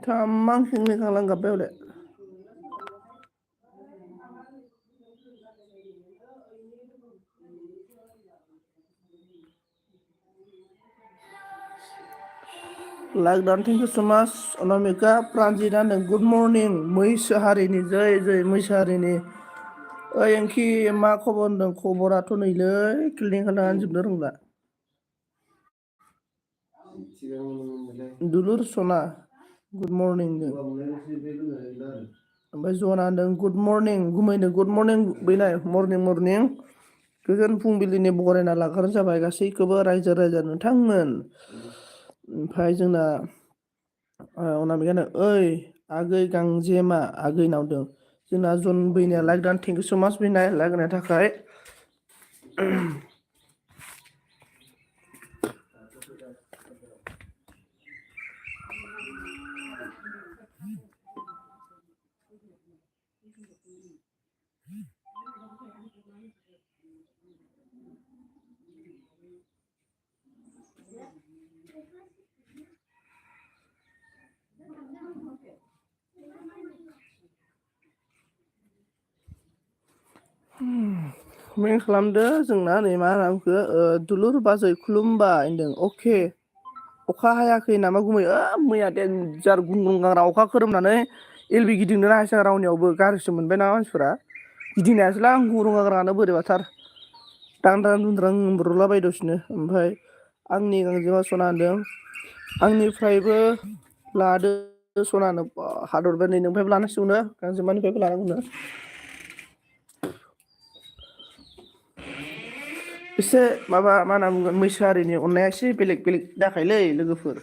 Tamang singni kalang gape ole. Like dan thank you so much. Onamika Pranjita dan good morning. मैसो हारिनि जय जय मैसो हारिनि ओइ एंखि मा खबर होनदों खबराथ' नैलै क्लिनिक खालामनानै जोबनो रोंला दुलुर सना गुड मर्निं जों ओमफ्राय जना होनदों गुड मर्निं गुमैनो गुड मर्निं बैनाय मर्निं मर्निं गोजोन फुंबिलिनि बरायना लाग्रोनाय जाबाय गासैखौबो रायजो राजा नोंथांमोन ओमफ्राय जोंना अनामिकानो ओइ आगै गांजेमा आगै नावदों जोंना जन बैनाया लाइक दान थेंक इउ सो माच बैनाय लाइक होनायनि थाखाय मा खालामदो जोंना नै मा होनखो दुलुर बाजै खुलुमबाय होनदों अके अखा हायाखै नामा गुमै मैया देन्जार गुंग्रुं गांग्रा अखा खोरोमनानै एलबि गिदिंनो हायासै रावनियावबो गाज्रिसो मोनबाय ना मानसिफोरा गिदिंनो हायासैलां गुंग्रुं गांग्रानो बोरैबाथार दांद्रां दुंद्रां ब्रलाबायदसेनो ओमफ्राय आंनि गांजेमा सना होनदों आंनिफ्रायबो लादो सनानो हादरबाय नै नोंनिफ्रायबो लानांसिगौनो गांजेमानिफ्रायबो लानांगौनो एसे माबा मा होनना बुंगोन मैसो हारिनि अननाया एसे बेलेग बेलेग जाखायोलै लोगोफोर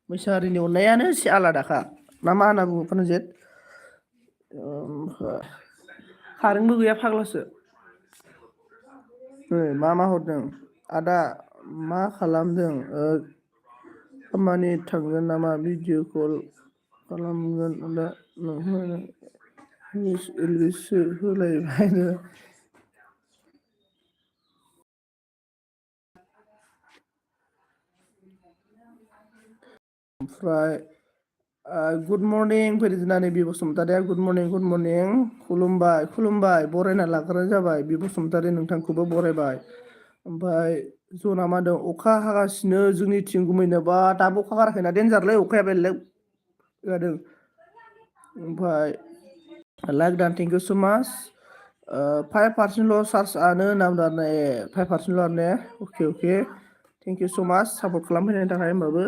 मैसो हारिनि अननायानो एसे आलादाखा ना मा होनना बुङो प्रनजित कारेन्टबो गैया फाग्लासो मा मा हरदों आदा मा खालामदों खामानि थांगोन नामा भिडिअ कल खालामगोन दा नोंथांनो इंलिससो होलायबायनो ओमफ्राय गुड मर्निं फैदिनानै बि बसुमतारिया गुड मर्निं खुलुमबाय खुलुमबाय बरायना लाग्रोनाय जाबाय बि बसुमतारि नोंथांखौबो बरायबाय ओमफ्राय जना मा होनदों अखा हागासिनो जोंनिथिं गुमैनोबा दाबो अखा गाराखैना देन्जारलै अखाया बेलेग जादों ओमफ्राय लाइक दान थेंक इउ सो माच 5%ल' चार्जआनो होनना बुंदों 5%ल' आरो ने अके thank you so much support खालामफैनायनि थाखाय होमबाबो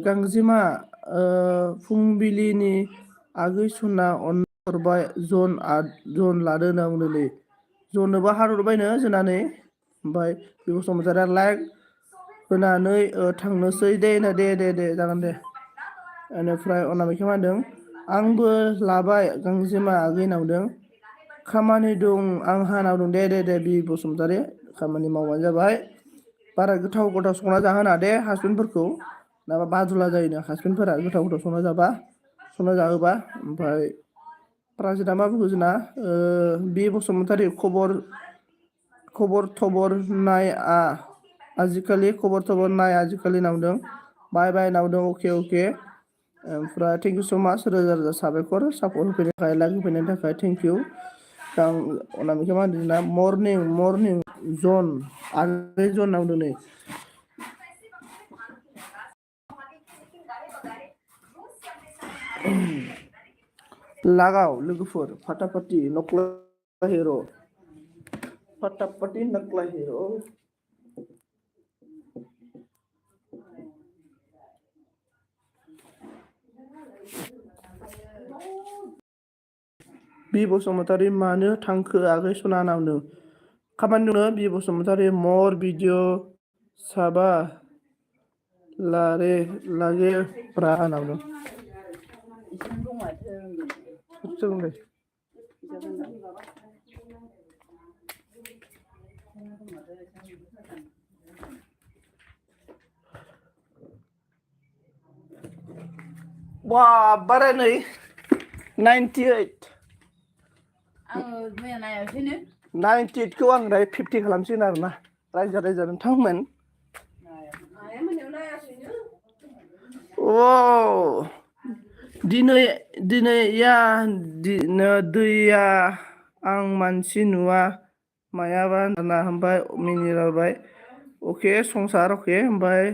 गांजेमा फुंबिलिनि आगै सना अनहरबाय जन लादो होनना बुंदोंलै जननोबो हारहरबायनो जोंनानै ओमफ्राय बे बसुमतारिया लाइक होनानै थांनोसै दे दे जागोन दे बेनिफ्राय अनामिका मा होनदों आंबो लाबाय गांजेमा आगै नावदों खामानि दं आंहा नावदों दे बि बसुमतारि खामानि मावबानो जाबाय बारा गोथाव गोथाव संना जाहोना दे हासबेन्डफोरखौ माबा बादुला जायोनो हासबेन्डफोरा गोथाव गोथाव संना जाहोबा ओमफ्राय प्राजिता मा बुङो जोंना बि बसुमतारि खबर थबर नाया आजिखालि खबर थबर नाय आजिखालि नावदों बाय नावदों अके ओमफ्राय थेंक इउ स' माच रोजा रोजा साबायखर सापर्ट होफैनो थाखाय लाइक होफैनायनि थाखाय थेंक इउ आं अनामिका मा होनदों जोंना मर्निं जन आगै जन नावदों नै लागाव लोगोफोर फाटाफाटि नक्ला हिर' फाटाफाटि नक्ला हिर' बि बसुमतारि मानो थांखो आगै सना नावदों खामानि दंनो बि बसुमतारि मर भिडिअ साबा लागे ब्रा नावदों वा बाराय नै 98 98खौ आं दायो 50 खालामसिगोन आरोना रायजो नोंथांमोन दिनै दिनै या दैया आं मानसि नुवा मायाबा होनना ओमफ्राय मिनिलायबाय अके संसार अके ओमफ्राय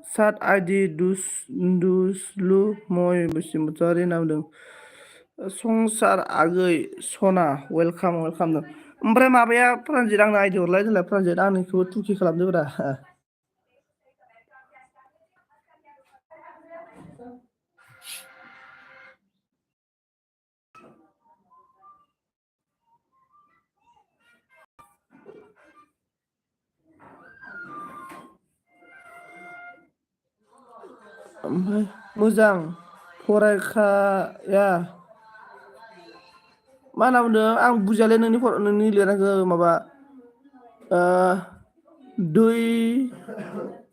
सात आइदि दुसलु मय बसुमतारि होनना बुंदों संसार आगै सना वेलकाम वेलकाम ओमफ्राय माबाया प्रानजित आंनो आइदि हरलाय जोंलाय प्रानजित आंनिखौबो तुखि खालामदोब्रा ओमफ्राय मोजां फरायखाया मा होनना बुंदों आं बुजियालै नोंनि लिरनायखौ माबा दै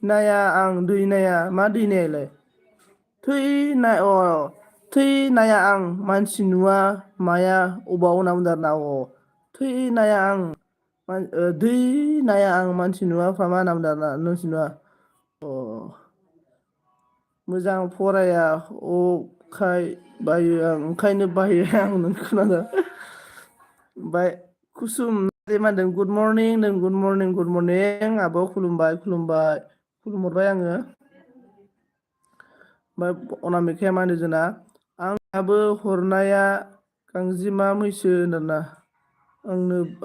नाया आं दै नाया मा दै नायालाय थैनाया आं मानसि नुवा माया अबाव होनना बुंदों आरोना थैनाया आं दै नाया आं मानसि नुवाफ्रा मा होनना बुंदों आरोना मानसि नुवा अ मोजां फराया अखाय बायो आं ओंखायनो बायो आं नोंखौ खोनादों ओमफ्राय कुसुम मा होनदों गुड मर्निं होनदों गुड मर्निं आब' खुलुमबाय खुलुमबाय खुलुमहरबाय आङो ओमफ्राय अनामिकाया मा होनो जोंना आंहाबो हरनाया गांजेमा मैसो होनदोंना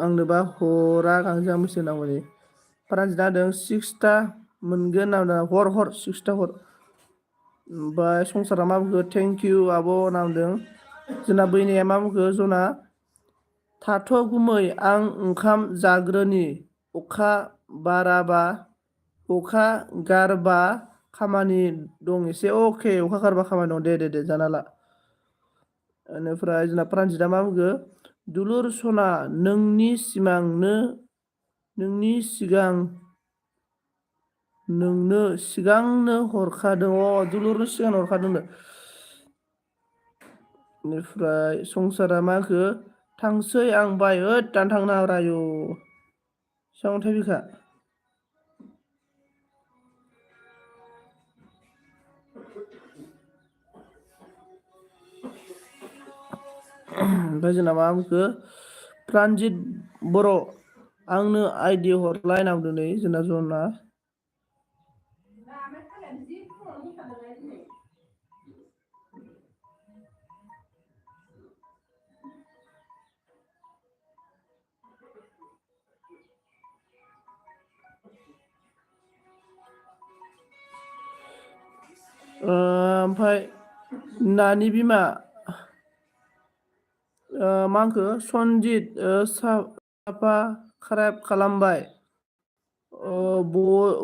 आंनोबा हरा गांजेमा मैसो होनना बुंदों प्रानजितआ होदों सिक्सथा मोनगोन होनना बुंदों हर सिक्सथा हर ओमफ्राय संसारा मा बुंखो थेंक इउ आब' होनना बुंदों जोंना बैनाया मा बुंखो जना थाथ' गुमै आं ओंखाम जाग्रोनि अखा बाराबा अखा गारबा खामानि दं एसे अके अखा गारबा खामानि दं दे जाना ला बेनिफ्राय जोंना प्रानजितआ मा बुंखो दुलुर सना नोंनि सिगां नोंनो सिगांनो हरखादों दुलुरनो सिगां हरखादोंनो बेनिफ्राय संसारा मा होखो थांसै आं बाय होद दानो थांनो हाग्रा आयु बेसेबां बिखा ओमफ्राय जोंना मा बुंखो प्रानजित बर' आंनो आइदि हरलाय होनना बुंदों नै जोंना जना ओमफ्राय नानि बिमा मा होनखो सनजित साफा क्राइब खालामबाय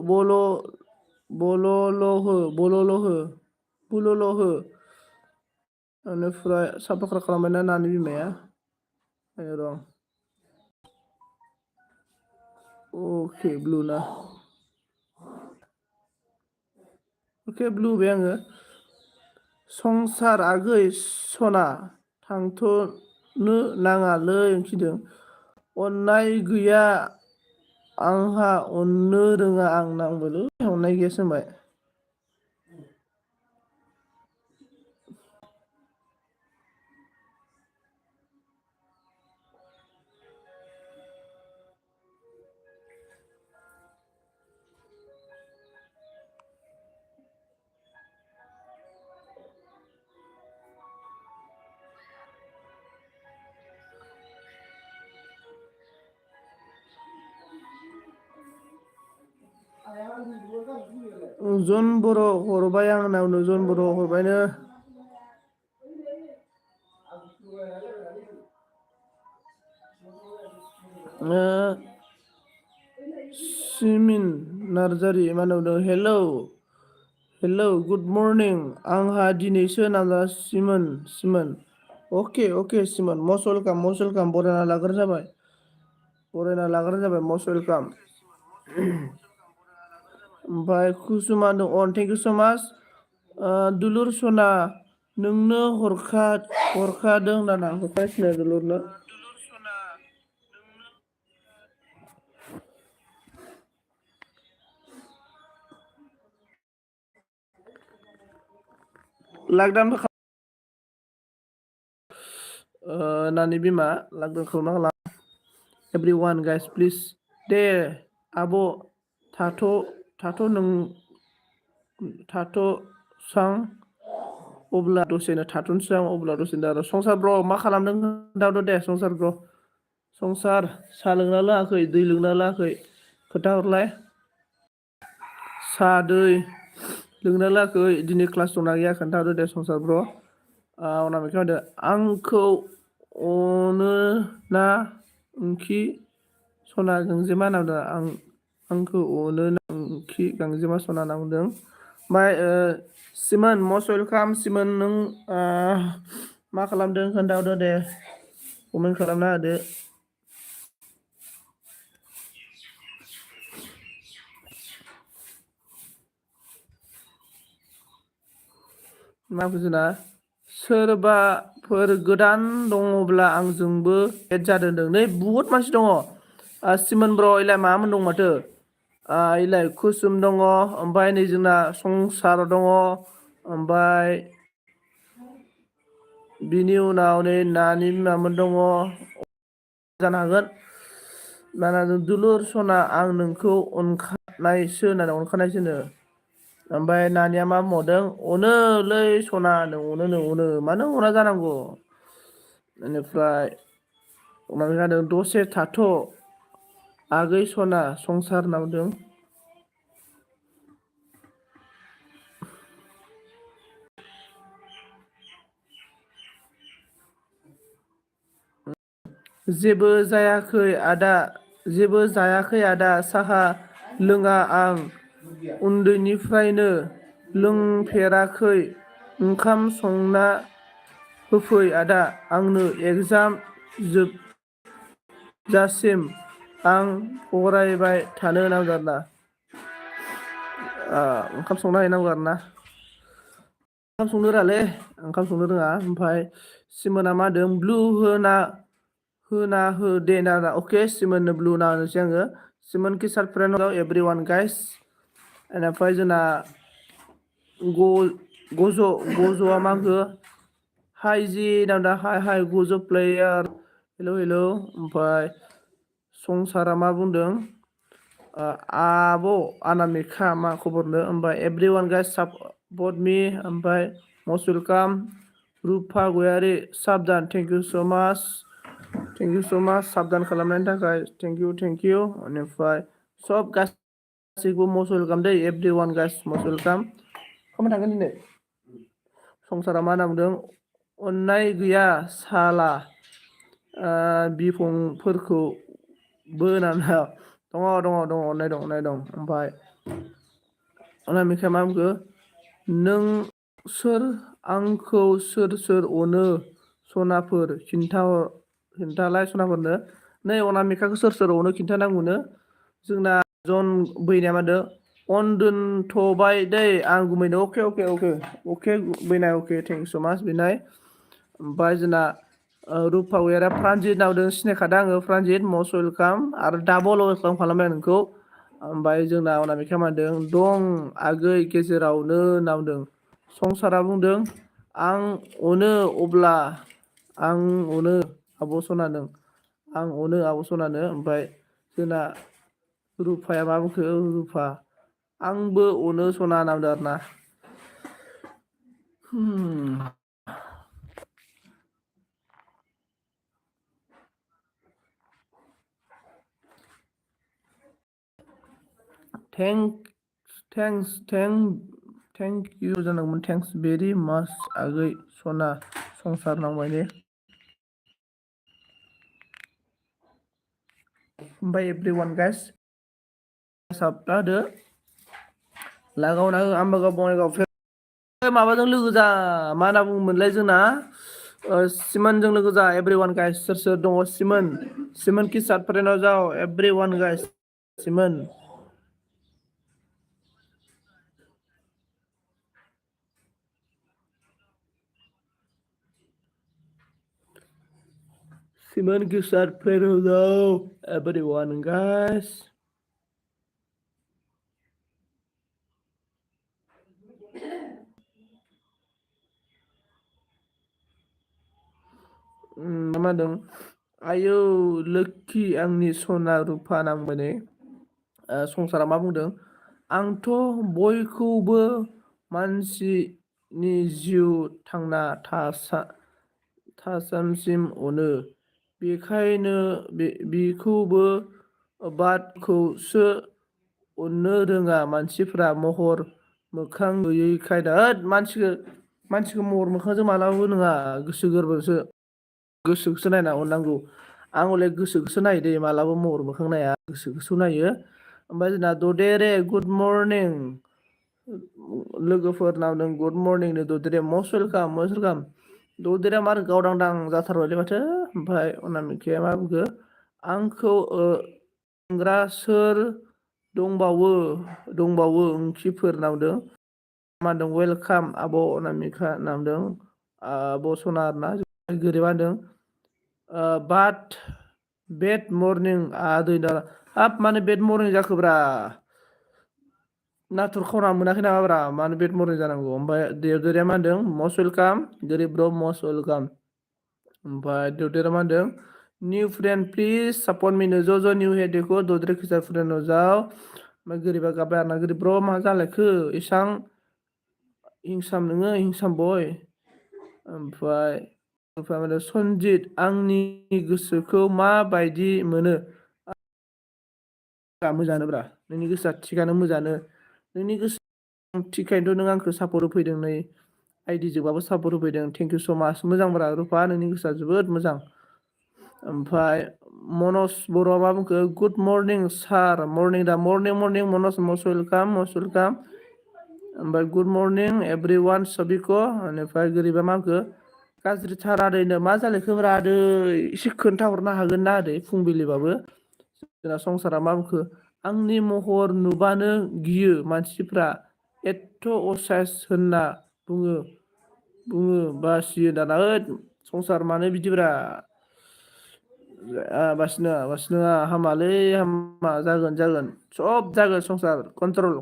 बल'ल हो बेनिफ्राय साफा खालामबायना नानि बिमाया र' अके ब्लु ना अके ब्लु होबाय आङो संसार आगै सना थांथ'नो नाङालै ओंखिदों अननाय गैया आंहा अननो रोङा आं नांबायलै अननाय गैयासो होनबाय जन बर' हरबाय आं नावनो जन बर' हरबायनो सिमिन नार्जारि मा होनदों हेलौ गुड मर्निं आंहा दिनैसो नामा सिमोन अके सिमोन मस्ट वेलकाम बरायना लाग्रोनाय जाबाय मस्ट वेलकाम ओमफ्राय कुसुमा होनदों थेंक इउ स' माच दुलुर सना नोंनो हरखादों होनना हरगासिनो दुलुरनो लकडाउन नानि बिमा लागदों खालामना खालाम एभ्रिवान गाइस प्लिज दे आब' थाथ' नों थाथ'सां अब्ला दसेनो थाथ'नोसै आं अब्ला दसेनो आरो संसार ब्र मा खालामदों खोन्थाहरदो दे संसार ब्र संसार साहा लोंना लोङाखै दै लोंना लोङाखै खोन्थाहरलाय साहा दै लोंना लोङाखै दिनै क्लास दंना गैया खोन्थाहरदो दे संसार ब्र अनामिका होनदो आंखौ अनो ना ओंखि सना गांजेमा होनना बुंदों आंखौ अनो ना ओंखि गांजेमा सना होनना बुंदों ओमफ्राय सिमोन मस्ट वेलकाम सिमोन नों मा खालामदों खोन्थाहरदो दे कमेन्ट खालामना होदो मा बुजिना सोरबाफोर गोदान दङब्ला आंजोंबो एड जादों होनदों नै बुहुत मानसि दङ सिमोन ब्र इलाय मामोन दं माथो इलाय कुसुम दङ ओमफ्राय नै जोंना संसार दङ ओमफ्राय बिनि उनाव नै नानि बिमामोन दङ जानो हागोन नाना दुलुर सना आं नोंखौ अनखानायसो होननानै अनखानायसो होनो ओमफ्राय नानिया मा बुंबावदों अनोलै सना होनदों अनो मानो अना जानांगौ बेनिफ्राय माबा जादों दसे थाथ' आगै सना संसार होनना बुंदों जेबो जायाखै आदा साहा लोङा आं उन्दैनिफ्रायनो लोंफेराखै ओंखाम संना होफै आदा आंनो एगजाम जोबजासिम आं फरायबाय थानो नांगौ आरोना ओंखाम संना हैनांगौ आरोना ओंखाम संनो रोङालै ओंखाम संनो रोङा ओमफ्राय सिमोना मा होनदों ब्लु होना हो दे ना अके सिमोननो ब्लु होना होनोसै आङो सिमोन किसार फ्रेन्ड एभ्रि वान गाइस बेनिफ्राय जोंना गज'आ मा होनखो हाइ जि होनना हाइ गज' प्लेयार हेलौ ओमफ्राय संसारा मा बुंदों आब' अनामिका मा खबरनो ओमफ्राय एभ्रि वान गाइस सापर्ट मी ओमफ्राय मस्ट वेलकाम रुफा गयारि साबधान थेंक इउ स' माच साबधान खालामनायनि थाखाय थेंक इउ बेनिफ्राय सब गासैखौबो मस्ट वेलकाम दै every one guys must welcome खामानि थांगोन दिनै संसारा मा होनना बुंदों अननाय गैया साला बिफंफोरखौबो होनना दङ अननाय दं ओमफ्राय अनामिकाया मा बुंखो नों आंखौ सोर अनो सनाफोर खिन्थालाय सनाफोरनो नै अनामिकाखौ सोर अनो खिन्थानांगौनो जोंना जन बैनाया मा होनदों अन दोनथ'बाय दै आं गुमैनो अके बैनाय अके थेंक इउ स' माच बैनाय ओमफ्राय जोंना रुपा वेरा प्रानजित नावदों सिनायखादों आङो प्रानजित मस्ट वेलकाम आरो डाबल वेलकाम खालामबाय आं नोंखौ ओमफ्राय जोंना अनामिकाया मा होनदों दं आगै गेजेरावनो होनना बुंदों संसारा बुंदों आं अनो आब' सनानो ओमफ्राय जोंना रुपाया मा बुंखो रुपा आंबो अनो सना होनना बुंदों आरोना थेंक इउ जानांगौमोन थेंक्स भेरि माच आगै सना संसार नांबाय ने ओमफ्राय एभ्रि वान गाइस साबना होदो लागावना हो आम्बागाव बङाइगाव माबाजों लोगो जा मा होनना बुङोमोनलाय जोंना सिमोनजों लोगो जा एभ्रि वान गाइस सोर दङ सिमोन किसार फ्रेन्डआव जाओ एभ्रि वान गाइस सिमोन किसार फ्रेन्डआव जाओ एभ्रि वान गाइस मा होनदों आयौ लोखि आंनि सना रुफा नांबाय संसारा मा बुंदों आंथ' बयखौबो मानसिनि जिउ थांना थासामसिम अनो बेखायनो बिखौबो बादखौसो अननो रोङा मानसिफ्रा महर मोखां नुयैखायदा मानसिखौ महर मोखांजों मालाबाबो नङा गोसो गोरबोसो गोसोखौसो नायना अननांगौ आं हले गोसोखौसो नायो दे मालाबा महर मोखां नाया गोसोखौसो नायो ओमफ्राय जोंना ददेरे गुड मरनिं लोगोफोरनाव नों गुड मरनिंनो ददेरे मस्ट वेलकाम ददेरेया मार गावदांदां जाथारबायलै माथो ओमफ्राय अनामिकाया मा बुंखो आंखौ अनग्रा सोर दंबावो ओंख्रिफोर नांदों मा होनदों वेलकाम आब' अनामिका नांदों आब' सना आरोना गोरोबा होनदों बाट बेड मरनिं हाब मानो बेड मरनिं जाखोब्रा नाथुर खावना मोनाखै नामाब्रा मानो बेड मरनिं जानांगौ ओमफ्राय देवदेरिया मा होनदों मस्ट वेलकाम गोरिब ब्र मस्ट वेलकाम ओमफ्राय देवदेरिया मा होनदों निउ फ्रेन्ड प्लिज सापर्ट मिनो ज' निउ हे देखो ददेरे खिसा फ्रेन्ड जाओ ओमफ्राय गोरिबा गाबबाय आरोना गोरिब ब्र मा जालायखो इसां हिंसाम नोङो हिंसाम बय ओमफ्राय सनजित आंनि गोसोखौ मा बायदि मोनो मोजाङानोब्रा नोंनि गोसोआ थिगानो मोजाङानो नोंनि गोसो थिगखायनोथ' नों आंखौ सापर्ट होफैदों नै आइडि जोंबाबो सापर्ट होफैदों थेंक इउ स' माच मोजांब्रा रुफा नोंनि गोसोआ जोबोद मोजां ओमफ्राय मनज बर'आ मा बुंखो गुड मरनिं सार मरनिं दा मरनिं मनज मस्ट वेलकाम ओमफ्राय गुड मरनिं एभ्रि वान सबिख' बेनिफ्राय गोरिबा मा होनखो गाज्रिथार आदैनो मा जालायखोब्रा आदै एसे खोन्थाहरनो हागोन ना आदै फुंबिलिबाबो जोंना संसारा मा बुंखो आंनि महर नुबानो गियो मानसिफ्रा एथ' असायस होनना बुङो बासियो दाना संसार मानो बिदिब्रा बासिनाङा हामालै हामा जागोन सब जागोन संसार कन्ट्रल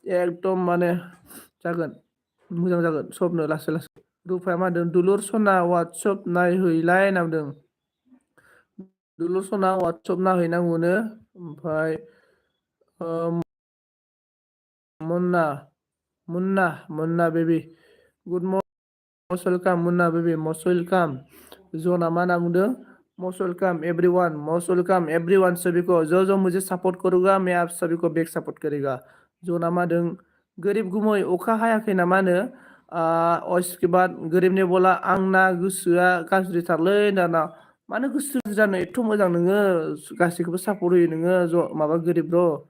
एकदम माने जागोन मोजां जागोन सबनो लासै रुफाया मा होनदों दुलुर सना वाटसएप नायहैलाय नांदों दुलुर सना वाटसएप नायहैनांगौनो ओमफ्राय Munna baby good morning must welcome Munna baby must welcome जना मा होनना बुंदों मस्ट वेलकाम एवरीवन सभी को जो मुझे सपोर्ट करूंगा मैं आप सभी को बैक सपोर्ट करेगा जना मा होनदों गोरिब गुमै अखा हायाखै नामा नो इसके बाद गोरिबनि बोला आंना गोसोआ गाज्रिथारलै दाना मानो गोसो जानो एथ' मोजां नोङो गासैखौबो सापर्ट होयो नोङो माबा गोरिब र'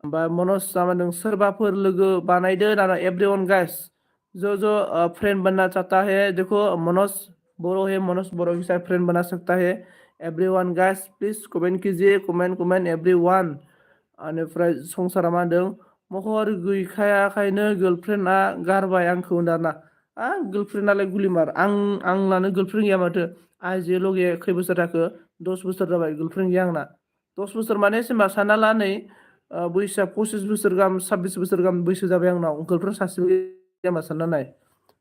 ओमफ्राय मनज मा होनदों सोरबाफोर लोगो बानायदो दाना एवरीवन गाइस जो फ्रेंड बनना चाहता है देखो मनोज बोरो के साथ फ्रेंड बना सकता है एवरीवन गाइस प्लीज कमेंट कीजिए कमेंट एवरीवन बेनिफ्राय संसारा मा होनदों महर गैखायाखायनो गार्लफ्रेंडआ गारबाय आंखौ होनदाना गार्लफ्रेंडआलाय गुलिमार आं लानो गार्लफ्रेंड गैया माथो आइजे लगे खै बोसोर जाखो 10 बोसोर जाबाय गार्लफ्रेंड गैया आंना 10 बोसोर माने जेनेबा सानना ला नै बैसोआ 25 बोसोर गाहाम 26 बोसोर गाहाम बैसो जाबाय आंनाव गार्लफ्रेंड सासेबो गैया होनबा सानना नाय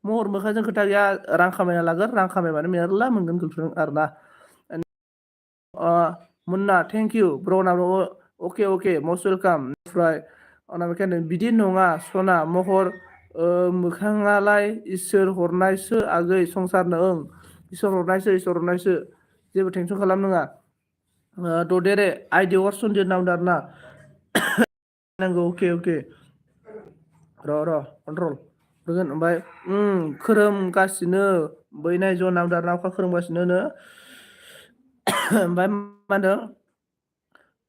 महर मोखांजों खोथा गैया रां खामायना लागोन रां खामायबानो मेरला मोनगोन गार्लफ्रेंड आरोना मुन्ना थेंक इउ ब्र'नाबो अके मस्ट वेलकाम ओमफ्राय अनामिका बिदि नङा सना महर मोखाङालाय इसोर हरनायसो आगै संसारनो इसोर हरनायसो जेबो टेनसन खालामनाङा ददेरे आइदि वार्सनदि नामदो आरोना नांगौ अके र' कन्ट्रल होगोन ओमफ्राय खोरोमगासिनो बैनाय ज' नामदो आरोना अखा खोरोमगासिनो ओमफ्राय मा होनदों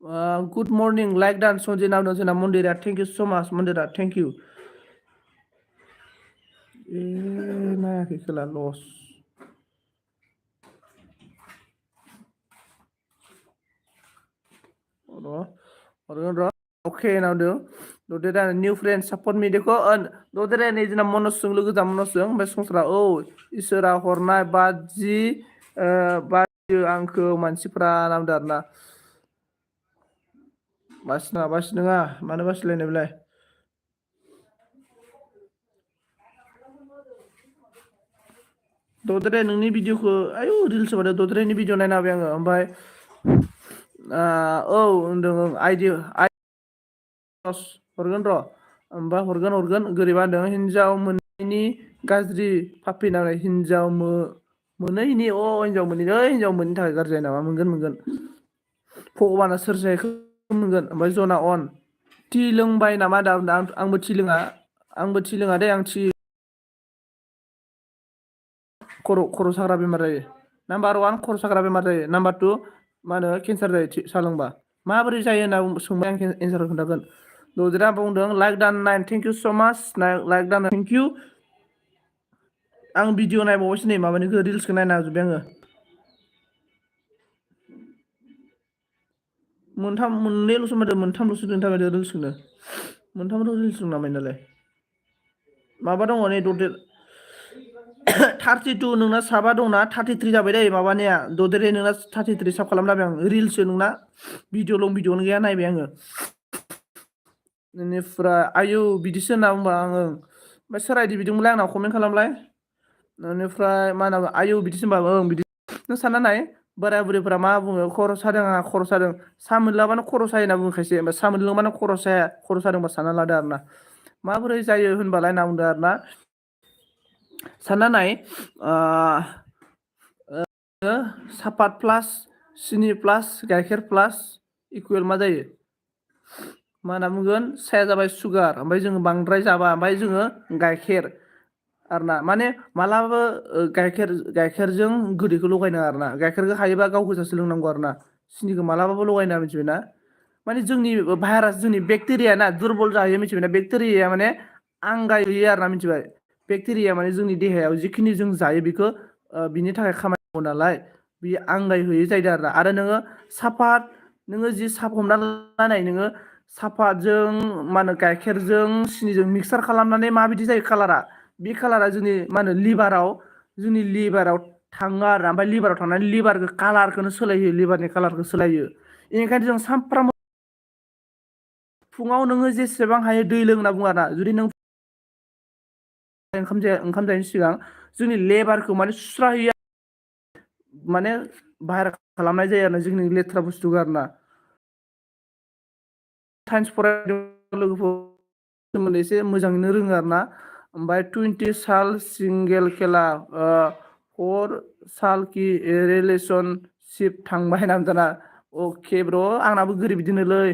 गुड मर्निं लाइक डान सनजि नामदों जोंना मन्दिरा थेंक इउ स' माच मन्दिरा थेंक इउ नायाखै खेला लस र' अके नामदों ददेरा निउ फ्रेन्ड सापर्ट मी देखो ददेरा नै जोंना मनजजों लोगो जा मनजजों ओमफ्राय संसारा इसोरा हरनाय बादियो आंखौ मानसिफ्रा नामदो आरोना बासिनाङा मानो बासिलायनाय बेलाय दद्रे नोंनि भिडिअखौ आयु रिल्स होबाथाय दद्रेनि भिडिअ नायना होबाय आङो ओमफ्राय औ होनदों आइडि हरगोन र' ओमफ्राय हरगोन गोरिबा होनदों हिनजाव मोनैनि गाज्रि फाफि नांनाय हिनजाव मोनैनि हिनजाव मोनैनि हिनजाव मोनैनि थाखाय गाज्रि जायो नामा मोनगोन भगबाना सोरजिनायखौ मोनगोन ओमफ्राय जना अन टि लोंबाय नामा दा आंबो टि लोङा दे आं टि खर' साग्रा बेमार जायो नाम्बार 1 खर' साग्रा बेमार जायो नाम्बार 2 मा होनो केन्सार जायो साहा लोंबा माबोरै जायो होनना सोंबाय आं एन्सारखौ खोन्थागोन दद्रेया बुंदों लाइक दान 9 थेंक इउ स' माच लाइक दान थेंक इउ आं भिडिअ नायबावबायसो नै माबानिखौ रिल्सखौ नायना होजोब्बाय आङो मोननैल'सो माथो मोनथामल'सो खोन्थाबाय रिल्सखौनो मोनथामल' रिल्स दं नामा नालाय माबा दङ नै ददेर 32 नोंना साबा दंना 33 जाबाय दै माबानाया ददेरे नोंना 33 साब खालामना होबाय आं रिल्ससो नोंना भिडिअ भिडिअनो गैया नायबाय आङो बेनिफ्राय आयु बिदिसो होनना बुंबा आङो ओमफ्राय सोर आइदि बिदोंमोनलाय आंनाव कमेन्ट खालामलाय बेनिफ्राय मा होनांगौ आयु बिदिसो होनबा बिदि नों सानना नाय बोराय बुरैफोरा मा बुङो खर' सादों आंहा खर' सादों साहा मोनलोङाबानो खर' सायो होनना बुङो खायसे ओमफ्राय साहा मोनलोङाबानो खर' साया खर' सादोंबा सानना लादो आरोना माबोरै जायो होनबालाय होनना बुंदों आरोना सानना नाय सापात प्लास सिनि प्लास गाइखेर प्लास इकुवेल मा जायो मा होनना बुंगोन साया जाबाय सुगार ओमफ्राय जोङो बांद्राय जाबा ओमफ्राय जोङो गाइखेर आरोना माने मालाबाबो गाइखेरजों गोदैखौ लगायनाङा आरोना गाइखेरखौ हायोबा गाव गोजासो लोंनांगौ आरोना सिनिखौ मालाबाबो लगायनाङा मिथिबायना माने जोंनि भाइरास जोंनि बेक्टेरिया ना दुरबल जाहैयो मिथिबायना बेक्टेरियाया माने आंगायहैयो आरोना मिथिबाय बेक्टेरिया माने जोंनि देहायाव जिखिनि जों जायो बेखौ बिनि थाखाय खामानि मावो नालाय बियो आंगायहैयै जाहैदों आरो नोङो सापात नोङो जि साहा हमना लानाय नोङो सापातजों मा होनो गाइखेरजों सिनिजों मिक्सार खालामनानै माबायदि जायो कालारा बे कालारा मा होनो जोंनि लिभाराव थाङो आरो ओमफ्राय लिभाराव थांनानै लिभारखौ कालारखौनो सोलायहोयो लिभारनि कालारखौ सोलायो बेनिखायनो जों सानफ्रामबो फुङाव नोङो जेसेबां हायो दै लों होनना बुङो आरोना जुदि नों ओंखाम जायैनि सिगां जोंनि लेबारखौ माने सुस्रा हैयो माने बाहेर खालामनाय जायो आरो जोंनि लेथ्रा बुस्थुखौ आरोना साइन्स फरायदों लोगोफोर सोमोन्दै एसे मोजाङैनो रोङो आरोना ओमफ्राय 20 साल सिंगेल खेला 4 साल कि रिलेसनशिप थांबाय होनना दाना अके ब्र' आंनाबो गोरिब बिदिनोलै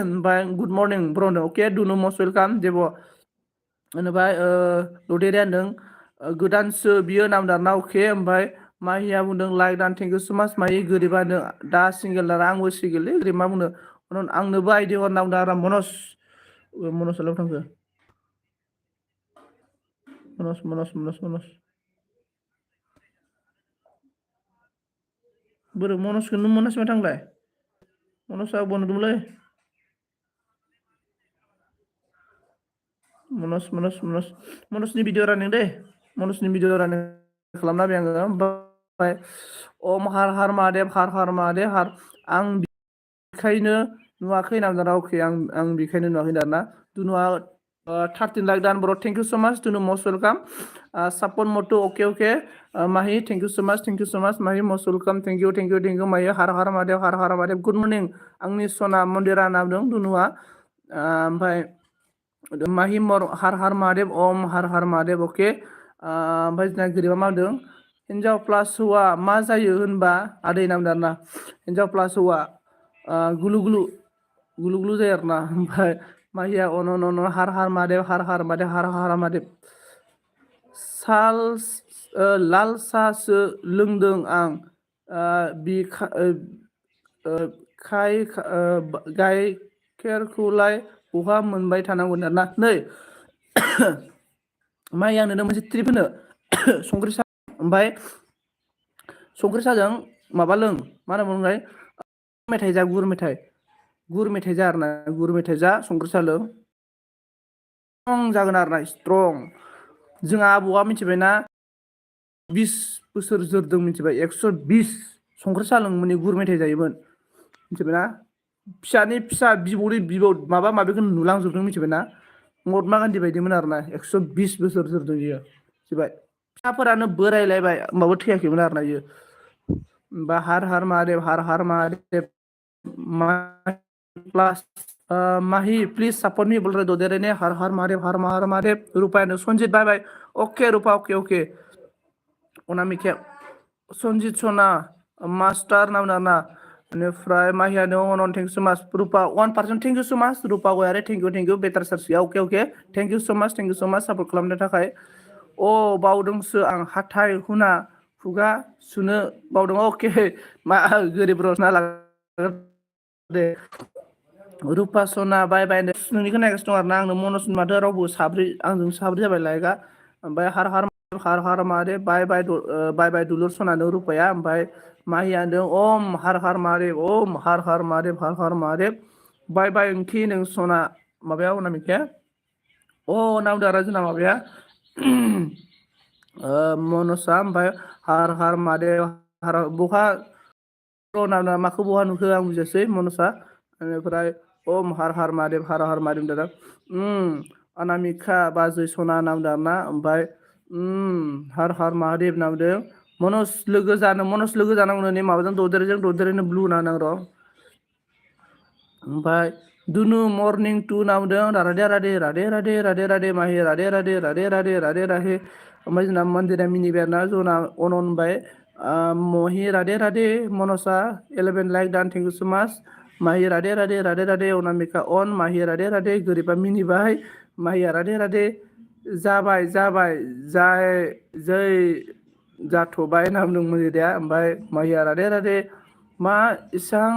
ओमफ्राय गुड मर्निं ब्र' होनदों अके दुनु मस्ट वेलकाम जेब' होनोबाय ददेरेया होनदों गोदानसो बियो होनना बुंदों आरोना अके ओमफ्राय माहिया बुंदों लाइक दान थेंक इउ स' माच माहि गोरिबा होनदों दा सिंगेल नालाय आंबो सिंगेललै गोरिब मा बुंनो आंनोबो आइडि हर होनना बुंदों आरो मनसालाव थांखो मनस बोरो मनसखौ नों मोनासै माथो आंलाय मनसा बनदोंमोनलै मनसनि भिडिअ रानिं दै मनसनि भिडिअ रानिं खालामना होबाय आङो ओमफ्राय अम हार महादेब आं बेखायनो नुवाखै होनना बुंदों अके आं बेखायनो नुवाखै आरोना दुनुआ 13 लाइक दान बर' थेंक इउ स' माच दुनु मस्ट वेलकाम सापन मटु अके माहि थेंक इउ स' माच माहि मस्ट वेलकाम थेंक इउ माहि हार महादेब गुड मर्निं आंनि सना मन्दिरा होनना बुंदों दुनुआ ओमफ्राय माहि हार महादेब अम हार महादेब अके ओमफ्राय जोंना गोरिबा मा होनदों हिनजाव प्लास हौवा मा जायो होनबा आदै होनना बुंदों आरोना हिनजाव प्लास हौवा गुलु गुलु जायो आरोना ओमफ्राय माहिया अन हार महादेब लाल साहासो लोंदों आं गाइखेरखौलाय बहा मोनबाय थानांगौ आरोना नै माइ आंनो मोनसे ट्रिप होनो संख्रि साहा ओमफ्राय संख्रि साहाजों माबा लों मा होनना बुङोलाय मेथाइ जा गुर मेथाइ जा आरोना गुर मेथाइ जा संख्रि साहा लों स्ट्रं जागोन आरोना स्ट्रं जोंहा आबौआ मिथिबायना 20 बोसोर जोरदों मिथिबाय 120 संख्रि साहा लोङोमोन गुर मेथाइ जायोमोन मिथिबायना फिसानि फिसा बिबौनि बिबौ माबा माबिखौ नुलांजोबदों मिथिबायना महात्मा गान्धी बायदिमोन आरोना 120 बोसोर जोरदों बियो मिथिबाय फिसाफोरानो बोरायलायबाय होमबाबो थैयाखैमोन आरोना इयो बा Har Mahadev plus Mahi please support me बोल रहे दो दे रहे ने Har Mahadev Rupa Sanjeet bye bye okay Rupa okay Anamika Sanjeet सना मास्टार नाम ना बेनिफ्राय माहियानो अन थेंक सो much Rupa 1% thank you so much Rupa गयारे थेंक यू बेटार सार्सिया okay thank you so much support खालामनो थाखाय बावदोंसो आं हाथाय हुना खुगा सुनो बावदों अके मा गोरिब रसना लागोन दे रुपा सना बाय बाय नोंनिखौ नायगासिनो दं आरोना आंनो मनज माथो रावबो आंजों साब्रै जाबाय लायगा ओमफ्राय हर मारे बाय बाय दुलुर सनानो रुपाया ओमफ्राय माहियानो ओम हर मारेब बाय बाय ओंथि नों सना माबायाव अनामिकाया नावदो आरो जोंना माबाया मनसा ओमफ्राय हर मादेव बहा माखौ बहा नुखो आं बुजियासै मनसा बेनिफ्राय हर मादेव दादा अनामिका बाजै सना नामदो आरोना ओमफ्राय हर मादेव नामदों मनज लोगो जानांगौ नै माबाजों ददेरेजों ब्लु नांदों र' ओमफ्राय दुनु मर्निं टु नामदों राधे माहि राधे ओमफ्राय जोंना मन्दिरा मिनिबाय आरोना जना अन होनबाय महि राधे मनसा 11 लाइक दान थेंक यू सो माच माहि राधे अनामिका अन माहि राधे गोरिबा मिनिबाय माहिया राधे जाबाय जै जाथ'बाय होनना बुंदोंमोन दा ओमफ्राय माहिया राधे मा इसां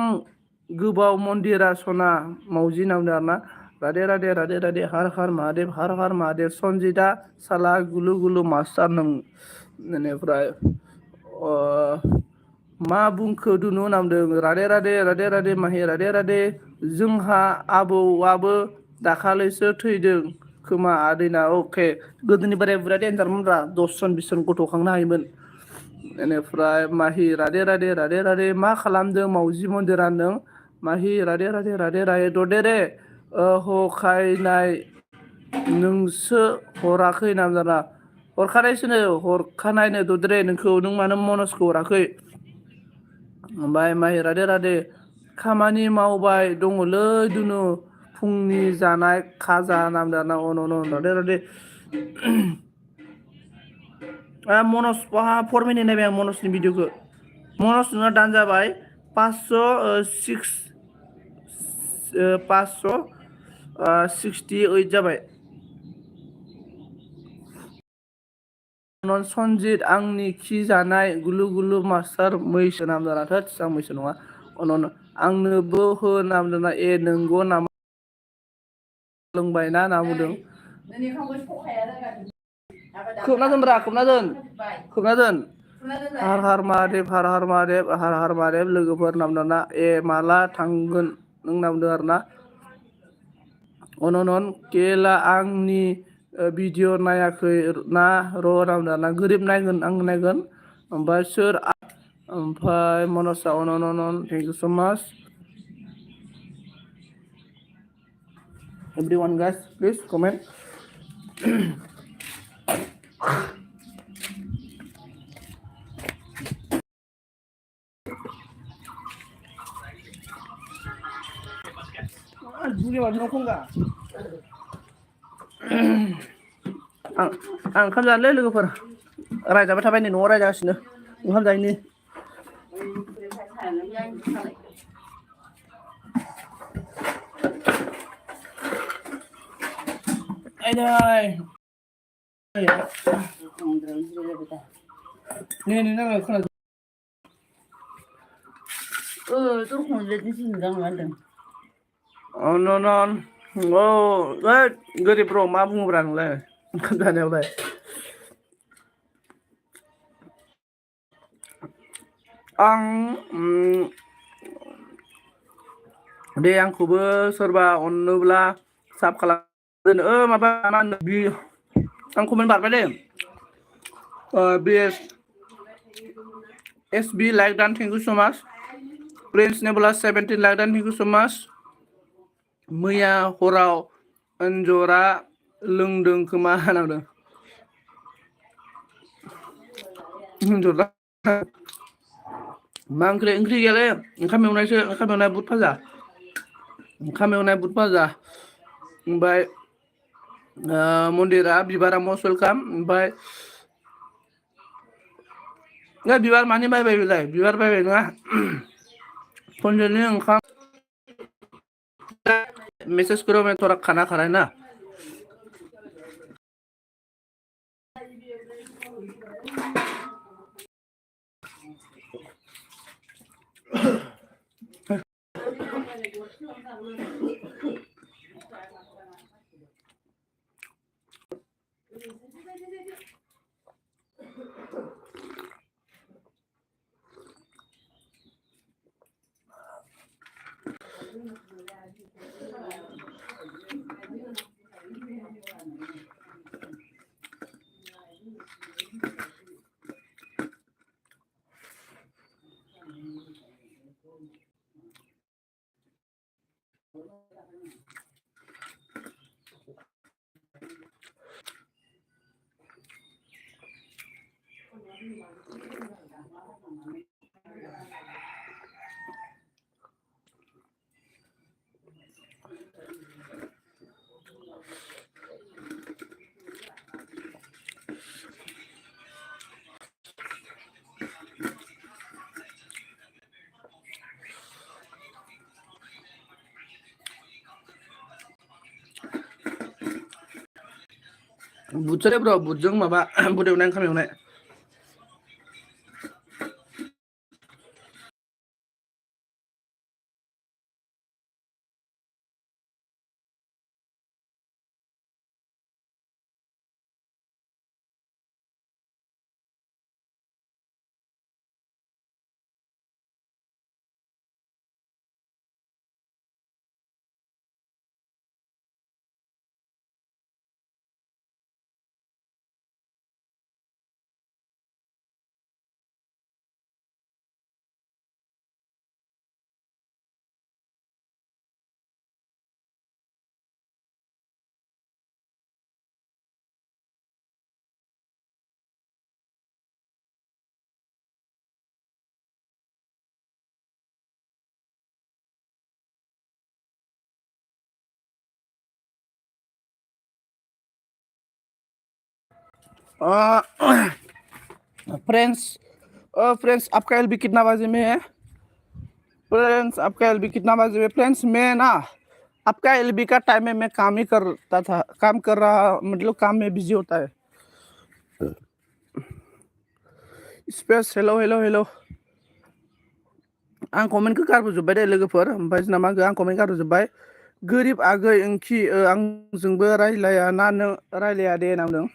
गोबाव मन्दिरा सना मावजि नामदों आरोना राधे हर महादेव सन्जिता साला गुलु मास्टार नों बेनिफ्राय मा बुंखो दुनु नामदों राधे माहि राधे जोंहा आबौआबो दाखालैसो थैदों खोमा आदैना अके गोदोनि बोराय बुरिया देन्जारमोनब्रा 10 जन 20 जन गथ' खांनो हायोमोन बेनिफ्राय माहि राधे मा खालामदों मावजि मन्दिरा नों माहि राधे ददेरे हखायनाय नोंसो हराखै नामजाना हरखानायसोनो हरखानायनो ददेरे नोंखौ नों मानो मनजखौ हराखै ओमफ्राय माहि राधे खामानि मावबाय दङलै दुनु फुंनि जानाय खाजा नामदो ना राधे मनज बहा 4 मिनिट नायबाय आं मनजनि भिडिअखौ मनज नोंना दान जाबाय 568 जाबाय सन्जित आंनि खि जानाय गुलु मास्टार मैसो नामदाना थोद आं मैसो नङा आंनोबो हो नामदोना नंगौ नामा लोंबाय ना होनना बुंदों खोबना दोन हर महादेव लोगोफोर नामदाना माला थांगोन नों नामदों आरोना अनन केला आंनि भिडिअ नायाखै ना र' नामदाना गोरिब नायगोन आं नायगोन ओमफ्राय सोर ओमफ्राय मनसा अन थेंक इउ सो माच everyone guys please comment आं ओंखाम जानोलै लोगोफोर रायजाबाय थाबाय नै न'आव रायजागासिनो ओंखाम जायैनि गोरिब र' मा बुङोब्रा नोंलाय ओंखाम जानायावलाय आं दे आंखौबो सोरबा अननोब्ला साब खालाम माबा मा होनो आं कमेन्ट बारबाय दे SB लाइक दान थेंक इउ सो माच प्रिन्स नेबुला 17 लाइक दान थेंक इउ सो माच मैया हराव एन्जरा लोंदों खोमा होनदों हिन्जावला मा ओंख्रि गैयालै ओंखाम एवनायसो ओंखाम एवनाय बुद भाजा ओमफ्राय मन्दिरा बिबारा मस्ट वेलकाम ओमफ्राय बिबार मानि बायबाय बेलाय बिबार बायबाय नङा फनजोंनि ओंखाम मैसेज करो मैं थोड़ा खाना खा रहा है ना बुदसोलै ब्र बुदजों माबा बुद एवनाय ओंखाम एवनाय फ्रेंड्स आपका एलबी कितना बजे में है फ्रेंड्स आपका एलबी कितना बजे में फ्रेंड्स मैं ना आपका एलबी का टाइम में मैं काम ही करता था काम कर रहा मतलब काम में बिजी होता है स्पेस हेलो हेलो हेलो आं कमेन्टखौ गारबोजोब्बाय दे लोगोफोर ओमफ्राय जोंना मा आं कमेन्ट गारबोजोब्बाय गोरिब आगै ओंखि आंजोंबो रायलाया ना नों रायलाया दे होनना बुंदों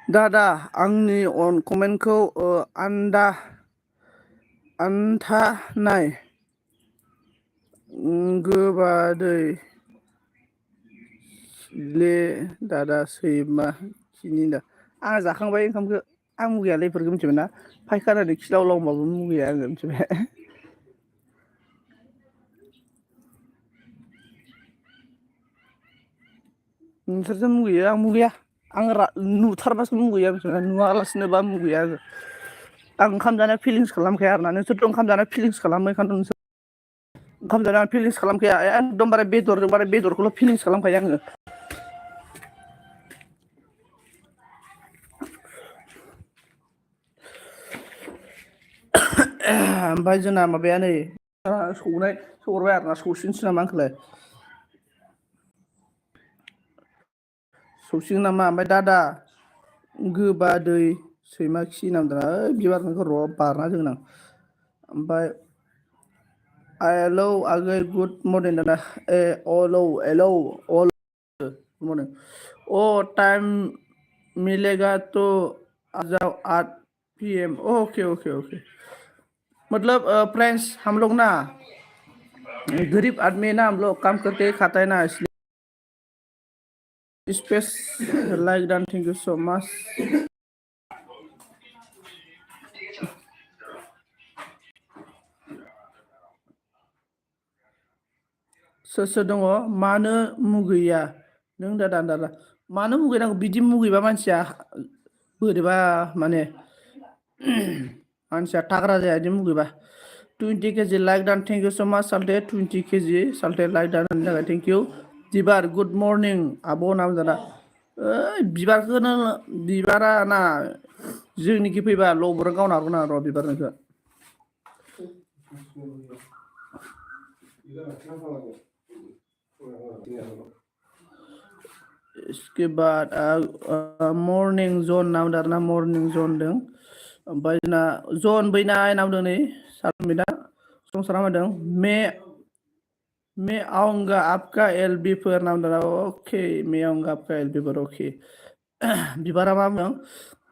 दादा आंनि कमेन्टखौ आन्था नाय गोबादै ले दादा सैमा खिनि दा आंहा जाखांबाय ओंखामखौ आं मुगैयालै बेफोरखौ मिथिबाय ना फायखानानै खिलाव लावबाबो मुगैया आङो मिथिबाय नोंसोरसो मुगैयो आं मुगैया आं नुथारबासो मुगैया मिथिबाय नुवालासिनोबा मुगैया आङो आं ओंखाम जानाय फिलिंस खालामखाया आरोना नोंसोरथ' ओंखाम जानाय फिलिंस खालामो बेखायनोथ' नोंसोर ओंखाम जानानै फिलिंस खालामखाया एकदमबारे बेदरखौल' फिलिंस खालामखायो आङो ओमफ्राय जोंना माबाया नै सौहरबाय आरोना सौसिनसै नामा आंखौलाय सौसिगोन नामा ओमफ्राय दादा गोबादै सैमा खि नांदों बिबारखौ र' बारना जोगोन आं ओमफ्राय हेलौ आगै गुड मर्निं दादा हेलौ गुड मर्निं टाइम मिलेगा तो आ जाओ 8 PM ओके ओके ओके मतलब फ्रेंड्स हम लोग ना गरीब आदमी ना हम लोग काम करके खाता है ना इसलिए स्पेस लाइक डान थैंक यू सो मच सोर दङ मानो मुगैया नों दादा मानो मुगैनांगौ बिदि मुगैबा मानसिया बोरैबा माने मानसिया थाग्रा जाया बिदि मुगैबा 20 kg like don thank you so much साल्टे 20 kg साल्टे लाइक डान होननि थाखाय थेंक इउ दिबार गुड मर्निं आब' नाम जादा बिबारखौनो बिबारा ना जोंनिखि फैबा लबर गावना हागौ ना र' बिबारनिखौ इसके बाद मर्निं जन नाम दारना मर्निं जन दं ओमफ्राय जोंना जन बैनाय नाम दं नै सारमिदा संसारा मादों मैं आऊंगा आपका एलबी पर नाम दाना ओके मैं आऊंगा आपका एलबी पर ओके बिबारा मा बुंदों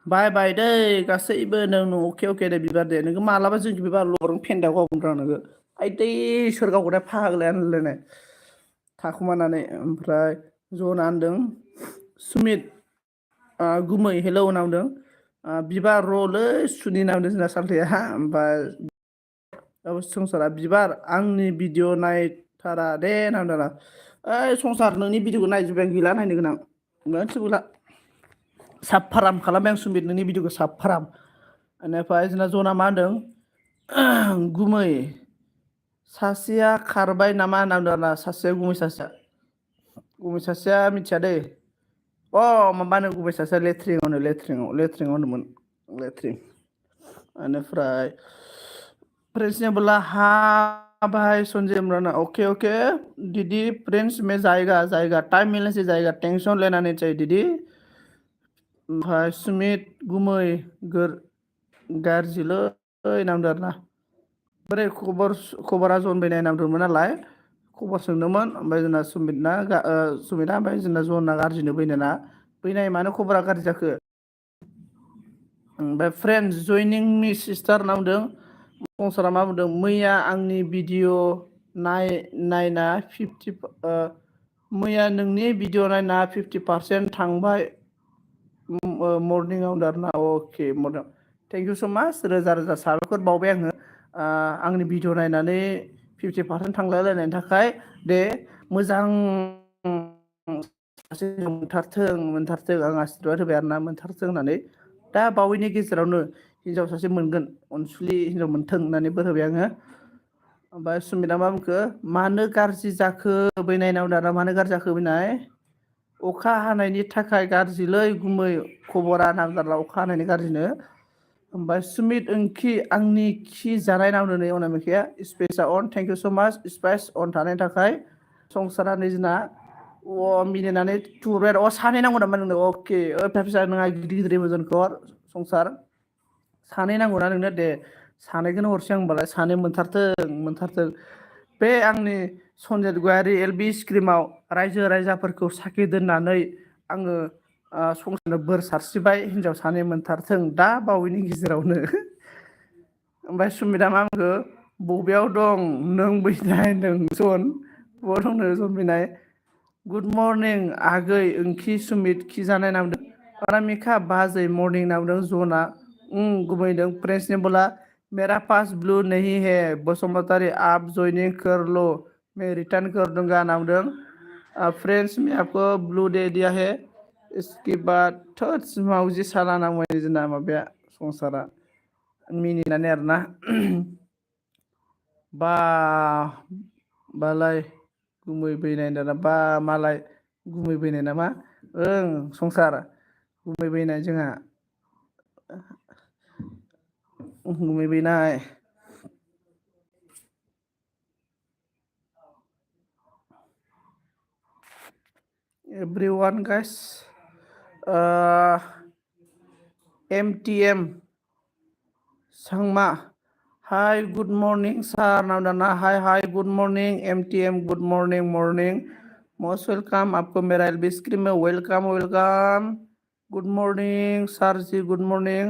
बाय बाय दै गासैबो नों अके अके दे बिबार दे नोङो मालाबा जोंखि बिबार लबरजों फेन्दायाव गावगोनरा नोङो आइदै सोर गावगोथाय फाग्लायानो होनलायनाय थाखुमानानै ओमफ्राय जना होनदों सुमित गुमै हेलौ नामदों बिबार रलै सुनि नामदों जोंना सालथेया ओमफ्राय संसारा बिबार आंनि भिडिअ नायथारा दे नामदारा ओइ संसार नोंनि भिडिअखौ नायजोब्बाय आं गैला नायनो गोनां मोनसेबो गैला साबफाराम खालामबाय आं सुमित नोंनि भिडिअखौ साबफाराम बेनिफ्राय जोंना जना मा होनदों गुमै सासेया खारबाय नामा होनदों आरोना सासेया गुमै सासेया मिथिया दै माबानो गुबै सासेया लेट्रिङाव होनदोंमोन लेट्रिं बेनिफ्राय फ्रेंड्स ने बोला हाँ भाई संजय इमरान ओके ओके दीदी फ्रेंड्स में जाएगा टाइम मिलने से जाएगा टेंशन लेना नहीं चाहिए दीदी ओमफ्राय सुमित गुमै गाज्रिलै नामदों आरोना बोरै खबरा जनबायनाय नामदोंमोन नालाय खबर सोंदोंमोन ओमफ्राय जोंना सुमिता ओमफ्राय जोंना जना गाज्रिनो बैनाय मानो खबरा गाज्रि जाखो ओमफ्राय फ्रेन्ड्स जयनिं मि सिस्टार नामदों संसारा मा बुंदों मैया आंनि भिडिअ नायना 50 मैया नोंनि भिडिअ नायना 50% थांबाय मर्निंआव आरोना अके मर्निं थेंक इउ स' माच रोजा रोजा साबायखर बावबाय आङो आंनि भिडिअ नायनानै 50% थांलायलायनायनि थाखाय दे मोजां सासे मोनथारथों आं आशिर्बाद होबाय आरोना मोनथारथों होननानै दा बावैनि गेजेरावनो हिनजाव सासे मोनगोन अनसुलि हिनजाव मोनथों होननानै बोर होबाय आङो ओमफ्राय सुमिता मा बुंखो मानो गाज्रि जाखो बैनायनाव दाना मानो गाज्रि जाखो बैनाय अखा हानायनि थाखाय गाज्रिलै गुमै खबरा नांगारला अखा हानायनि गाज्रिनो ओमफ्राय सुमित ओंखि आंनि खि जानाय नामदों नै अनामिकाया स्पेसा अन थेंक इउ स' माच स्पेस अन थानायनि थाखाय संसारा नैजिना मिनिनानै थुहरबाय आरो सानै नांगौ नामा नोंनो अके फिसा फिसा नङा गिदिर गिदिर मोजोनखर संसार सानै नांगौना नोंनो दे सानैखौनो हरसै आं होनबालाय सानै मोनथारथों बे आंनि सनजित गयारि एलबि स्क्रिमाव रायजो राजाफोरखौ साखि दोननानै आङो संसारनो बोर सारस्रिबाय हिनजाव सानै मोनथारथों दा बावैनि गेजेरावनो ओमफ्राय सुमिता मा बुंखो बबेयाव दं नों बैनाय नों जन बबाव दं नों जन बैनाय गुड मर्निं आगै ओंखि सुमित खि जानाय नामदों अनामिका बाजै मर्निं नामदों जना गुमैदों फ्रेंड्स ने बोला मेरा पास ब्लू नहीं है बसुमतारी आप ज्वाइनिंग कर लो मैं रिटर्न कर दूंगा नामदों फ्रेंड्स मैं आपको ब्लू दे दिया है इसके बाद थोस मावजि साला नांबाय जोंना माबाया संसारा मिनिनानै आरोना बालाय गुमै बैनाय दाना मालाय गुमै बैनाय नामा संसार गुमै बैनाय जोंहा गुमै बैनाय everyone guys MTM Sangma hi good morning sir नाम hi good morning MTM good morning most welcome आपको मेरा एलबी स्क्रीन में वेलकम गुड मर्निं सार जी गुड मर्निं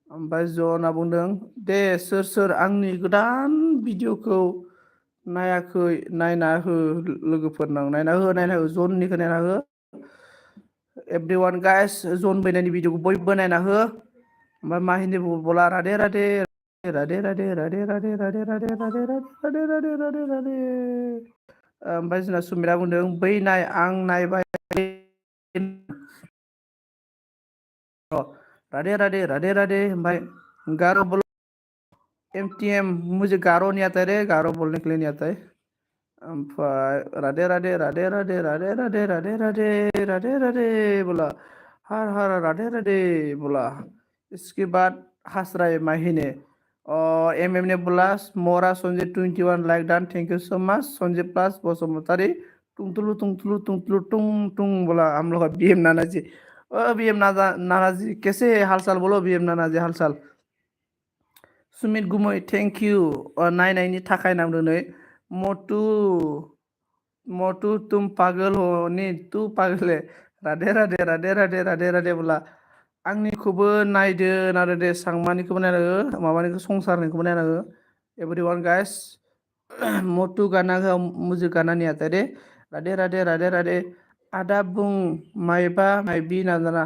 ओमफ्राय जना बुंदों दे सोर आंनि गोदान भिडिअखौ नायाखै नायना हो लोगोफोरनाव नायना हो जननिखौ नायना हो एभरिवान गाइस जन बैनायनि भिडिअखौ बयबो नायना हो ओमफ्राय माहिनी बोला राधे राधे राधे राधे राधे राधे राधे राधे राधे राधे राधे राधे राधे ओमफ्राय जोंना सुमिरा बुंदों बैनाय आं नायबाय राधे राधे राधे राधे ओमफ्राय गार' बोल MTM मुझे गारो नहीं आता रे गारो बोलने के लिए नहीं आता है ओमफ्राय राधे राधे राधे राधे राधे राधे राधे राधे राधे राधे बोला हर हर राधे राधे बोला इसके बाद हंसराय माही और MM ने बोला मोरा Sanjay 21 like done thank you so much Sanjay plus Basumatary तुंग तुंग बोला हम लोग BM नाना जी BM नाना जी कैसे हाल चाल बोलो BM नाना जी हाल चाल सुमित गुमै थेंक इउ नायनायनि थाखाय नांदों नै मटु मोटू तुम पागल हो नी तू पागल है राधे राधे राधे राधे राधे राधे बोला आंनिखौबो नायदो आरो दे सांमानिखौबो नायनांगो माबानिखौ संसारनिखौबो नायनांगो एभरिवान गाइस मोटू गाना हो मुझे गाना नहीं आता रे राधे राधे राधे राधे आदा बुं मायबा मायबि नाजाना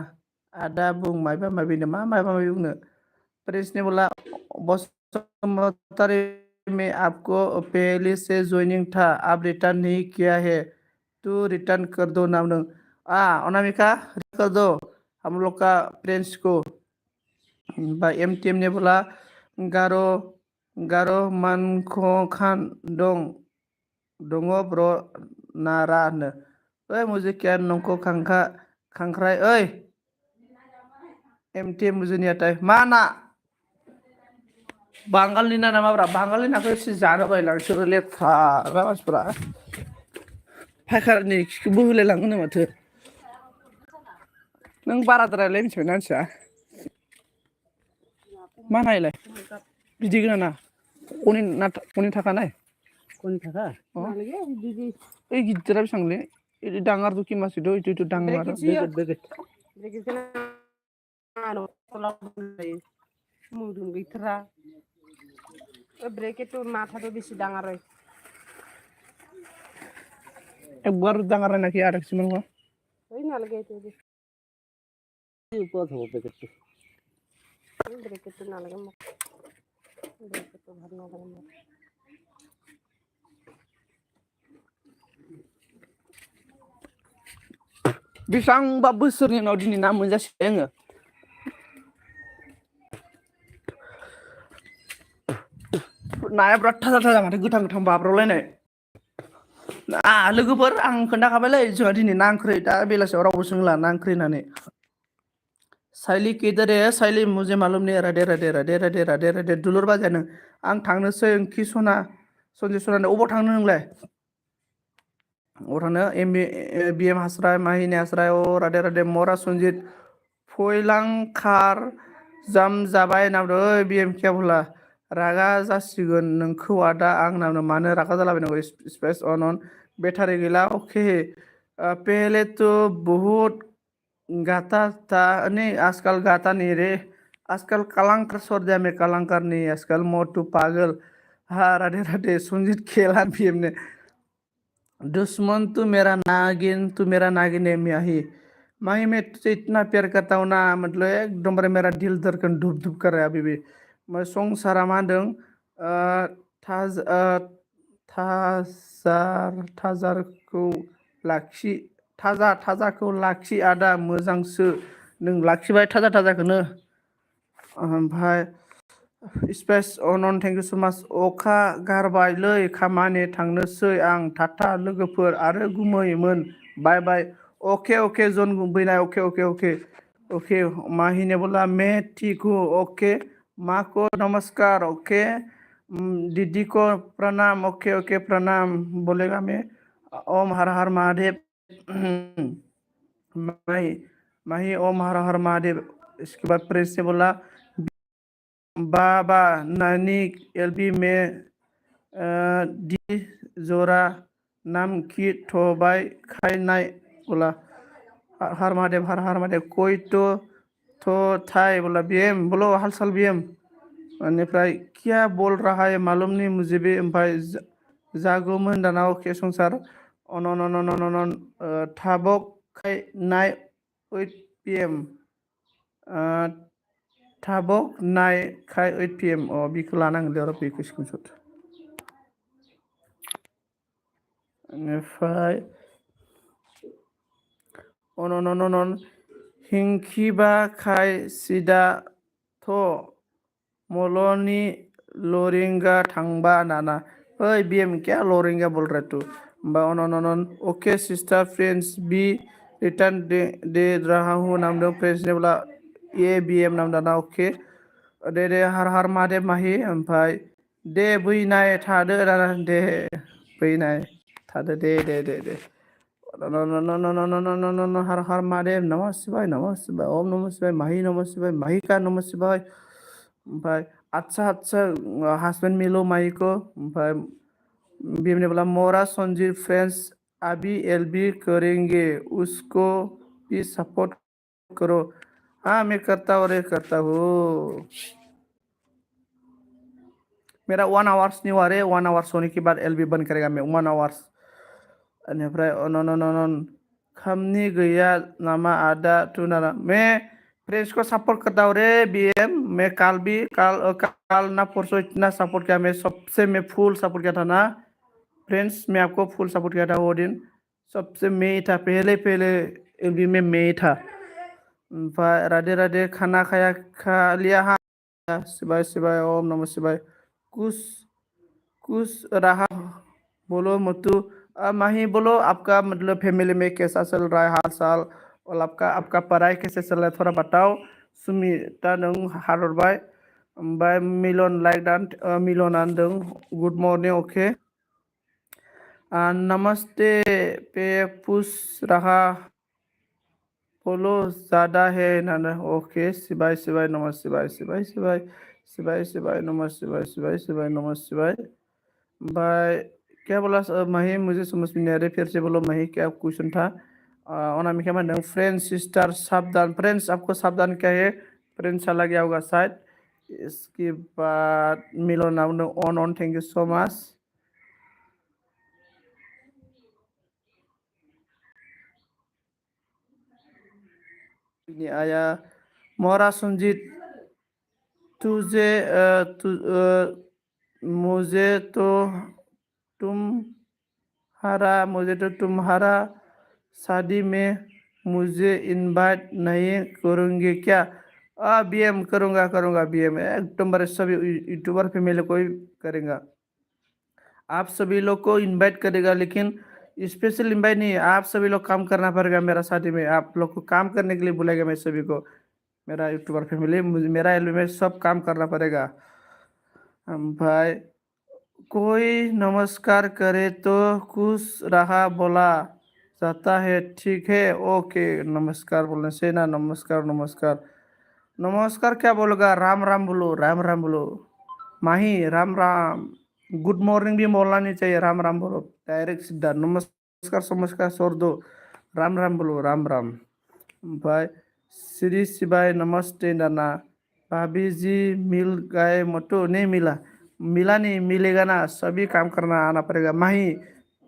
आदा बुं मायबा मायबि मा मायबा मायबि बुंनो प्रिंस ने बोला बसुमतारी में आपको पहले से ज्वाइनिंग था आप रिटर्न नहीं किया है तो रिटर्न कर दो नाम अनामिका कर दो हम लोग का फ्रेंड्स को MTM ने बोला गारो गारो मानखो खान दङ ब्र नारा होनो ओइ मुझे क्या नंखौ खांख्राय ओइ MTM मुझे नहीं आता है मा ना बांगालनि ना माब्रा बांगालनि नाखौ एसे जानो बायलां बिसोरो लेथ्रा मानसिफोरा फायखारिनि खिखौबो होलायलाङोनो माथो नों बाराद्रायलाय मिथिबायना मानसिया मा नायलाय बिदि गोनाना कनि थाखानाय कनि थाखा ओइ गिदिरा बेसेबांलै इदि डाङार दुखि मासि दो इदि डाङार बेगेट मुदुं गैथारा ब्रेकेट माथा도 बेसे डाङार একবার ডাঙার নাকি আর কিছু মনে ওই নালগে তো উপর হবে ব্রেকেট নালগে ব্রেকেট ভালো নালগে बेसेबांबा बोसोरनि उनाव दिनै ना मोनजासिगोन आङो नाया बिराद थाजा थाजा माथो गोथां गोथां बाब्रावलायनाय लोगोफोर आं खोन्थाखाबायलै जोंहा दिनै ना ओंख्रि दा बेलासियाव रावबो सोंला ना ओंख्रि होननानै साइली किधर है साइली मुझे मालूम नहीं राधे राधे राधे राधे राधे राधे दुलुर बाजानो आं थांनोसै ओंखि सना सन्जय सनानो अबाव थांनो नोंलाय अबाव थांनो BM हास्राय माहिनी हास्राय राधे राधे मरा सन्जित फयलांखार जाम जाबाय नामदो ओइ BM केबला रागा जासिगोन नोंखौ आदा आं नामनो मानो रागा जालाबायनांगौ स्पेस अन बेटारि गैला ओके पहले तो बहुत गाता था नहीं आजकल गाता नहीं रे आजकल कलंकर छोड़ दिया मैं कलंकर नहीं आजकल मोटू पागल हाँ राधे राधे सुनजीत खेला BM ने दुश्मन तू मेरा नागिन है माही मैं तुझे इतना प्यार करता हूँ ना मतलब एकदम मेरा दिल धड़कन धुप धुप कर रहा है अभी भी मैं संसारा मा होनदों थाजारखौ लाखि थाजाखौ लाखि आदा मोजांसो नों लाखिबाय थाजाखौनो ओमफ्राय स्पेस अनन थेंक इउ सो माच अखा गारबायलै खामानि थांनोसै आं टाटा लोगोफोर आरो गुमैमोन बाय बाय ओके जन बैनाय ओके माहिने बोला मैं ठीक हूँ ओके माँ को नमस्कार ओके दीदी को प्रणाम ओके प्रणाम बोलेगा मैं ओम हर हर महादेव माही ओम हर हर महादेव इसके बाद प्रेस से बोला बाबा नानी LB में दी जोरा नाम की थोबाय खायनाय बोला हर महादेव कोई तो थाई बोला BM बोलो हाल साल BM बेनिफ्राय क्या बोल रहा है मालूम नहीं मुझे भी ओमफ्राय जागौमोन दाना अके संसार अन थाबक खायनाय 8 PM थाबक नाय खाय 8 PM बिखौ लानांगोन आरो बेखौ स्क्रिनशट बेनिफ्राय अन हिंखिबा खाय सिदा थ' मलनी लोरिंगा थांबा नाना ओए बीएम क्या लोरिंगा बोल रहा है तू अन okay sister friends be return दे रहा हूँ नाम दो फ्रेंड्स ने बोला ये बीएम नाम दाना ओके दे हर हर महादेव माही ओमफ्राय दे बैनाय थादो दाना दे बैनाय थादो दे हर हर महादेव नमः शिवाय ओम नमः शिवाय माही नमः शिवाय माहिका नमः शिवाय ओमफ्राय अच्छा अच्छा हस्बैंड मिलो माही को ओमफ्राय बीएम ने बोला मोरा संजीव फ्रेंड्स अभी एलबी करेंगे उसको भी सपोर्ट करो हाँ मैं करता हूँ मेरा 1 आवर्स नहीं हुआ रे 1 आवर्स होने के बाद एलबी बंद करेगा मैं 1 आवर्स बेनिफ्राय अन खामनी गैया नामा आदा तू नाना मैं फ्रेंड्स को सपोर्ट करता हूँ रे बीएम मैं काल ना परसों इतना सपोर्ट किया मैं सबसे मैं फुल सपोर्ट किया था ना फ्रेंड्स मैं आपको फुल सपोर्ट किया था वो दिन सबसे मैं ही था पहले एलबी में मैं ही था राधे राधे खाना खाया खा लिया हाँ शिवाय शिवाय ओम नमः शिवाय कुछ कुछ रहा बोलो मत्तू माही बोलो आपका मतलब फैमिली में कैसा चल रहा है हाल साल और आपका पढ़ाई कैसे चल रहा है थोड़ा बताओ सुमिता नों हारबाय ओमफ्राय मिलन लाइक दान मिलन आंदों गुड मॉर्निंग ओके नमस्ते पे पुश रहा बोलो ज़्यादा है ना ओके शिवाय शिवाय नमः शिवाय शिवाय शिवाय शिवाय शिवाय नमः शिवाय शिवाय शिवाय नमः शिवाय भाई क्या बोला मही मुझे समझ में नहीं आ रही फिर से बोलो मही क्या क्वेश्चन था अनामिका मानदों फ्रेंड्स सिस्टर सावधान फ्रेंड्स आपको सावधान क्या है फ्रेंड्स चला गया होगा शायद इसके बाद मिलो नाम on thank you so much आया मोरा संजीत तुझे मुझे तो तुम्हारा शादी में मुझे इनवाइट नहीं करोगे क्या बीएम करूँगा बीएम एकदम बड़े सभी यूट्यूबर फैमिली को ही करेगा आप सभी लोग को इनवाइट करेगा लेकिन स्पेशल इनवाइट नहीं है आप सभी लोग काम करना पड़ेगा मेरा शादी में आप लोग को काम करने के लिए बुलाएगा मैं सभी को मेरा यूट्यूबर फैमिली मेरा एल्बम में सब काम करना पड़ेगा भाई कोई नमस्कार करे तो खुश रहा बोला जाता है ठीक है ओके नमस्कार बोलने से ना नमस्कार नमस्कार क्या बोलेगा राम राम बोलो माही राम राम गुड मॉर्निंग भी बोलना नहीं चाहिए राम राम बोलो डायरेक्ट सीधा नमस्कार समस्कार छोड़ दो राम बोलो राम भाई श्री शिवाय नमस्ते नाना भाभी जी मिल गए मोटो नहीं मिला नहीं मिलेगा ना सभी काम करना आना पड़ेगा माही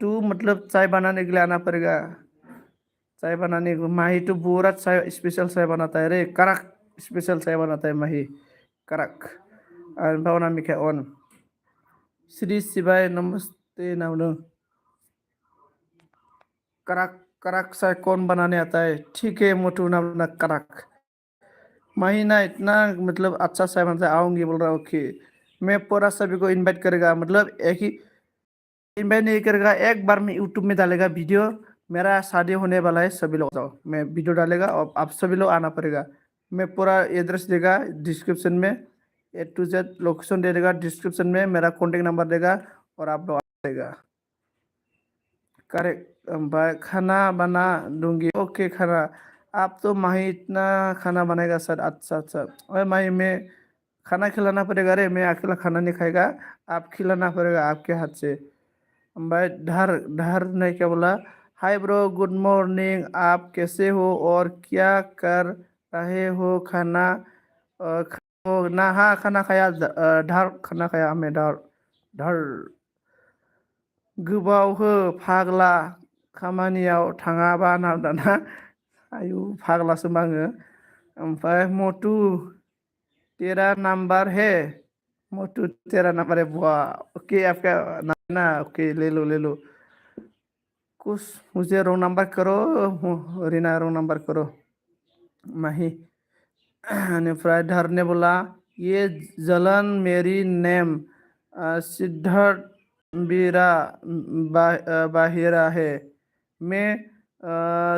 तू मतलब चाय बनाने के लिए आना पड़ेगा चाय बनाने को माही तो पूरा चाय स्पेशल चाय बनाता है रे कड़क स्पेशल चाय बनाता है माही कड़क भावना मिखे ऑन श्री शिवाय नमस्ते नाम कड़क कड़क चाय कौन बनाने आता है ठीक है मोटू नाम कड़क महीना इतना मतलब अच्छा चाय बनता है आऊंगी बोल रहा ओके मैं पूरा सभी को इनवाइट करेगा मतलब एक ही इनवाइट नहीं करेगा एक बार में यूट्यूब में डालेगा वीडियो मेरा शादी होने वाला है सभी लोग जाओ मैं वीडियो डालेगा और आप सभी लोग आना पड़ेगा मैं पूरा एड्रेस देगा डिस्क्रिप्शन में A to Z लोकेशन दे देगा डिस्क्रिप्शन में मेरा कॉन्टेक्ट नंबर देगा और आप लोग आएगा करेक्ट भाई खाना बना दूंगी ओके खाना आप तो माही इतना खाना बनाएगा सर अच्छा अरे माही मैं खाना खिलाना पड़ेगा रे मैं अकेला खाना नहीं खाएगा आप खिलाना पड़ेगा आपके हाथ से भाई धर धर ने क्या बोला हाय ब्रो गुड मॉर्निंग आप कैसे हो और क्या कर रहे हो खाना खाओ ना हाँ खाना खाया धर खाना खाया हमें धर धर गोबाव हो फाग्ला खामानियाव थाङाबा ना दाना आयु फाग्लासो आङो ओमफ्राय मटु तेरा नंबर है मोटू तेरा नंबर है बुआ ओके आपका ना ओके ले लो कुछ मुझे रोंग नंबर करो रीना रोंग नंबर करो माही बेनिफ्राय धर ने बोला ये जलन मेरी नेम सिद्धार्थ बीरा बाहिरा है मैं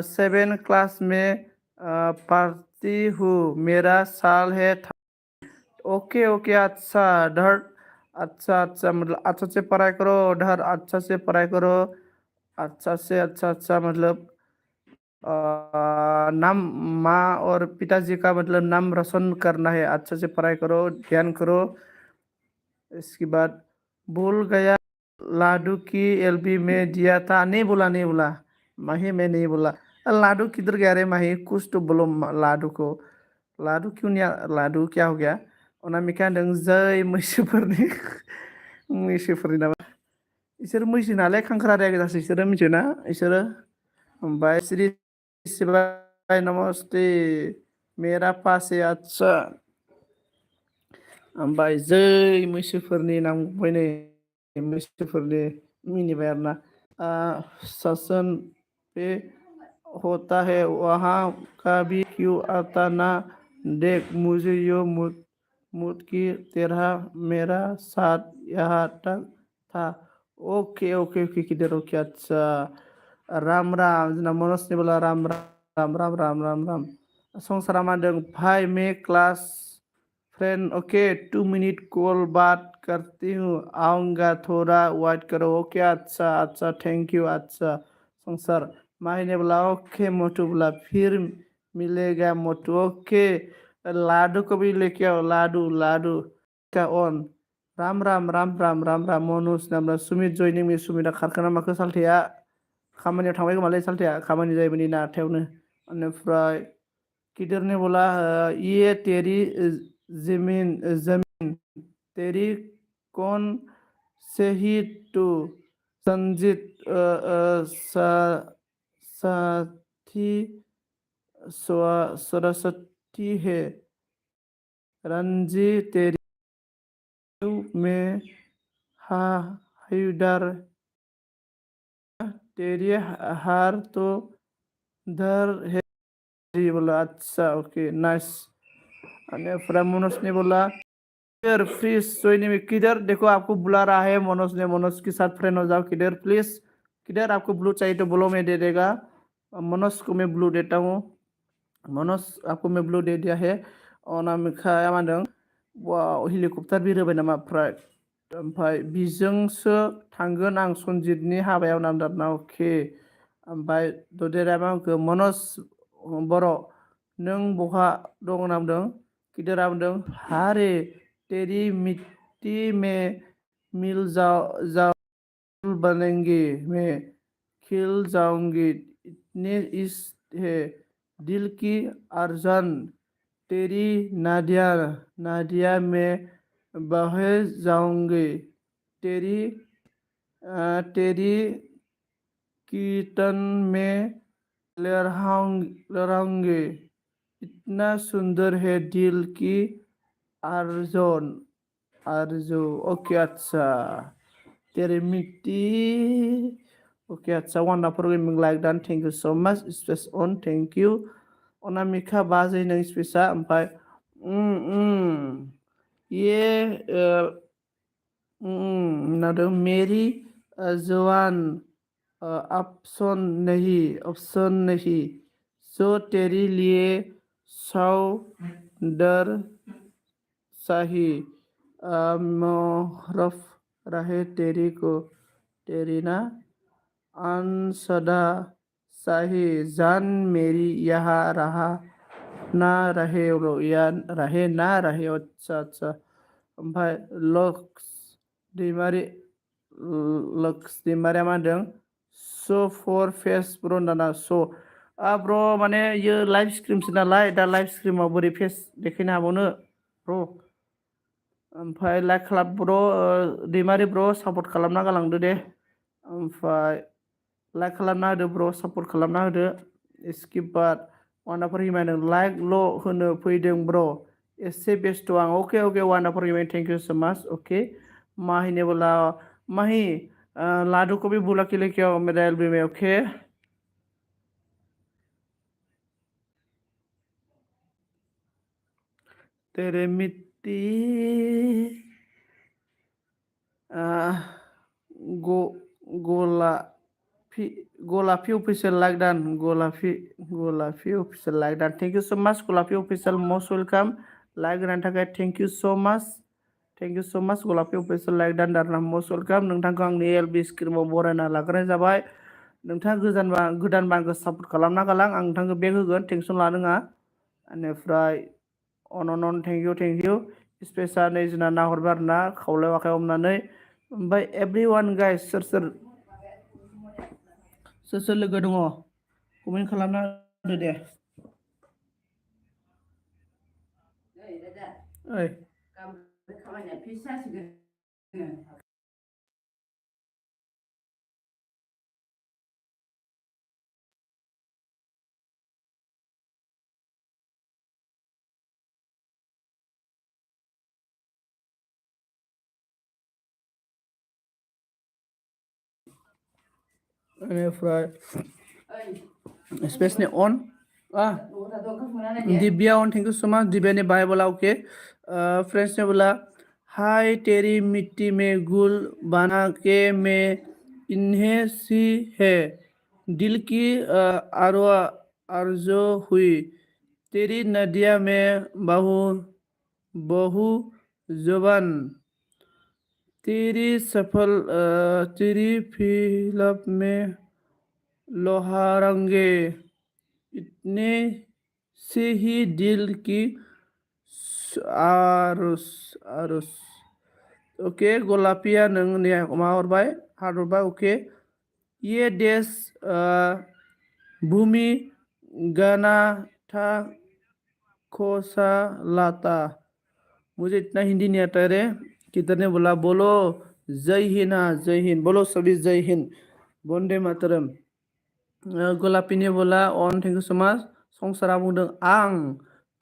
7 क्लास में पढ़ती हूँ मेरा साल है ओके ओके अच्छा धर अच्छा अच्छा मतलब अच्छा से पढ़ाई करो धर अच्छा से पढ़ाई करो अच्छा अच्छा मतलब नाम माँ और पिताजी का मतलब नाम रोशन करना है अच्छे से पढ़ाई करो ध्यान करो इसके बाद भूल गया लाडू की एलबी में दिया था नहीं बोला माही मैं नहीं बोला लाडू किधर गया रे माही कुछ तो बोलो लाडू को लाडू क्यों नहीं लाडू क्या हो गया अनामिका होनदों जै मैसोफोरनि मैसोफोरनि नामा इसोर मैसो नालाय खांख्रा रायगाजासो इसोरो मिथियोना इसोरो ओमफ्राय श्री शिवाय नमस्ते मेरा पास है अच्छा ओमफ्राय जै मैसोफोरनि नांबाय नै मैसोफोरनि मिनिबाय आरोना शासन पे होता है वहाँ का भी क्यों आता ना देख मुझे यो मुद की तरह मेरा साथ यहाँ तक था ओके ओके ओके किधर ओके अच्छा राम राम जोंना मनजनि बोला राम राम राम राम राम राम संसारा मा होनदों भाई मैं class friend okay 2 minute call बात करती हूँ आऊँगा थोड़ा वेट करो ओके अच्छा अच्छा थैंक यू अच्छा संसार माही बोला ओके मोटू बोला फिर मिलेगा मोटू ओके लाडू को भी लेके आओ लाडू लाडू का ऑन राम राम राम राम राम राम मनोज नाम सुमित जयनिं मे सुमिता खारखोना माखो सालथेया खामानियाव थांबाय खोमालै सालथेया खामानि जायोमोन ना आठथायावनो बेनिफ्राय गिदिरनि बोला ये तेरी जमीन जमीन तेरी कौन से ही तू संजीत साथी सरस्वती है रणजी तेरी में हैदर तेरी हार तो धर है बोला अच्छा ओके नाइस अने मनोज ने बोला किधर प्लीज सोईने में किधर देखो आपको बुला रहा है मनोज ने मनोज के साथ फ्रेंड हो जाओ किधर प्लीज किधर आपको ब्लू चाहिए तो बोलो मैं दे देगा मनोज को मैं ब्लू देता हूँ मनोज आपको मैं ब्लू दे दिया है अनामिकाया मा होनदों वाव हेलिकप्टार बिरहोबाय नामा ओमफ्राय बिजोंसो थांगोन आं सनजितनि हाबायाव नामदारना अके ओमफ्राय ददेराया मा बुंखो मनोज बर' नों बहा दं होनना बुंदों गिदिरा बुंदों हारे तेरी मिट्टी में मिल जाओ बनेंगे मैं खिल जाऊंगी इतने इस है दिल की अर्जन तेरी नादिया नादिया में बह जाऊंगी तेरी तेरी कीर्तन में लहराऊंगे इतना सुंदर है दिल की अर्जन आरजू ओके अच्छा तेरी मिट्टी ओके अच्छा वंडरफुल गेमिंग लाइक डान thank you so much space on thank you Anamika बाजै नों स्पेसा ओमफ्राय ये नादों मेरी जवान ऑप्शन नहीं जो तेरे लिए सौ डर सही मोहरफ रहे तेरी को तेरी ना अनसदा सही जान मेरी यहाँ रहा ना रहे या रहे ना रहे अच्छा अच्छा ओमफ्राय लक्स दैमारिया मा होनदों स' फर फेस ब्र' होनदाना स' ब्र' माने इयो लाइभ स्ट्रिमसो नालाय दा लाइभ स्ट्रिमाव बोरै फेस देखायनो हाबावनो ब्र' ओमफ्राय लाइक खालाम ब्र' दैमारि ब्र' सापर्ट खालामना गालांदो दे ओमफ्राय लाइक खालामना होदो ब्र' सापर्ट खालामना होदो स्किप बाट वान्डाफोर हिमायदों लाइकल' होनो फैदों ब्र' एसे बेस्थ' आं अके अके वान्डाफोर हिमाय thank you so much okay Mahi ने बोला माही लाडू को भी बुला के लेके आओ मेरा एल्बम में ओके तेरे मिट्टी गो Golapi official like that. Golapi official like that. Thank you so much. Golapi official most welcome. Like dan थाखाय thank you so much. Thank you so much. Golapi official like that dan most welcome. नोंथांखौ आंनि LB स्क्रिमाव बरायना लाग्रोनाय जाबाय. नोंथाङा गोदान बानखौ support खालामना गालां आं नोंथांखौ बेक होगोन टेनसन लानाङा बेनिफ्राय अनन थेंक इउ स्पेसा नै जोंना नाहरबाय आरोना खावलायाव आखाइ हमनानै ओमफ्राय एभ्रिवान गाइस सोर लोगो दङ कमेन्ट खालामना होदो दे ओइ खामानिया फिस जासिगोन बेनिफ्राय स्पेसनि अन दिव्या अन thank you so much Divya ने बाय बोला ओके फ्रेंड्स ने बोला हाय तेरी मिट्टी में गुल बना के मैं इन्हें सी है दिल की आरज़ू हुई तेरी नदिया में बहु जुबान तेरी फिलप में लोहारंगे इतने से ही दिल की आरुस ओके गलापिया नोंनि मा हरबाय हार्ट हरबाय ओके ये देश भूमि गाना था खोसा लाता मुझे इतना हिंदी नहीं आता रे किधर ने बोला बोलो जय हिंद बोलो सभी जय हिंद वंदे मातरम गलापिने बोला अन थेंक इउ सो माच संसारा बुंदों आं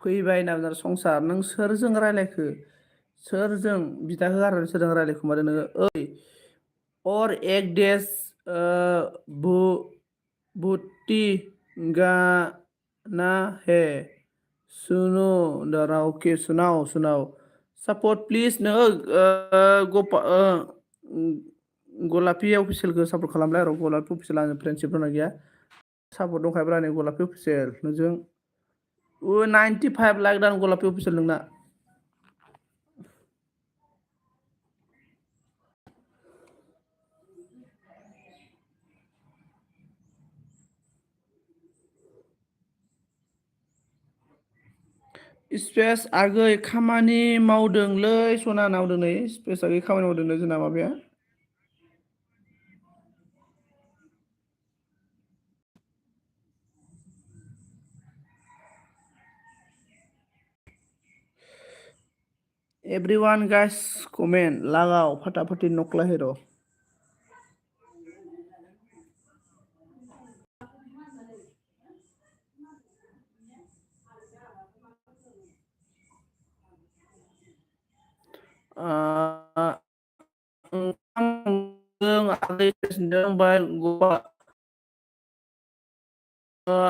फैबाय होनना संसार नों सोरजों रायलायखो सोरजों बिदा हो आरो सोरजों रायलायखो मादों नोङो ओइ और एक देश भुट्टी गाना है सुनो दारा ओके सुनाओ सपोर्ट प्लिज नो गलापी अफिसियेलखौ सापर्ट खालामलाय आरो गलापी अफिसियेल आंनि फ्रेन्डशिप दंना गैया सापर्ट दंखायोब्रा नै गलापी अफिसियेल नोंजों 95 लाइक दान गलापी अफिसियेल नोंना स्पेस आगै खामानि मावदोंलै सना मावदों नै स्पेस आगै खामानि मावदों जोंना माबाया एवरीवन गाइस कमेंट लगाओ फटाफटी नकला हेरो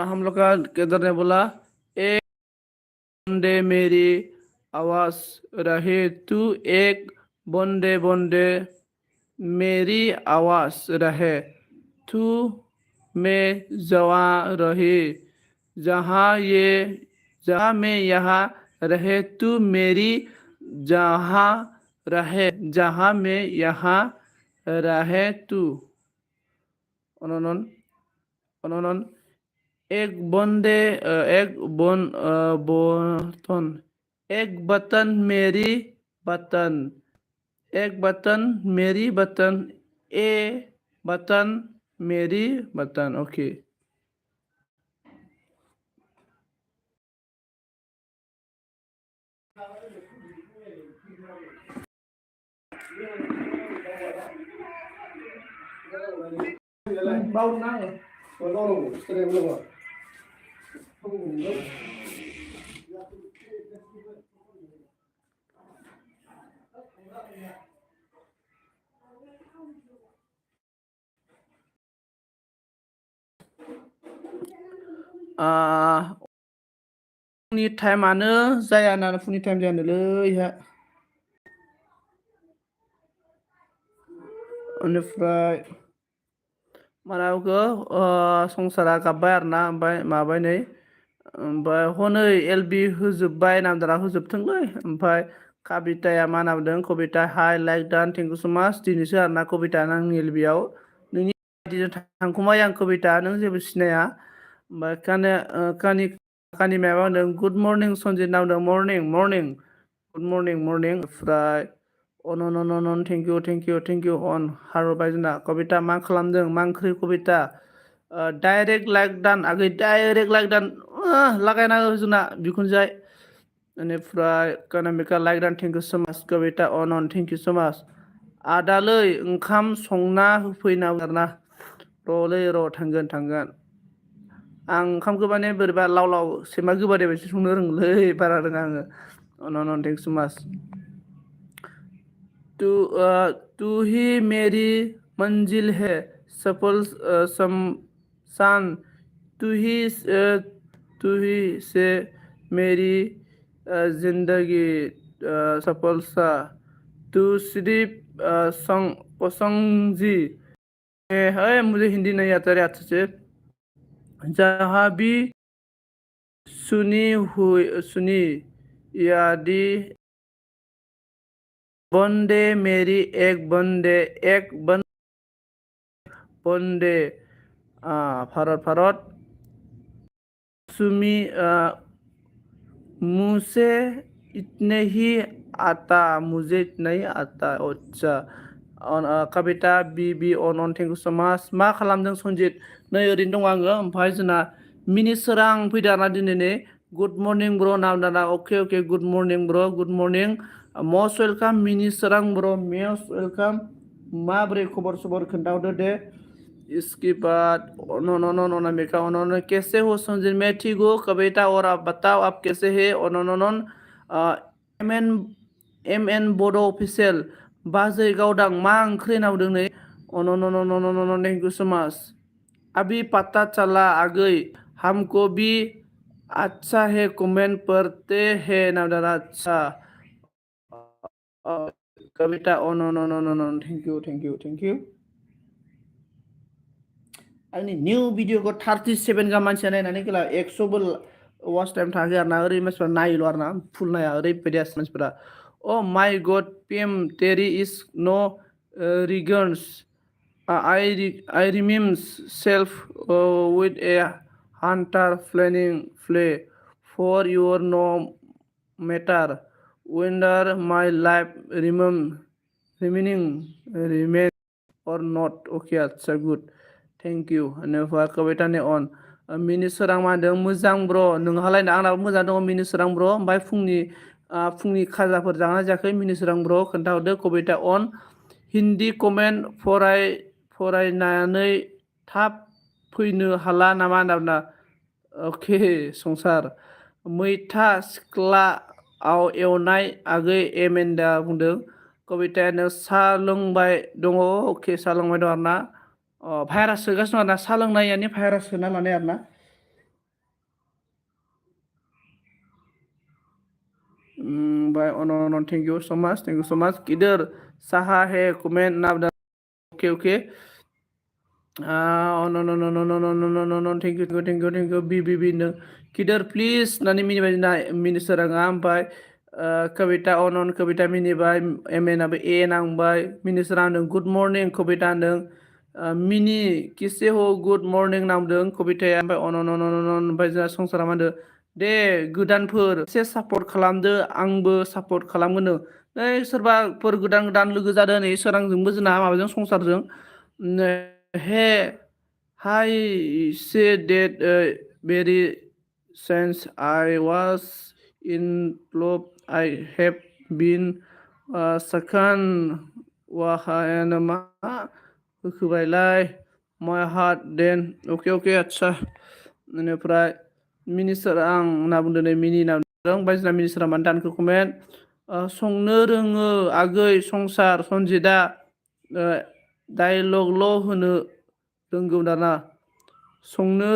हम लोग का केदार ने बोला एक बंदे मेरी आवाज रहे तू एक बंदे मेरी आवाज रहे तू मैं जवा रही जहाँ मैं यहाँ रहे तू मेरी जहाँ मैं यहाँ रहे तू अनन एक बटन मेरी बटन एक बटन मेरी बटन ए बटन मेरी बटन ओके bao năng फुंनि टाइमानो जाया ना फुंनि टाइम जायानोलै इहा बेनिफ्राय मानावखौ संसारा गाबबाय आरोना ओमफ्राय माबाय नै ओमफ्राय हनै एलबि होजोब्बाय नामदारा होजोबथोंलै ओमफ्राय कबिताया मा नामदों Kabita hi like don thank you so much दिनैसो आरोना कबिता आंनि एलबियाव नोंनि बायदिजों थांखुमाय आं कबिता नों जेबो सिनाया ओमफ्राय कानि माबा होनदों गुड मर्निं सन्जित नामदों morning morning good morning morning ओमफ्राय अन अन अन अन thank you thank you thank you अन हारबाय जोंना कबिता मा खालामदों मा ओंख्रि कबिता डाइरेक्ट लाइक दान आगै डाइरेक्ट लाइक दान लागायना हो जोंना बिखुनजाय बेनिफ्राय कानामिका लाइक दान थेंक इउ सो माच कबिता अन अन थेंक इउ सो माच आदालै ओंखाम संना होफैनांगौ आरोना र'लै र' थांगोन आं ओंखामखौ माने बोरैबा लाव लाव सैमा गोबानाय बायदि संनो रोंलै बारा रोङा आङो अन अन अन थेंक इउ सो माच तू ही मेरी मंजिल है सफल शमशान तू ही से मेरी जिंदगी सफल सा तू सिर्फ पसंद जी है मुझे हिंदी नहीं आता रे अच्छे से जहाँ भी सुनी यादी बंदे मेरी एक बंदे भारत सुमी मुझे इतने ही आता मुझे इतना ही आता अच्छा कबिता बि अन अन थेंक इउ सो माच मा खालामदों सन्जित नै ओरैनो दं आङो ओमफ्राय जोंना मिनि सोरां फैदों आरोना दिनै गुड मर्निं ब्र नाम अके गुड मर्निं ब्र गुड मर्निं मस्ट वेलकाम मिनि सोरां ब्र मस्ट वेलकाम माबोरै खबर सबर खोन्थाहरदो दे इसके बाद अनामिका कैसे हो संजय मैं ठीक हूँ कविता और आप बताओ आप कैसे है एम एन बड' अफिसियेल बाजै गावदां मा ओंख्रि नावदों नै थेंक इउ सो माच अभी पता चला आगै हमको भी अच्छा है कमेंट पढ़ते हैं नावदों अच्छा कविता थेंक इउ आंनि निउ भिडिअखौ 37 गाहाम मानसिया नायनानै गैला 100बो वाच टाइम थाङाखै आरोना ओरै मानसिफ्रा नायोल' आरोना फुल नाया ओरैबायदि आसि मानसिफ्रा माइ गड पिएम तेरी इज न रिगन्स I remain self with a hunter planning play for your no matter whether my life remain or not. Okay, that's good. Thank you. बेनिफ्राय कबितानि अन मिनि सोरां मा होनदों मोजां ब्र नोंहालाय आंनाबो मोजां दङ मिनि सोरां ब्र ओमफ्राय फुंनि खाजाफोर जाना जायाखै मिनि सोरां ब्र खोन्थाहरदो कबिता अन हिन्दी कमेन्ट फरायनानै थाब फैनो हाला नामा होनना अके संसार मैथा सिख्लाआव एवनाय आगै एमेन्दा बुंदों कबितायानो साहा लोंबाय दङ अके साहा लोंबाय दं आरोना भाइरास सोगासिनो दं आरोना साहा लोंनायानो भाइरास सोना लानाय आरोना ओमफ्राय थेंक इउ सो माच किधर साहा है कमेन्ट नाम ओके थेंक इउ बि नों किधर प्लिज होननानै मिनिबाय मिनि सोराङा ओमफ्राय कबिता अन कबिता मिनिबाय एमएनाबो ए नांबाय मिनि सोरां होनदों गुड मर्निं कबिता होनदों मिनि किसे हो गुड मर्निं नामदों कबिताया ओमफ्राय ओमफ्राय जोंहा संसारा मा होनदों दे गोदानफोर एसे सापर्ट खालामदो आंबो सापर्ट खालामगोन नै सोरबाफोर गोदान लोगो जादों नै सोरांजोंबो जोंना माबाजों संसारजों हे हाय से date very since I was in love I have been second वाहायानो मा होखोबायलाय my heart then अके आदसा बेनिफ्राय मिनिस्टार आं होनना बुंदों नै मिनि होनना बुंदों ओमफ्राय जोंना मिनिस्टारा मानो दानखो कमेन्ट संनो रोङो आगै संसार सन्जितआ डाइलगल' होनो रोंगौ दाना संनो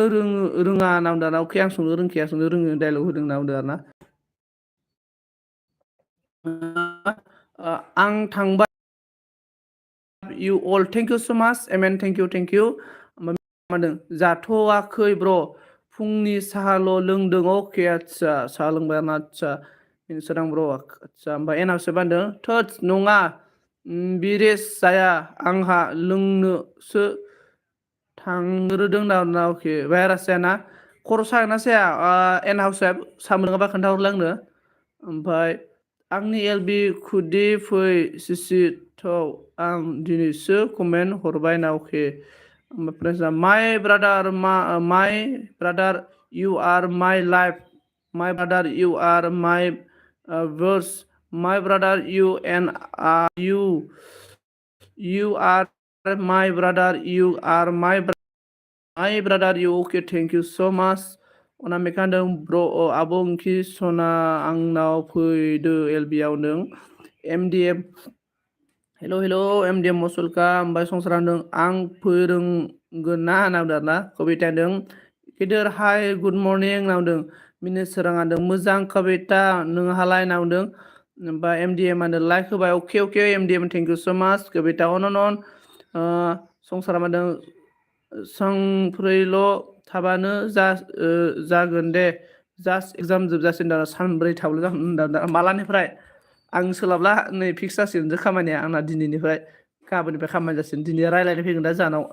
रोङा नांदों आरोना अके आं संनो रोंखाया संनो रोङो डायलग होदों नांदों आरोना आं थांबाय you all thank you so much amen thank you मादों जाथ'वाखै ब्र फुंनि साहाल' लोंदों अके आदसा साहा लोंबाय आरोना आदसा सोरां ब्र आदसा ओमफ्राय एनावसो बान्दों थोद नङा बिरेस जाया आंहा लोंनोसो थांग्रोदों आरोना अके भाइरास जायाना खर' सागोना साया एन हाउसआ साहा मोनलोङाबा खोन्थाहरलाय आंनो ओमफ्राय आंनि एलबि खुदि फै सिसि थौ आं दिनैसो कमेन्ट हरबाय ना अके माय ब्रादार इउ आर माय लाइफ माय ब्रादार इउ आर माय वर्स माय ब्रादार इउ एन you are my brother you are my brother you okay thank you so much अना मेखानदों ब्र आब' ओंखि सना आंनाव फैदो एलबिआव नों एमडिएम हेल' एमडिएम मसुलका ओमफ्राय संसार होनदों आं फोरोंगोन ना होनदों आरोना कबिता होनदों गिदिर हाय गुड मर्निं नावदों मिनि सोरां होनदों मोजां कबिता नोंहालाय नावदों ओमफ्राय एमडिएम होनदों लाइक होबाय अके एमडिएम थेंक इउ सो माच कबिता अन संसारा होनदों सांफ्रैल' थाबानो जागोन दे जास्ट एगजाम जोबजासिन दा सानब्रै थाबल' जागोन मालानिफ्राय आं सोलाबला नै फिक्स जासिगोन खामानिया आंना दिनैनिफ्राय गाबोननिफ्राय खामानि जासिगोन दिनै रायज्लायनो फैगोन दा जानाव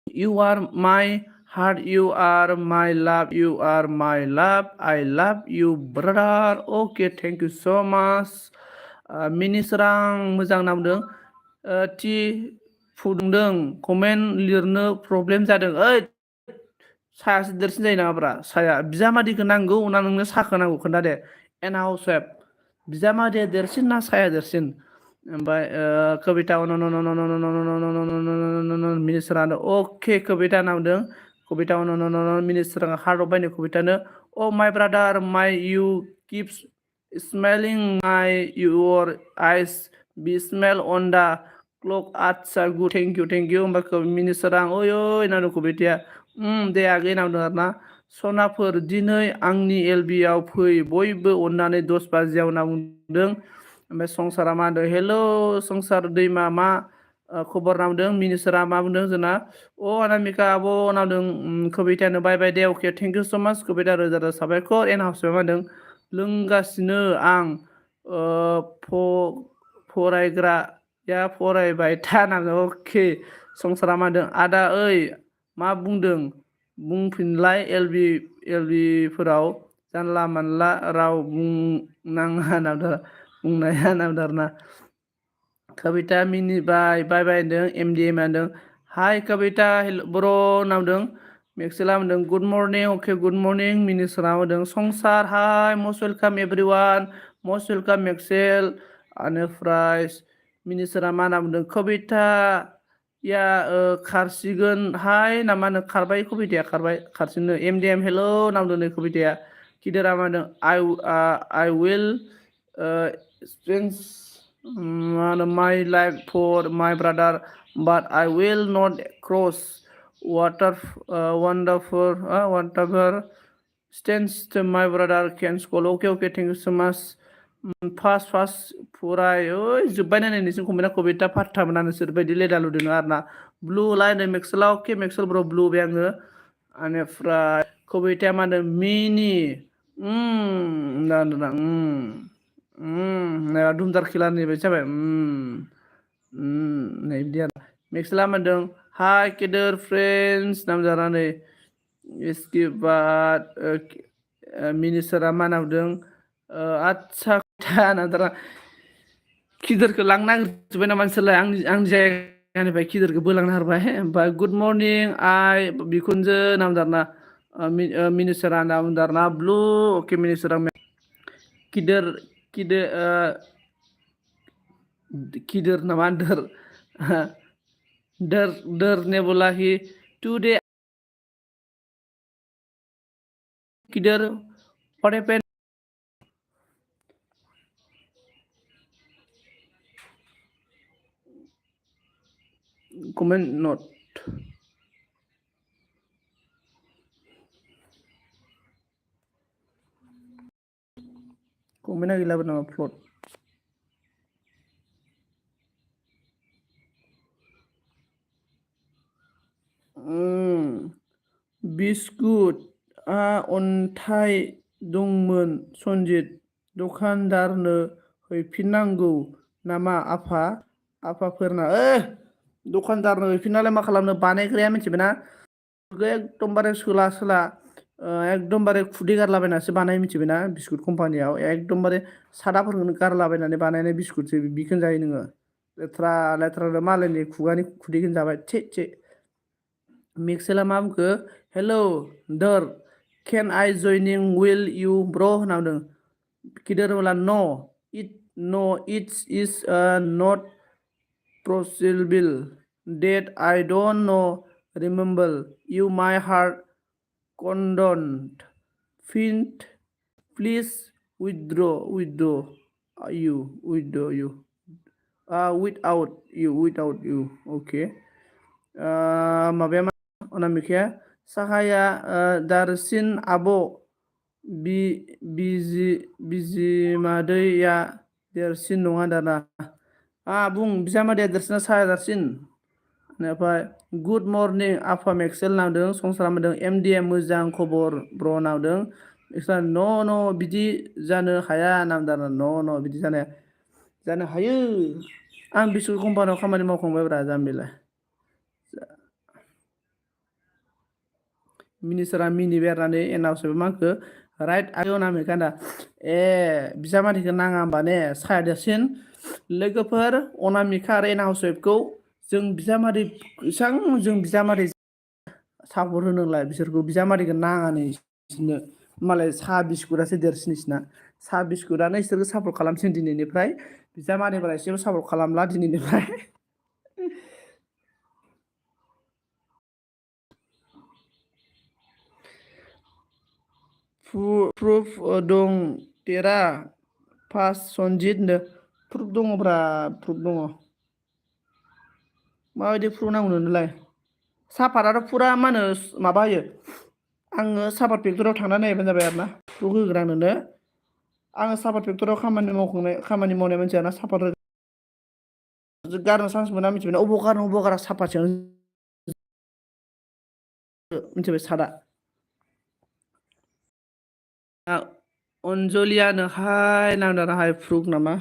You are my heart, you are my love, you are my love, I love you brother. Okay, thank you so much. मिनिस्रां मोजां नामदों टि फुदुंदों कमेन्ट लिरनो प्रब्लेम जादों ओइ सायासो देरसिन जायो नामाब्रा साया बिजामादैखौ नांगौ ना नोंनो साखो नांगौ खोन्था दे एन हाउस वेब बिजामादैया देरसिन ना साया देरसिन ओमफ्राय कबिता मिनिस्टार अके कबिता नामदों कबिता मिनिस्टार हार्ट बायनो कबितानो अ माय ब्रादार माय इउ किप्स स्मेलिं माय युर आइस बि स्मेल अन दा क्लक आदसा गुड थेंक इउ होमबा मिनिस्टार ओइ नांदों कबिताया दे आगै नांदों आरोना सनाफोर दिनै आंनि एलबिआव फै बयबो अननानै 10 बाजियाव नांदों ओमफ्राय संसारा मा होनदों हेल' संसार दैमा मा खबर नांदों मिनिस्टारा मा बुंदों जोंना अनामिका आब' नांदों कबितायानो बाय दे अके थेंक इउ स' माच कबिता रोजा रोजा साबायखर एन हाउस मा होनदों लोंगासिनो आं फरायग्राया फरायबाय था नांदों अके संसारा मा होनदों आदा ओइ मा बुंदों बुंफिनलाय एलबिफोराव जानला मानला राव बुंनाङा बुंनाया नामदारना कबिता मिनिबाय बाय होनदों एमडिएम होनदों हाय कबिता बर' नामदों मेक्सेला होनदों good morning okay good morning मिनिस्रा होनदों Sansar hi must welcome everyone must welcome मेक्सेल बेनिफ्राय मिनिस्टारा मा होनना बुंदों कबिता या खारसिगोन हाय ना मा होनो खारबाय कबिताया खारसिनो एमडिएम हेल' नामदों नै कबिताया गिदिरा मा होनदों I will spend my life for my brother but I will not cross whatever stands to my brother can school okay thank you so much first फराय ओइ जोब्बाय नायनायनिसिम कमेन्टआ कबिता फार्था मोना नोंसोर बायदि लेदा लुदों आरोना ब्लु लाइन मेक्सेला अके मेक्सेल ब्र ब्लु बे आङो बेनिफ्राय कबिताया मा होनदों मिनि दुमदार खिलारनि बायदि जाबाय नै बिदि आरो मेक्सेला मा होनदों हाय गेदेर फ्रेन्ड्स नामजानानै इसकि बाद मिनिस्टारा मा नामदों आदसा नामदारा खिदिरखौ लांनो नागिरजोब्बाय नामा नोंसोरलाय आंनि जायगानिफ्राय खिदिरखौ बोलांनो हारबाय ओमफ्राय गुड मर्निं बिखुनजो नामदारना मिनिस्टारा नामदारना ब्लु अके मिनिस्टारा किदर नामा दर नेबुलाहि टुडे किदर what happened comment not कमेन्टआ गैलाबो नामा प्लट बिस्कुटआ अन्थाइ दंमोन सनजित दखानदारनो हैफिननांगौ नामा आफाफोरना दखानदारनो हैफिननालाय मा खालामनो बानायग्राया मिथिबायना एकदमबारे सोला एकदमबारे खुदै गारलाबायनासो बानाय मिथिबायना बिस्कुट कम्पानियाव एकदमबारे सादाफोरखौनो गारलाबायनानै बानायनाय बिस्कुटसो बिखौनो जायो नोङो लेथ्रा मालायनि खुगानि खुदैखौनो जाबाय थे मिक्सेला मा बुंखो हेलौ दर केन आइ जयनिं विल इउ ब्र होनना बुंदों गिदिर होला it's is not possible that I don't know remember you my heart couldn't find please withdraw you without you okay माबाया मा अनामिकाया साहाया दारसिन आब' बिजिमादैया देरसिन नङा दाना बुं बिजामादैया देरसिना साहाया देरसिन ओमफ्राय गुड मर्निं आफा मेक्सेल नांदों संसारा मोनदों MDM मोजां खबर ब्र नांदों न' बिदि जानो हाया नामदार न' बिदि जानो हायो आं बिस्कुट कम्पानियाव खामानि मावखांबायब्रा जाम्बिलाय मिनिसोरा मिनिबेरनानै एनावसोबो मा होनखो राइट आयौ नामिकाना बिजामादैखौ नाङा होमबा ने साया देरसिन लोगोफोर अनामिका आरो एनावसोबखौ जों बिजामादै सापर्ट होनोलाय बिसोरखौ बिजामादैखौ नाङानो बिसोरनो मालाय साहा बिस्कुटासो देरसिन बिसिना साहा बिस्कुटानो बिसोरखौ सापर्ट खालामसिन दिनैनिफ्राय बिजामादैफोरा एसेबो सापर्ट खालामला दिनैनिफ्राय प्रुफ दं तेरा पास सनजित होनदों प्रुफ दङब्रा प्रुफ दङ माबायदि प्रुफ नांगौ नोंनोलाय सापाताथ' फुरा मा होनो माबा होयो आङो सापात फेक्टरियाव थांनानै नायबानो जाबाय आरो ना प्रुफ होगोन आं नोंनो आङो सापात फेक्टरियाव खामानि मावनाय मानसियाना सापात गारनो चान्स मोना मिथिबाय अबाव गारा सापातजों मिथिबाय सादा अनजलियानो हाय नांदाना हाय प्रुफ नामा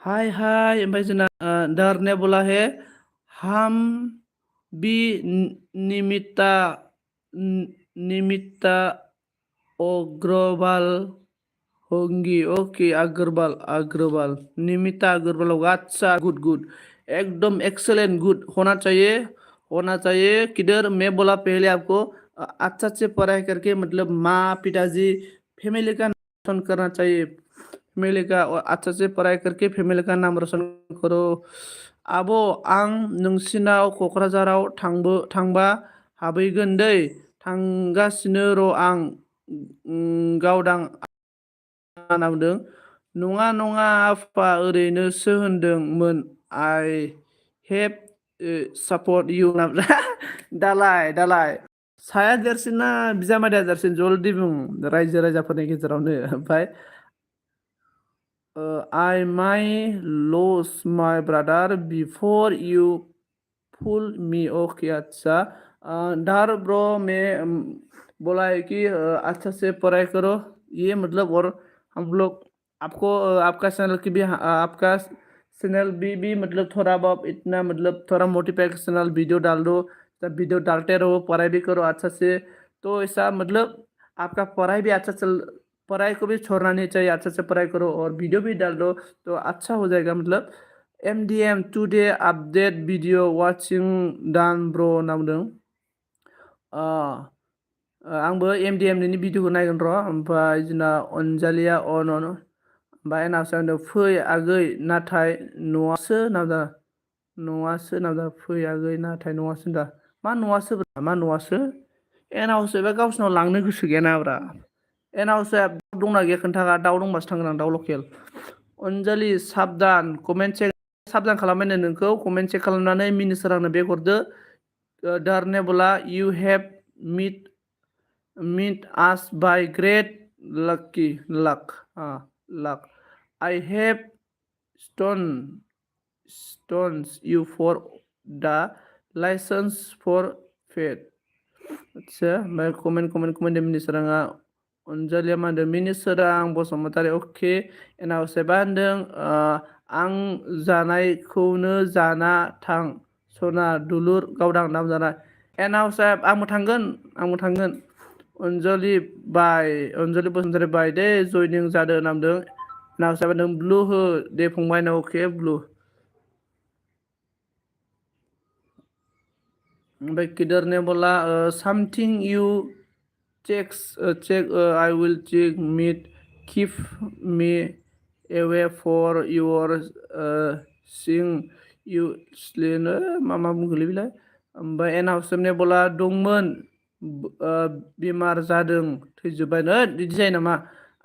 हाय ओमफ्राय जोंना दारने बोला है हम भी निमित्ता अग्रवाल होंगी ओके अग्रवाल निमित्ता अग्रवाल होगा अच्छा गुड एकदम एक्सेलेंट गुड होना चाहिए किधर मैं बोला पहले आपको अच्छा से पढ़ाई करके मतलब माँ पिताजी फैमिली का रोशन करना चाहिए फैमिली का अच्छा से पढ़ाई करके फैमिली का नाम रोशन करो आब' आं नोंसिनाव क'क्राझाराव थांबा हाबहैगोन दै थांगासिनो र' आं गावदां होनना बुंदों नङा आफा ओरैनोसो होनदोंमोन आइ हेभ सापर्ट इउ दालाय साया देरसिन ना बिजामादैया देरसिन जल्दि बुं रायजो राजाफोरनि गेजेरावनो ओमफ्राय I might lose my brother before you pull me okay अच्छा डर ब्रो मैं बोला है कि अच्छा से पढ़ाई करो ये मतलब और हम लोग आपको आपका चैनल की भी आपका चैनल भी मतलब थोड़ा बहुत इतना मतलब थोड़ा मोटिवेशनल वीडियो डाल दो तब वीडियो डालते रहो पढ़ाई भी करो अच्छा से तो ऐसा मतलब आपका पढ़ाई को भी छोड़ना नहीं चाहिए अच्छा से पढ़ाई करो और वीडियो भी डाल दो तो अच्छा हो जाएगा मतलब MDM today update video watching done bro होनना बुंदों आंबो MDMनि भिडिअखौ नायगोन र' ओमफ्राय जोंना अनजालिया ओमफ्राय नावसा होनदों फै आगै नाथाय न'आसो नावदा फै आगै नाथाय न'आसो होनदा मा न'आसो एनावसो एबा गावसिनाव लांनो गोसो गैयानाब्रा एनावसो दंना गैया खोन्थागा दाउ दंबासो थांगोन आं दाउ लकेल अनजालि साबधान कमेन्ट चेक साबधान खालामबायनो नोंखौ कमेन्ट चेक खालामनानै मिनिसोरांनो बेग हरदो दारनेबोला you have meet meet us by great luck. I have stones you for the license for faith. Acha, oमफ्राय komen mini seranga Anjalia mandeng mini serang Bosumataरि oke एनाव सेबा होनदों आं जानायखौनो जाना थां सना दुलुर गावदां नाम जानाय एनाव साहेब आंबो थांगोन अनजलि बसुमतारी बाय दे जयनिं जादों नामदों एनाव साहेब होनदों ब्लु हो दे फंबाय ना अके ब्लु ओमफ्राय किदरने बोला something you check I will check meet keep me away for your sing you slin मा बुंगोलै बिलाय ओमफ्राय एनाव सोमने बोला दंमोन बेमार जादों थैजोब्बायनो बिदि जायो नामा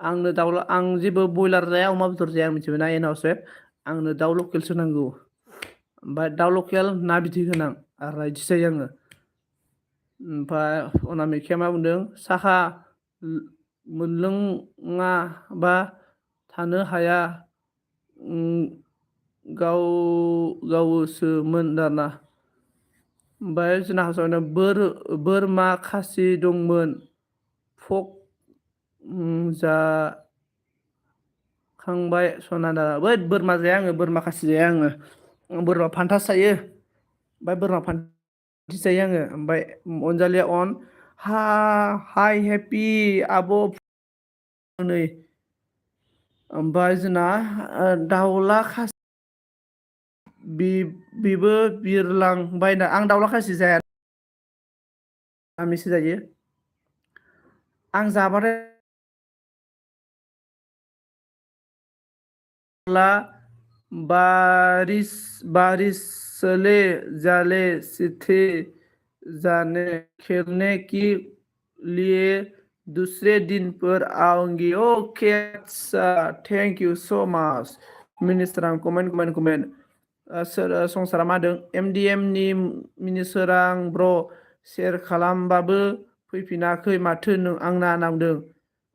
आं जेबो बयलार जाया अमा बेदर जाया आं मिथिबायना एनाव सेब आंनो दाउ लकेलसो नांगौ ओमफ्राय दाउ लकेल ना बिदै गोनां आरो इदि जायो आङो ओमफ्राय अनामिकाया मा बुंदों साहा मोनलोङाबा थानो हाया गावोसोमोन दाना ओमफ्राय जोंना हासावनो बोरमा खासि दंमोन फक जाखांबाय सना दाना बै बोरमा जाया आङो बोरमा खासि जाया आङो बोरमा फान्थासो जायो ओमफ्राय बोरमा फान्थासो जायो आङो ओमफ्राय अनजालिया हाय हेपि आब' नै ओमफ्राय जोंना दाउला खासि बेबो बिरलांबायना आं दाउला खासि जाया आमिसो जायो आं जाबाथाय बारिशले जाले सीधे जाने खेलने के लिए दूसरे दिन पर आऊंगी ओके अच्छा thank you so much minister comment संसारा मा होदों MDM नि मिनिस्टारां ब्र शेयार खालामबाबो फैफिनाखै माथो आंना नांदों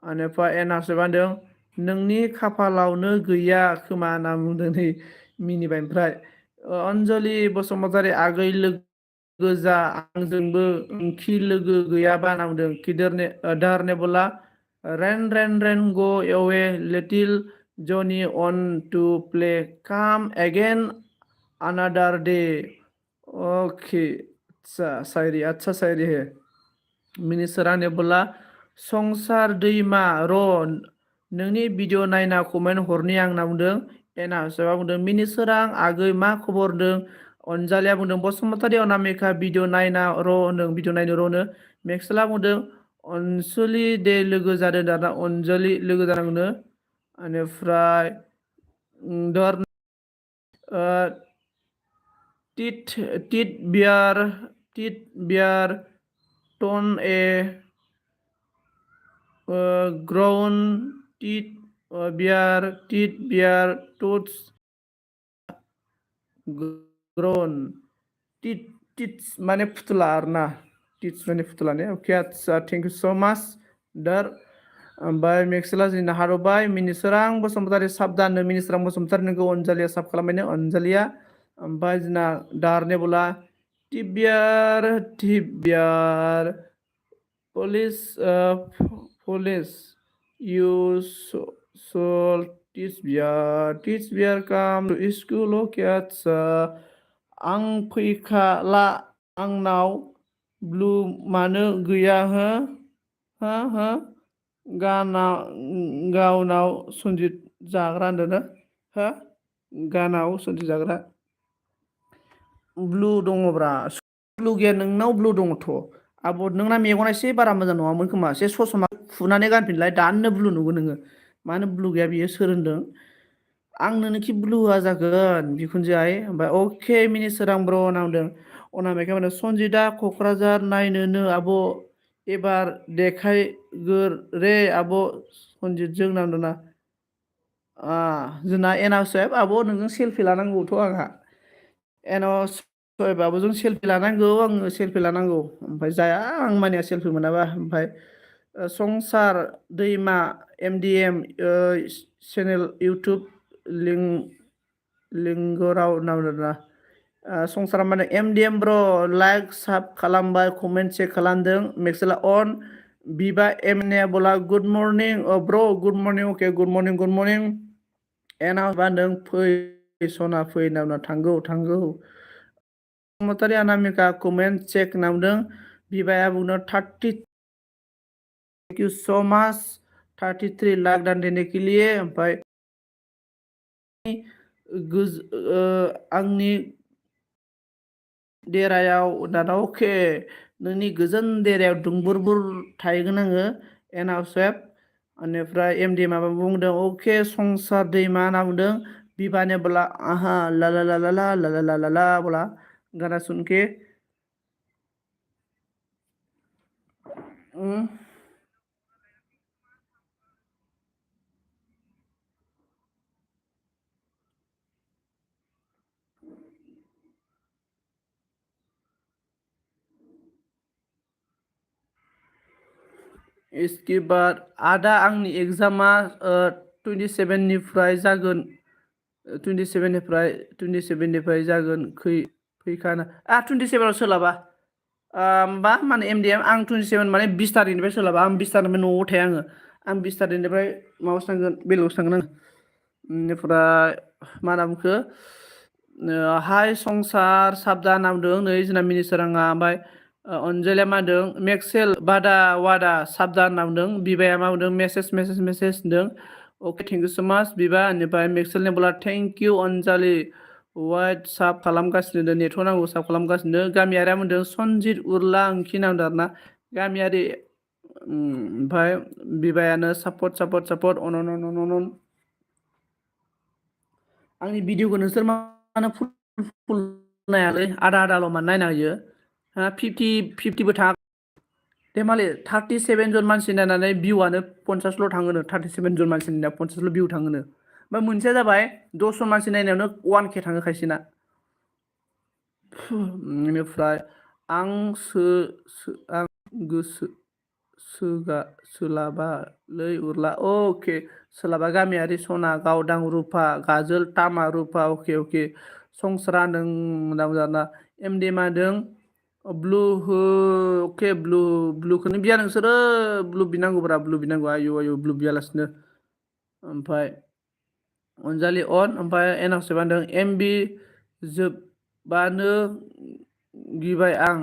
बेनिफ्राय एनार्सो मा होनदों नोंनि खाफालावनो गैया खोमा होनना बुंदों नै मिनिबाय ओमफ्राय अनजलि बसुमतारी आगै लोगो जा आंजोंबो ओंखि लोगो गैयाबा होनना बुंदों दारने बोला रेन गो एवे लिटिल जनी अन टू प्ले काम अगेन अनादार डे ओके अच्छा शायरी है मिनिस्टारा ने बोला संसार दैमा र' नोंनि भिडिअ नायना कमेन्ट हरनि आं होनना बुंदों एना सोरबा बुंदों मिनिस्टारा आगै मा खबर होनदों अनजालिया बुंदों बसुमतारी अनामिका भिडिअ नायना र' होनदों भिडिअ नायनो र' होनो मेक्सला बुंदों अनसुलि दे लोगो जादों दाना अनजलि लोगो जानांगौनो बेनिफ्राय टिट बियार टन ए ग्राउन टिट बियार टुट्स ग्राउन टिट्स माने फुथुला आरोना टिट्स माने फुथुला ने अके आच्छा थेंक इउ सो माच दार ओमफ्राय मेक्सला जोंना हारबाय मिनिस्टारां बसुमतारी साबधान मिनिस्टारां बसुमतारी नोंखौ अनजालिया साब खालामबायनो अनजालिया ओमफ्राय जोंना दारने बोला टिबियार police you should teach bear come to school okay आच्छा आं फैखाला आंनाव ब्लु मानो गैया हो गावनाव सन्जित जाग्रा होनदों हो गानाव सन्जित जाग्रा ब्लु दङब्रा ब्लु गैया नोंनाव ब्लु दङथ' आब' नोंना मेगना एसे बारा मोजां नङामोन खोमा एसे ससमा फुनानै गानफिनलाय दानो ब्लु नुगोन नोङो मानो ब्लु गैया बियो सोर होनदों आंनोखि ब्लु होआ जागोन बिखुनजोआय ओमफ्राय अके मिनिस्टारां ब्र नांदों अनामिका होनो सन्जितआ क'क्राझार नायनोनो आब' एबार देखायगोर रे आब' सन्जितजों नांदोंना जोंना एनावसेब आब' नोंजों सेलफि लानांगौथ' आंहा एनाव आब'जों सेलफि लानांगौ आङो सेलफि लानांगौ ओमफ्राय जाया आं मानिया सेलफि मोनाबा ओमफ्राय संसार दैमा MDM चेनेल इउटुब लिंगराव नामना संसारा माने MDM ब्र लाइक साब खालामबाय कमेन्ट चेक खालामदों मेक्सेला अन बिबा एमने बोला गुड मर्निं ब्र good morning okay good morning एना बानदों फै सना फै नामना थांगौ मतारि अनामिका कमेन्ट चेक नामदों बिबाया बुंनो 30 thank you so much 33 lakh दान देने के लिए ओमफ्राय आंनि देरायाव दाना अके नोंनि गोजोन देरायाव दुंबुर थाहैगोन आङो एनावसेब बेनिफ्राय MD माबा बुंदों अके संसार दैमा होनना बुंदों बिबाने बोला आहा ला ला ला ला ला ला ला ला ला बोला गाना सुन के इसके बाद आदा आंनि एग्जामा 27 निफ्राय जागोन 27 निफ्राय जागोन फैखाना 27 आव सोलाबा बा माने MDM आं 27 माने 20 तारिखनिफ्राय सोलाबा आं 20 तारिखनिफ्राय न'आव थाया आं 20 तारिखनिफ्राय माबायावसो थांगोन बेलेगावसो थांगोन आं बेनिफ्राय मा होनना बुंखो हाय संसार साबदा नामदों नै जोंना मिनिसोराङा ओमफ्राय अनजालिया मा होनदों मेक्सेल बादा वादा साबदा होनना बुंदों बिबाया मा बुंदों मेसेज होनदों अके थेंक इउ सो माच बिबा बेनिफ्राय मेक्सेलनि बोला थेंक इउ अनजालि वाइट साब खालामगासिनो नेटवर्क नांगौ साब खालामगासिनो गामियारिया बुंदों सनजित उरला ओंखि नांदों आरोना गामियारि ओमफ्राय बिबायानो सापर्ट अन आंनि भिडिअखौ नोंसोर मानो फुल नायालै आदाल' मानो नायना होयो 50बो थाङा देमालि 37 जन मानसि नायनानै भिउआनो 50ल' थाङोनो 37 जन मानसि नायनायाव 50ल' भिउ थाङोनो ओमफ्राय मोनसेया जाबाय 10 जन मानसि नायनायावनो 1K थाङो खायसेना बेनिफ्राय आं गोसो सोलाबालै उरला अके सोलाबा गामियारि सना गावदां रुफा गाजोल तामा रुफा अके संसारा नों होनना MD मादों ब्लु हो अके ब्लुखौनो बिया नोंसोरो ब्लु बिनांगौब्रा ब्लु बिनांगौ आयु ब्लु बियालासिनो ओमफ्राय अनजालि अन ओमफ्राय एनावसे बान्दों MB जोबबानो गिबाय आं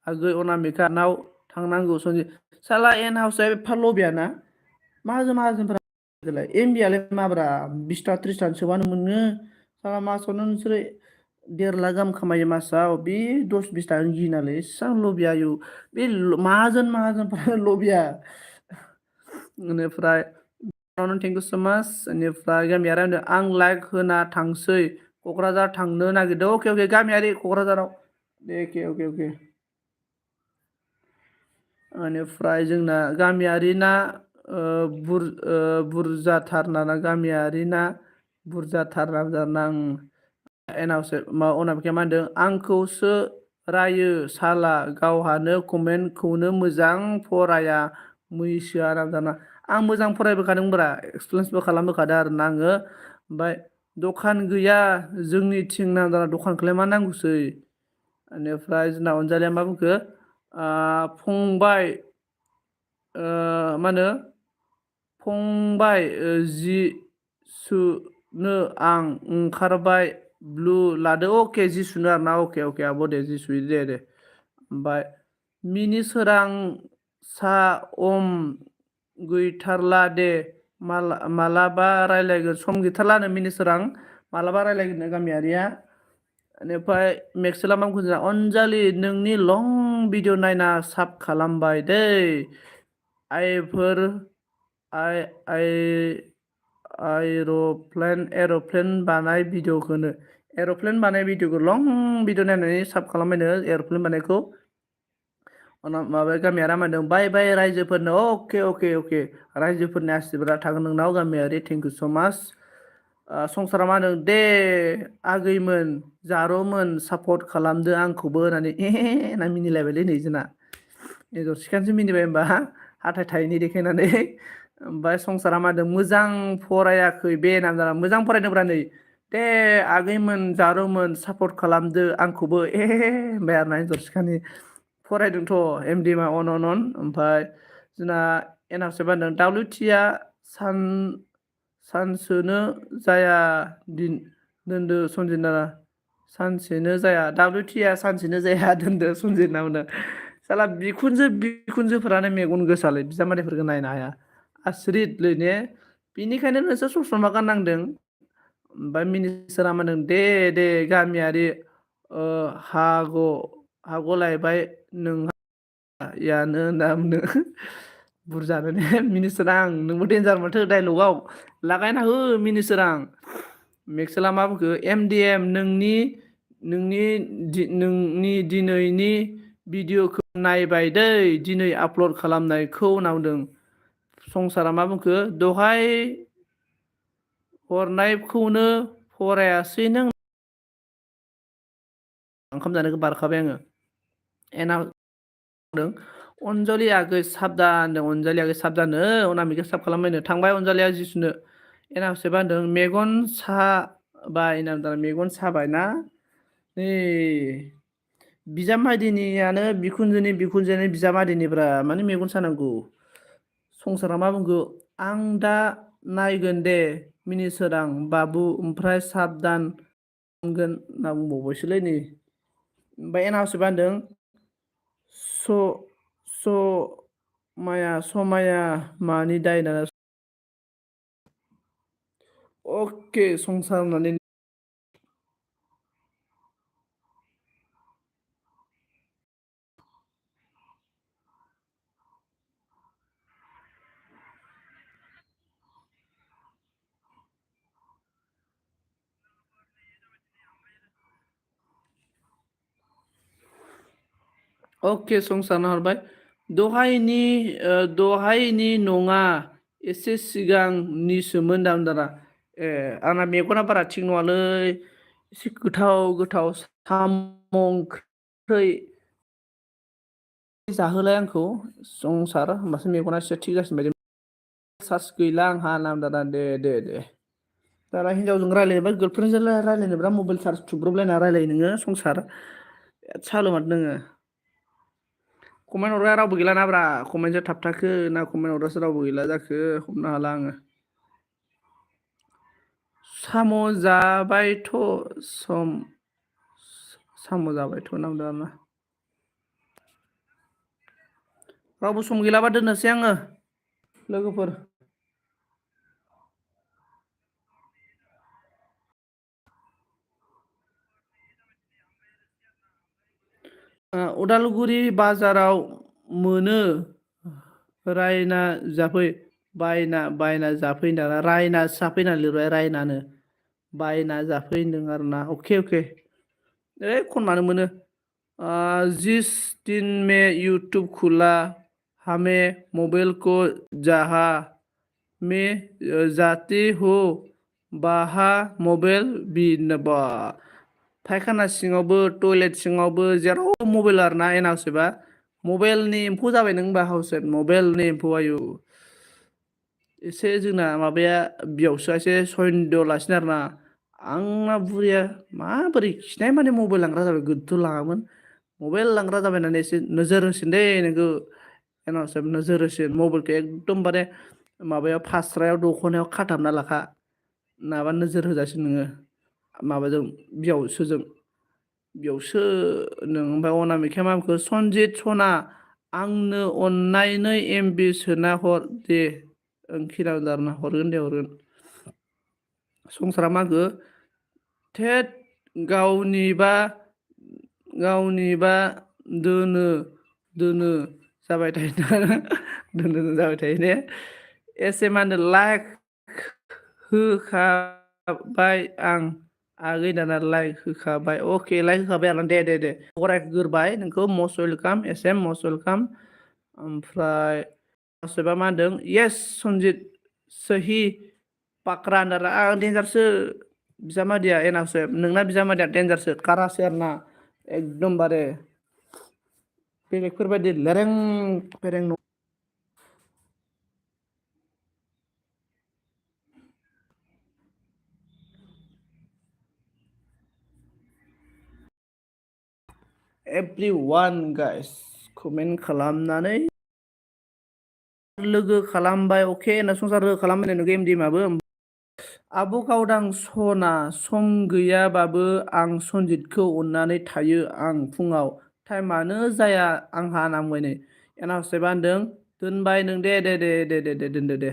आगै अनामिका नाव थांनांगौ सनजि साला एन हाउसआ एफा लबियाना माहाजोनफोरा MB आलाय माब्रा 20 30 सोबानो मोनो साला मासावनो नोंसोरो 1.5 लाख गाहाम खामायो मासाव बे 10-20 थाखानि गिनालै एसां लबिया आयु बे माहाजोनफोरा लबिया बेनिफ्राय थेंक इउ सो माच बेनिफ्राय गामियारि होनदों आं लाइक होना थांसै क'क्राझार थांनो नागिरदों अके गामियारि क'क्राझाराव दे अके बेनिफ्राय जोंना गामियारिना बुरजाथार ना गामियारिना बुरजाथार ना एनावसो अनामिकाया मा होनदों आंखौसो रायो साला गावहानो कमेन्टखौनो मोजां फराया मैसोआ आराम आं मोजां फरायबोखादोंब्रा एक्सप्लेन्सबो खालामबोखादों आरोना आङो ओमफ्राय दखान गैया जोंनिथिं नांदारा दखानखौलाय मा नांगौसै बेनिफ्राय जोंना अनजालिया मा बुंखो फंबाय मा होनो फंबाय जि सुनो आं ओंखारबाय ब्लु लादो अके जि सुनो आरोना अके आब' दे जि सुयो दे ओमफ्राय मिनि सोरां सा अम गैथारला दे मालाबा रायलायगोन सम गैथारलानो मिनि सोरां मालाबा रायलायगोन गामियारिया बेनिफ्राय मेक्सेला मा बुंखो अनजालि नोंनि लं भिडिअ नायना साब खालामबाय दै एर'प्लेन बानाय भिडिअखौ लं भिडिअ नायनानै साब खालामबायनो एर'प्लेन बानायखौ माबा गामिया रामायदों बाय रायजोफोरनो अके रायजोफोरनि आसिरबादा थागोन नोंनाव गामियारि थेंक इउ सो माच संसारा मा होनदों दे आगैमोन जार'मोन सापर्ट खालामदो आंखौबो होननानै होनना मिनिलायबायलै नै जोंना एन्जर सिखानोसो मिनिबाय होमबा हाथाय थाइनै देखायनानै ओमफ्राय संसारा मा होनदों मोजां फरायाखै बे होनना बुंदों मोजां फरायदोंब्रा नै दे आगैमोन जारौमोन सापर्ट खालामदो आंखौबो होनबाय आरोना हिनजाव सिखानि फरायदोंथ' एमडि मा अन ओमफ्राय जोंना एनआरसि मा होनदों WT आ सानसेनो जाया दोनदो सनजिना सानसेनो जाया WT आ सानसेनो जाया दोनदो सनजिना मोनदों साला बिखुनजोफोरानो मेगन गोसालै बिजामादैफोरखौ नायनो हाया आसरितलै ने बिनिखायनो नोंसोर ससमा गाननांदों ओमफ्राय मिनिस्टारा मा होनदों दे गामियारि हाग'लायबाय नोंहा यानो होनना बुंदों बुरजानो ने मिनिस्टार आं नोंबो देन्जार माथो डाइलगाव लागायना हो मिनिस्टार आं मेक्सेला मा बुंखो MDM नोंनि दिनैनि भिडिअखौ नायबाय दै दिनै आपल'ड खालामनायखौ होनना बुंदों संसारा मा बुंखो दहाय हरनायखौनो फरायासै नों ओंखाम जानायखौ बारखाबाय आङो एना बुंदों अनजालि आगै साबधान होनदों अनजालि आगै साबधान अनामिका साब खालामबायनो थांबाय अनजालिया जि सुनो एनावसेबा होनदों मेगन साबाय होनना बुंदों मेगन साबाय ना नै बिजामादैनियानो बिखुनजोनि बिजामादैनिब्रा माने मेगन सानांगौ संसारा मा बुंगौ आं दा नायगोन दे मिनिसोरां बाबु ओमफ्राय साबधान खालामगोन होनना बुंबावबायसोलै नै ओमफ्राय एनावसेबा होनदों समाया मानि दाय होनना अके संसार होननानै अके संसारना हरबाय दहायनि नङा एसे सिगांनिसोमोन दामदारा आंना मेगना बारा थिग नङालै एसे गोथाव साम' ओंख्रै जाहोलाय आंखौ संसार होमबासो मेगना एसे थिग जासिगोन बायदि सार्स गैला आंहा नामदारा दे दाना हिनजावजों रायलायनोबा गार्लफ्रेन्डजों रायलायनोब्रा मबाइल चार्ज थुब्रबलायना रायलायो नोङो संसार सालु माथो नोङो कमेन्ट हरग्रा रावबो गैलाना ब्रा कमेन्टसो थाबथाखो ना कमेन्ट हरग्रासो रावबो गैला जाखो हमनो हाला आङो साम' जाबायथ' नांदों आरोना रावबो सम गैलाबा दोननोसै आङो लोगोफोर उदालगुरि बाजाराव मोनो रायना जाफै बायना जाफै होनदों रायना जाफै होनना लिरबाय रायनानो बायना जाफै होनदों आरोना अके खनबानो मोनो जिस दिन में यूट्यूब खुला हमें मोबाइल को जहाँ में जाते हो बाहा मबाइल भी नबा फायखाना सिङावबो टयलेट सिङावबो जेराव मबाइल आरोना एनावसोबा मबाइलनि एम्फौ जाबाय नों होनबा हाउसेट मबाइलनि एम्फौ आयु एसे जोंना माबाया बियावसोआ एसे सयन्द लासिनो आरोना आंना बुरिया माबोरै खिनाय माने मबाइल लांग्रा जाबाय गोदोथ' लाङामोन मबाइल लांग्रा जाबाय होननानै एसे नोजोर होसिन दे नोंखौ एनावसेब नोजोर होसिन मबाइलखौ एकदमबारे माबायाव फास्रायाव दख'नायाव खाथाबना लाखा नाबा नोजोर होजासिन नोङो माबाजों बेयावसो नों ओमफ्राय अनामिखाया मा बुंखो सनजित सना आंनो अननायनै MB सोना हर दे ओंखिरा आरोना हरगोन संसारा मा होनखो थेट गावनिबा दोनो जाबाय थायो ने एसे मा होनो लाइक होखाबाय आं आगै दाना लाइक होखाबाय अके लाइक होखाबाय आरोना दे फरायग्रोबाय नोंखौ must welcome SM must welcome ओमफ्राय सोरबा मा होनदों येस सनजित सहि पाक्रा होनदों आं देन्जारसो बिजामादैया एनावसो नोंना बिजामादैया देन्जारसो कारासो आरोना एकदमबारे बेलेगफोरबायदि लेरें फेरें everyone guys comment खालामनानै लोगो खालामबाय अके होनना संसार लोगो खालामबाय नो गेम दिमाबो आब' गावदां सना सम गैयाबाबो आं सनजितखौ अननानै थायो आं फुङाव टाइमानो जाया आंहा नांबाय नै एनाउन्समेन्ट होनदों दोनबाय नों दे दोनदो दे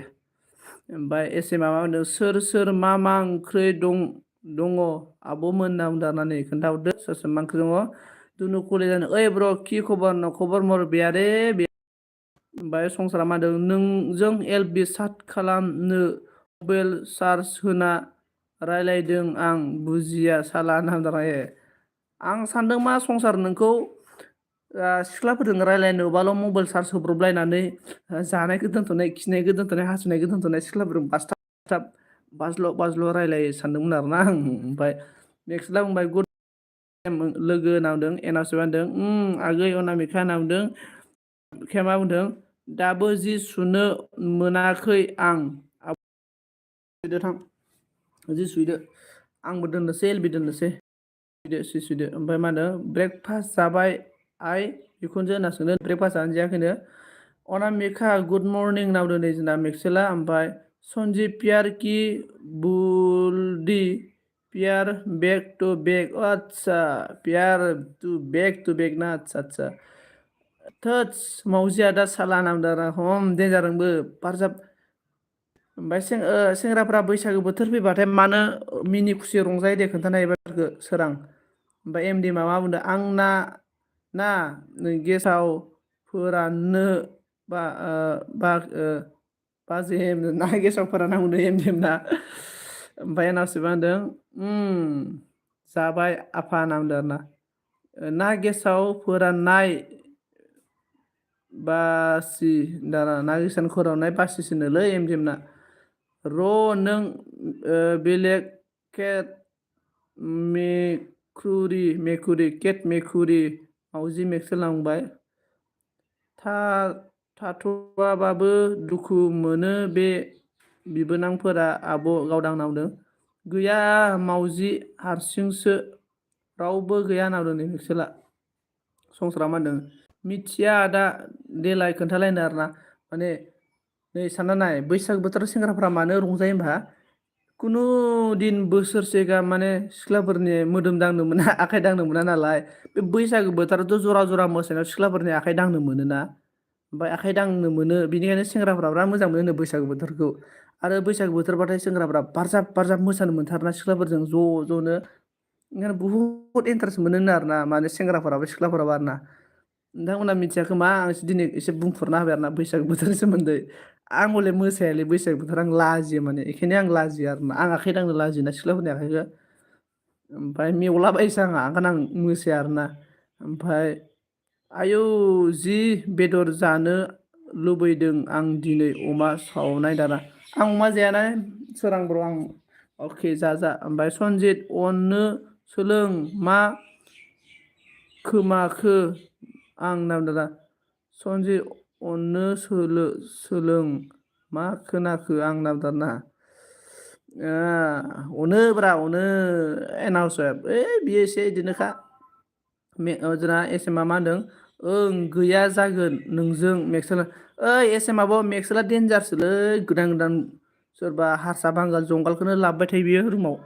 ओमफ्राय एसे माबा होनदों सोर मा ओंख्रि दङ आब'मोन होनना बुंदारनानै खोन्थाहरदो सोर मा ओंख्रि दङ दुनु कलेजानो ओइ ब्र' कि खबर न खबर मर बेया रे बे ओमफ्राय संसारा मा होनदों नोंजों एलबि साट खालामनो मबाइल चार्ज होना रायलायदों आं बुजिया साला होनना बुंदारनाय आं सानदों मा संसार नोंखौ सिख्लाफोरजों रायलायनोबाल' मबाइल चार्ज होब्रबलायनानै जानायखौ दोनथ'नाय खिनायखौ दोनथ'नाय हासुनायखौ दोनथ'नाय सिख्लाफोरजों बासथाब बाज्ल' रायलायो सानदोंमोन आरोना आं ओमफ्राय नेक्स्टला बुंबाय गुड लोगो होनना बुंदों एनाउन्समेन्ट होनदों आगै अनामिका होनना बुंदों मा बुंदों दाबो जि सुनो मोनाखै आं सुइदो थां जि सुइदो आंबो दोननोसै एलबि दोननोसै सुइदो ओमफ्राय मा होनो ब्रेकफास्ट जाबाय आइ बिखुनजो होनना सोंदों ब्रेकफास्ट जानो जायाखैनो अनामिका गुड मर्निं होनना बुंदों नै जोंना मेक्सेला ओमफ्राय सन्जिब प्यार की बुल्दी प्यार बेक टु बेक आदसा प्यार टु बेक ना आदसा थोस मावजिया दा साला नामदारा हम देन्जारजोंबो पारजाब ओमफ्राय सेंग्राफ्रा बैसागो बोथोर फैबाथाय मानो मिनि खुसि रंजायो दे खोन्थानाय बाथ्राखौ सोरां ओमफ्राय एमडि मा बुंदों आंना ना गेसाव फोराननो बा बाजै ना गेसाव फोरानना बुंदों एमडि ना ओमफ्राय एनाउन्समेन्ट मा होनदों जाबाय आफा होनना बुंदों आरोना ना गेसाव फोराननाय बासि दाना ना गेसाव फोराननाय बासिसोनोलै एमडिएमना र' नों बेलेग केट मेकुरि मावजि मेक्सेल लांबाय थाथ'वाबाबो दुखु मोनो बे बिबोनांफोरा आब' गावदां नावदों गैया मावजि हारसिंसो रावबो गैया होनना बुंदों नै मेक्सेला संसारा मा होनदों मिथिया दा देलाय खोन्थालायनो आरोना माने नै सानना नाय बैसागो बोथोराव सेंग्राफ्रा मानो रंजायो होमबा खुनु दिन बोसोरसे गाहाम माने सिख्लाफोरनि मोदोम दांनो मोना आखाइ दांनो मोना नालाय बे बैसागो बोथोरावथ' जरा मोसानायाव सिख्लाफोरनि आखाइ दांनो मोनोना ओमफ्राय आखाइ दांनो मोनो बिनिखायनो सेंग्राफ्रा बिराद मोजां मोनो बैसागो बोथोरखौ आरो बैसागो बोथोरबाथाय सेंग्राफ्रा बारजाब मोसानो मोनथारोना सिख्लाफोरजों ज'नो ओंखायनो बुहुत इन्टारेस्ट मोनो आरोना माने सेंग्राफोराबो सिख्लाफोराबो आरोना नोंथांमोना मिथिया खोमा आं दिनै एसे बुंफोरना होबाय आरोना बैसागो बोथोरनि सोमोन्दै आं हले मोसायालै बैसागो बोथोराव आं लाजियो माने बेखायनो आं लाजियो आरोना आं आखाइ दांनो लाजियोना सिख्लाफोरनि आखाइखौ ओमफ्राय मेवलाबायसो आंहा ओंखायनो आं मोसाया आरोना ओमफ्राय आयौ जि बेदर जानो लुबैदों आं दिनै अमा सावनाय दाना आं अमा जायाना सोरां ब्र' आं अके जा ओमफ्राय सनजित अननो सोलों मा खोमाखो आं नाम दादा सनजित अननो सोलों मा खोनाखो आं नाम दाना अनो एनाउन्समेन्ट बियो एसे बिदिनोखा जोंना एसएमआ मा होनदों ओं गैया जागोन नोंजों मेक्सेला ओइ एसएम आब' मेक्सेला देन्जारसोलै गोदान सोरबा हारसा बांगाल जंगालखौनो लाबोबाय थायो बियो रुमाव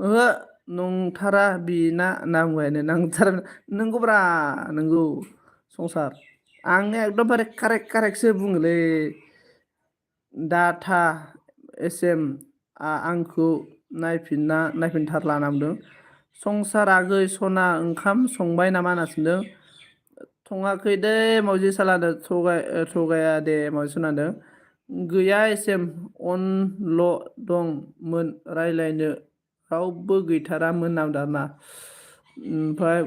ओहो नंथारा बिना होनना बुंबाय नांथारा नंगौब्रा नंगौ संसार आं एकदमबारे कारेक्टसो बुङोलै डाटा एसएम आंखौ नायफिनथारला होनना बुंदों संसार आगै सना ओंखाम संबाय नामा होनना सोंदों सङाखै दे मावजि सालानो थगाया दे मावजि सनादों गैया एसएम अनल' दंमोन रायलायनो रावबो गैथारामोन होनना बुंदों आरोना ओमफ्राय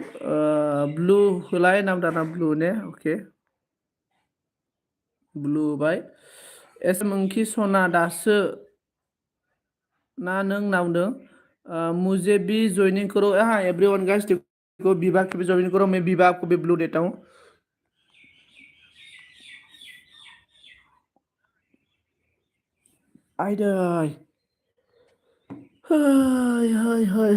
ब्लु होलाय होनना बुंदों आरोना ब्लु ने अके ब्लु होबाय एसएम ओंखि सना दासो ना नों होनना बुंदों मुझे भी ज्वाइनिंग करो हाँ एवरीवन गाइस को विवाह को भी ज्वाइन करो मैं विवाह को भी ब्लू देता हूँ आयदै हाय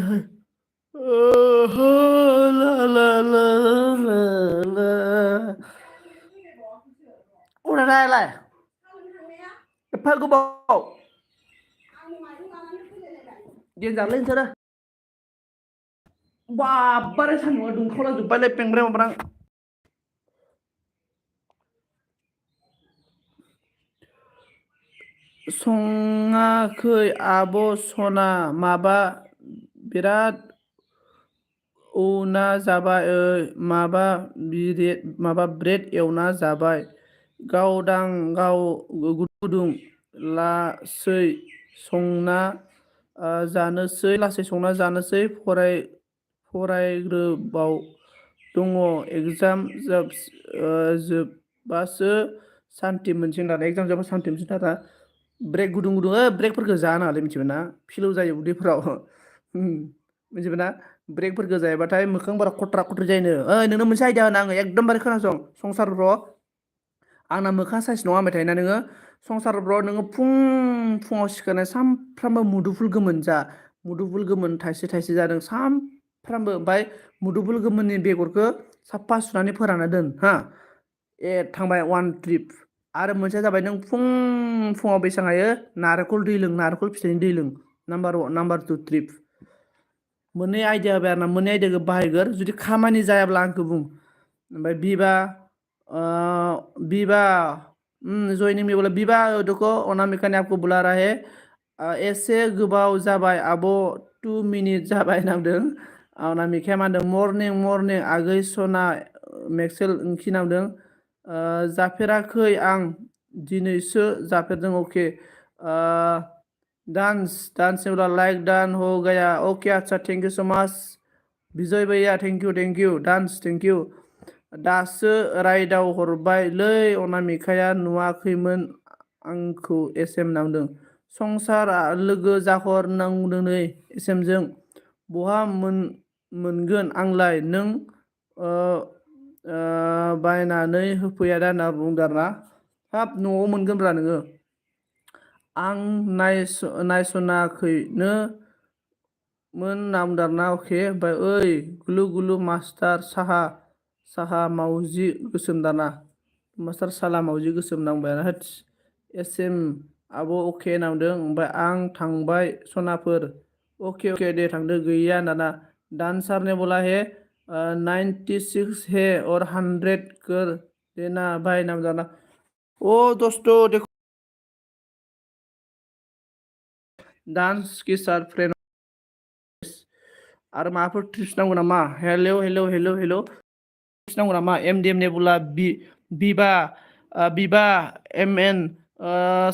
La la la la la. Ủa đây đây này. Cái phơi của bộ. Dia jalan sana. Wah, bare सान्दुंआ दुंखावला जोब्बायलै पेंब्रे माब्रां. सङाखै आब' सना माबा बिराद एवना जाबाय माबा ब्रेड एवना जाबाय गावदां गाव गुदुं लासै संना जानोसै फरायग्रोबाव दङ एगजाम जोबबासो सान्ति मोनसिगोन दाना एगजाम जोबबा सान्ति मोनसिगोन दाना ब्रेक गुदुं ब्रेकफोरखौ जानाङालै मिथिबाय ना फिलौ जायो उदैफोराव मिथिबाय ना ब्रेकफोरखौ जायाबाथाय मोखांफोरा खट्रा खट्रि जायोनो नोंनो मोनसे आइडिया होनो आङो एकदमबारे खोनासं संसार ब्र' आंना मोखां साइस नङा होनबाय थायोना नोङो संसार ब्र' नोङो फुङाव सिखारनाय सानफ्रामबो मुदुफुल गोमोन जा मुदुफुल गोमोन थाइसे थाइसे जादों सानफ्रामबो ओमफ्राय मुदुफुल गोमोननि बेगरखौ साफा सुनानै फोरानना दोन हा थांबाय वान ट्रिप आरो मोनसेया जाबाय नों फुङाव बेसेबां हायो नारेंखल दै लों नारेंखल फिथाइनि दै लों नाम्बार 2 ट्रिप मोननै आइडिया होबाय आरोना मोननै आइडियाखौ बाहायगोर जुदि खामानि जायाब्ला आंखौ बुं ओमफ्राय बीबा जयनिंग में बोला बीबा देखो अनामिका ने आपको बुला रहा है एसे गोबाव जाबाय आब' 2 मिनिट जाबाय नांदों अनामिकाया मा होनदों मर्निं आगै सना मेक्सेल ओंखि नांदों जाफेराखै आं दिनैसो जाफेरदों अके डांस ने बोला लाइक डान हो गया ओके अच्छा thank you so much Vijay भैया thank you dance thank you दासो राइडाव हरबायलै अनामिकाया नुवाखैमोन आंखौ एसएम नांदों संसार लोगो जाहर नांदों नै एसएमजों बहा मोनगोन आंलाय नों बायनानै होफैया दा होनना बुंदों आरोना हाब न'आव मोनगोनब्रा नोङो आं नायसनाखैनो मोन नामदारना अके ओमफ्राय ओइ गुलु मास्टार साहा मावजि गोसोम दाना मास्टार साला मावजि गोसोम नांबाय होथ एसएम आब' अके नांदों ओमफ्राय आं थांबाय सनाफोर अके दे थांदो गैया दाना डांसार ने बोला है 96 है और 100 कर देना भाई नामदारना ओ दोस्तों देखो डांस की सार फ्रेंड आरो माबाफोर ट्रिप्स नांगौ नामा हेलौ ट्रिप्स नांगौ नामा एमडीएम ने बोला बीबा एमएन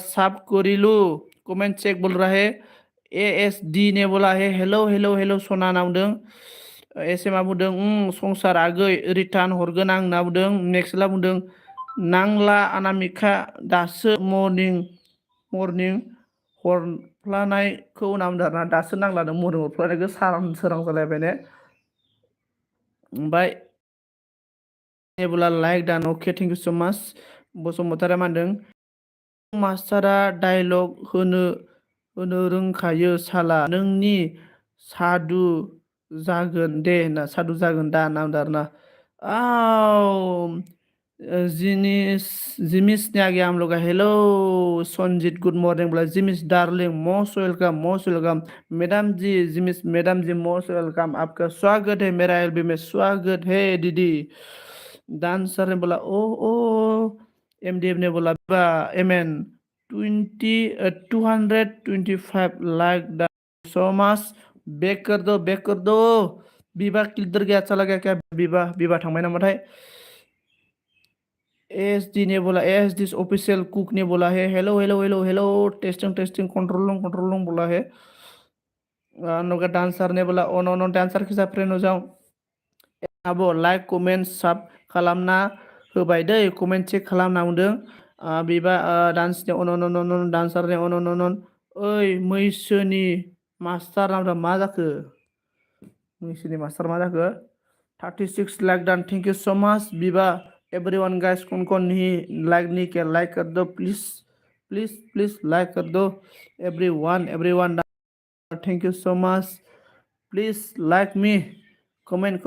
साब करिलु कमेंट चेक बोल रहा है एएसडी ने बोला है हेलौ सना नांदों एसएमआ बुंदों संसार आगै रिटार्न हरगोन आं होनना बुंदों नेक्स्टला बुंदों नांला अनामिका दासो मर्निं हरफ्लानायखौ नामदों आरोना दासो नांला नों मर्निं हरफ्लानायखौ सोरां जालायबाय ने ओमफ्राय बोला लाइक दान अके थेंक यू सो माच बसुमतारा मा होनदों मास्टारा डायलग होनो रोंखायो साला नोंनि सादु जागोन दे होनना सादु जागोन दा नामदों आरोना जिमिस ने आगे हम लोग हेलो संजीत गुड मॉर्निंग बोला जिमिस डार्लिंग मोस्ट वेलकम मैडम जी जिमिस मैडम जी मोस्ट वेलकम आपका स्वागत है मेरा एलबी में स्वागत है दीदी डांसर ने बोला ओ एमडीएफ ने बोला MN 225 like so much back कर दो बीबा किधर गया चला गया क्या बीबा थांबाय नामाथाय एसडी ने बोला एसडी ऑफिशियल कुक ने बोला है हेलो टेस्टिंग कंट्रोल बोला है नोगा डांसर ने बोला ओ नो डांसर के साथ फ्रेंड हो जाओ अब लाइक कमेन्ट साब खालामना होबाय दै कमेन्ट चेक खालामना बुंदों बिबा डान्सनि अन डान्सारनि अन ओइ मैसोनि मास्टार नामदा मा जाखो मैसोनि मास्टार मा जाखो 36 लाइक डान थैंक यू सो मच बिबा एवरीवन गाइस कौन ही लाइक कर दो प्लीज लाइक कर दो everyone thank you so much Please like me. Comment.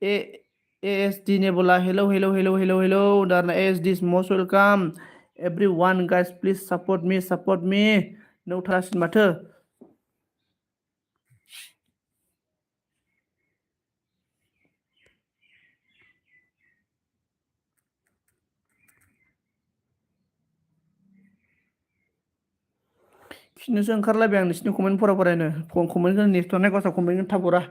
A ASD Nebula. Hello. Darna ASD is most welcome. Everyone, guys, please support me. No trust matter. खिनोसो ओंखारलायबाय आं नोंसिनि कमेन्टफोरा फरायनो कमेन्टखौ नेथ'नाय गसा कमेन्टखौ थाब हरा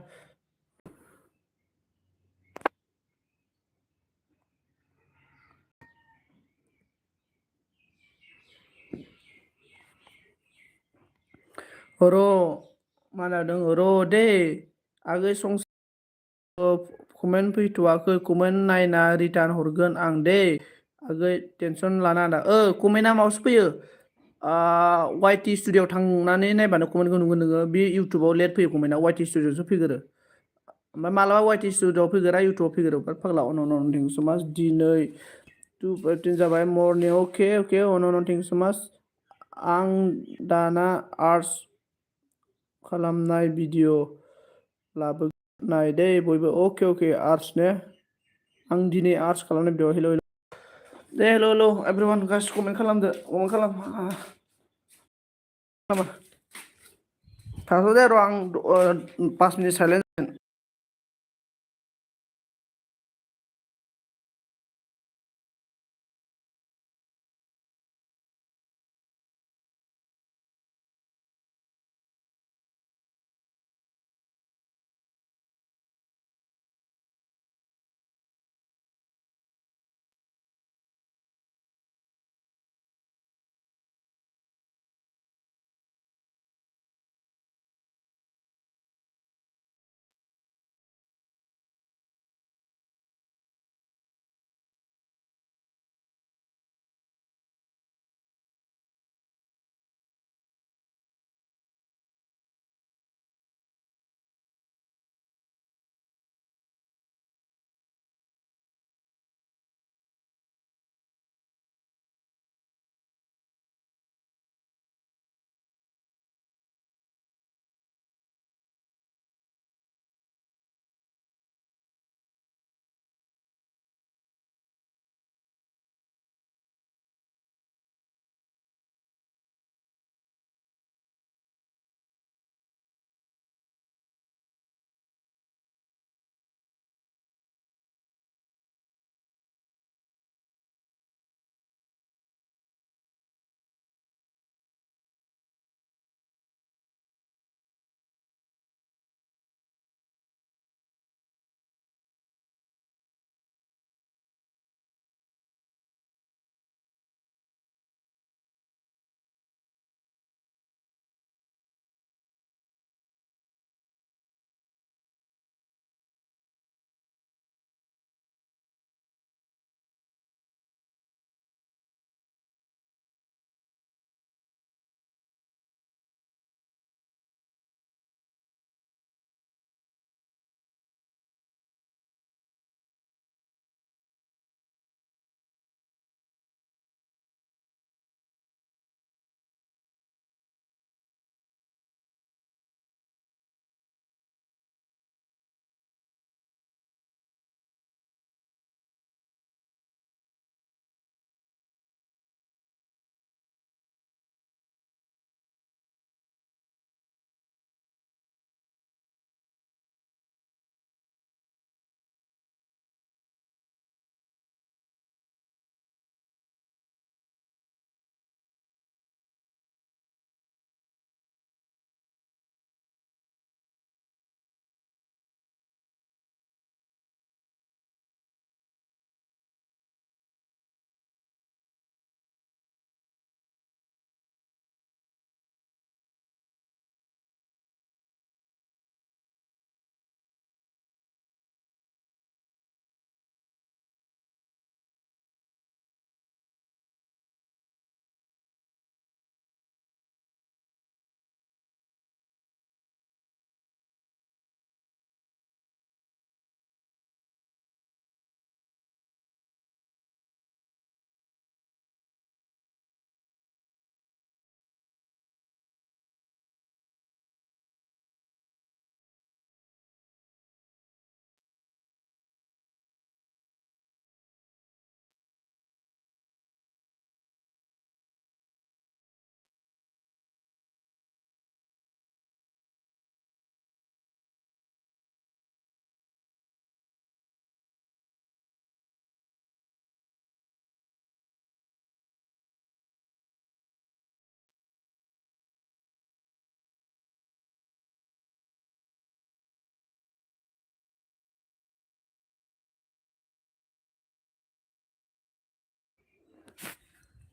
र' मा लादों र' दे आगै कमेन्ट फैथ'वाखै कमेन्ट नायना रिटार्न हरगोन आं दे आगै टेनसन लानाङा दा कमेन्टआ माबासो फैयो वाइटि स्टुडिअ'आव थांनानै नायबानो कमेन्टखौ नुगोन नोङो बे इउटुबाव लेट फैयो कमेन्टआ वाइटि स्टुडिअ'आवसो फैगोरो ओमफ्राय मालाबा वाइटि स्टुडिअ'आव फैगोरा इउटुबाव फैगोरो फाग्ला थेंक सो माच दिनै 2:15 जाबाय मर्निं अके थेंक सो माच आं दाना आर्ट्स खालामनाय भिडिअ लाबोनाय दे बयबो अके आर्ट्स ने आं दिनै आर्ट्स खालामनाय भिडिअ हेल' दे हेल' एभ्रिवान गासिबो कमेन्ट खालामदो कमेन्ट खालाम थाथ' दे र' आं 5 मिनिट साइलेन्ट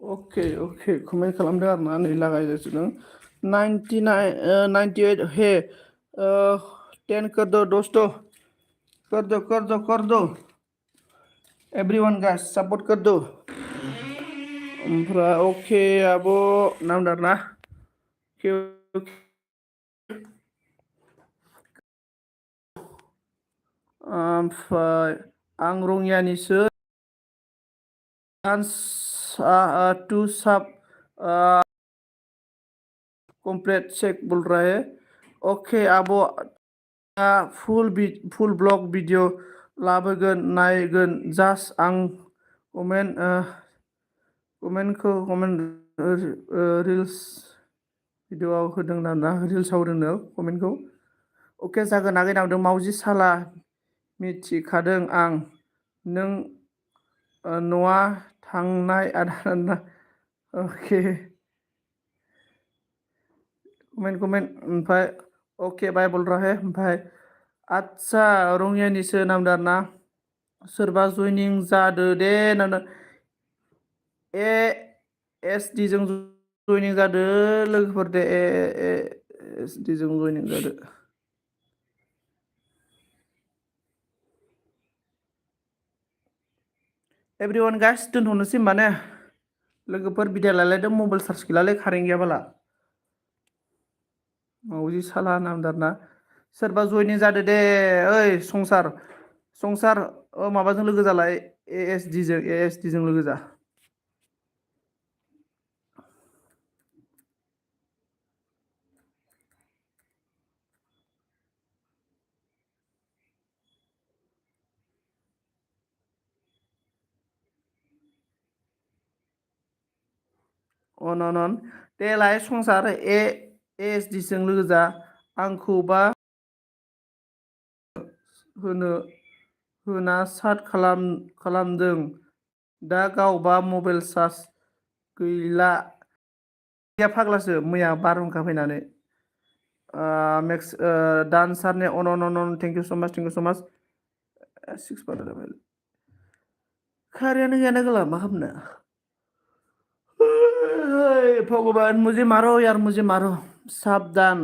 अके कमेन्ट खालामदों आरो ना नै लागायगासिनो 98 हे 10 कर दो एवरीवन गाइस सपोर्ट कर दो ओमफ्राय अके आब' नामदार ना ओमफ्राय आं रङियानिसो डान्स टू साब कंप्लीट चेक बोल रहा है अके आब' फुल ब्लग भिडिअ लाबोगोन नायगोन जास्ट आं कमेन्ट रिल्स भिडिअआव होदों ना रिल्सआव होदोंनो कमेन्टखौ अके जागोन आगै नावदों मावजि साला मिथिखादों आं नों न'आ थांनाय आदार ना अके कमेन्ट ओमफ्राय अके बाय बोल रहा है ओमफ्राय आदसा रङियानिसो नामदार ना सोरबा जइनिं जादो दे नांदों ए एस डि जों जइनिं जादो लोगोफोर दे एस डि जों जइनिं जादो एभ्रिवान गाइस दोनथ'नोसै होमबा ने लोगोफोर बिदाय लालायदों मबाइल चार्ज गैलालै कारेन्ट गैयाबाला मावजि साला नामदार ना सोरबा जइनिं जादो दे ओइ संसार माबाजों लोगो जालाय ए एस डि जों लोगो जा अन देलाय संसार ए एस डि जों लोगो जा आंखौबा होना साट खालामदों दा गावबा मबाइल चार्ज गैला गैया फाग्लासो मैया बारहुंखा फैनानै max डान्सारनि on thank you so माच 6 बार जाबाय खारियानो गैयाना गला मा खालामनो भगबान मुझे मारो यार मुझे मारो साबधान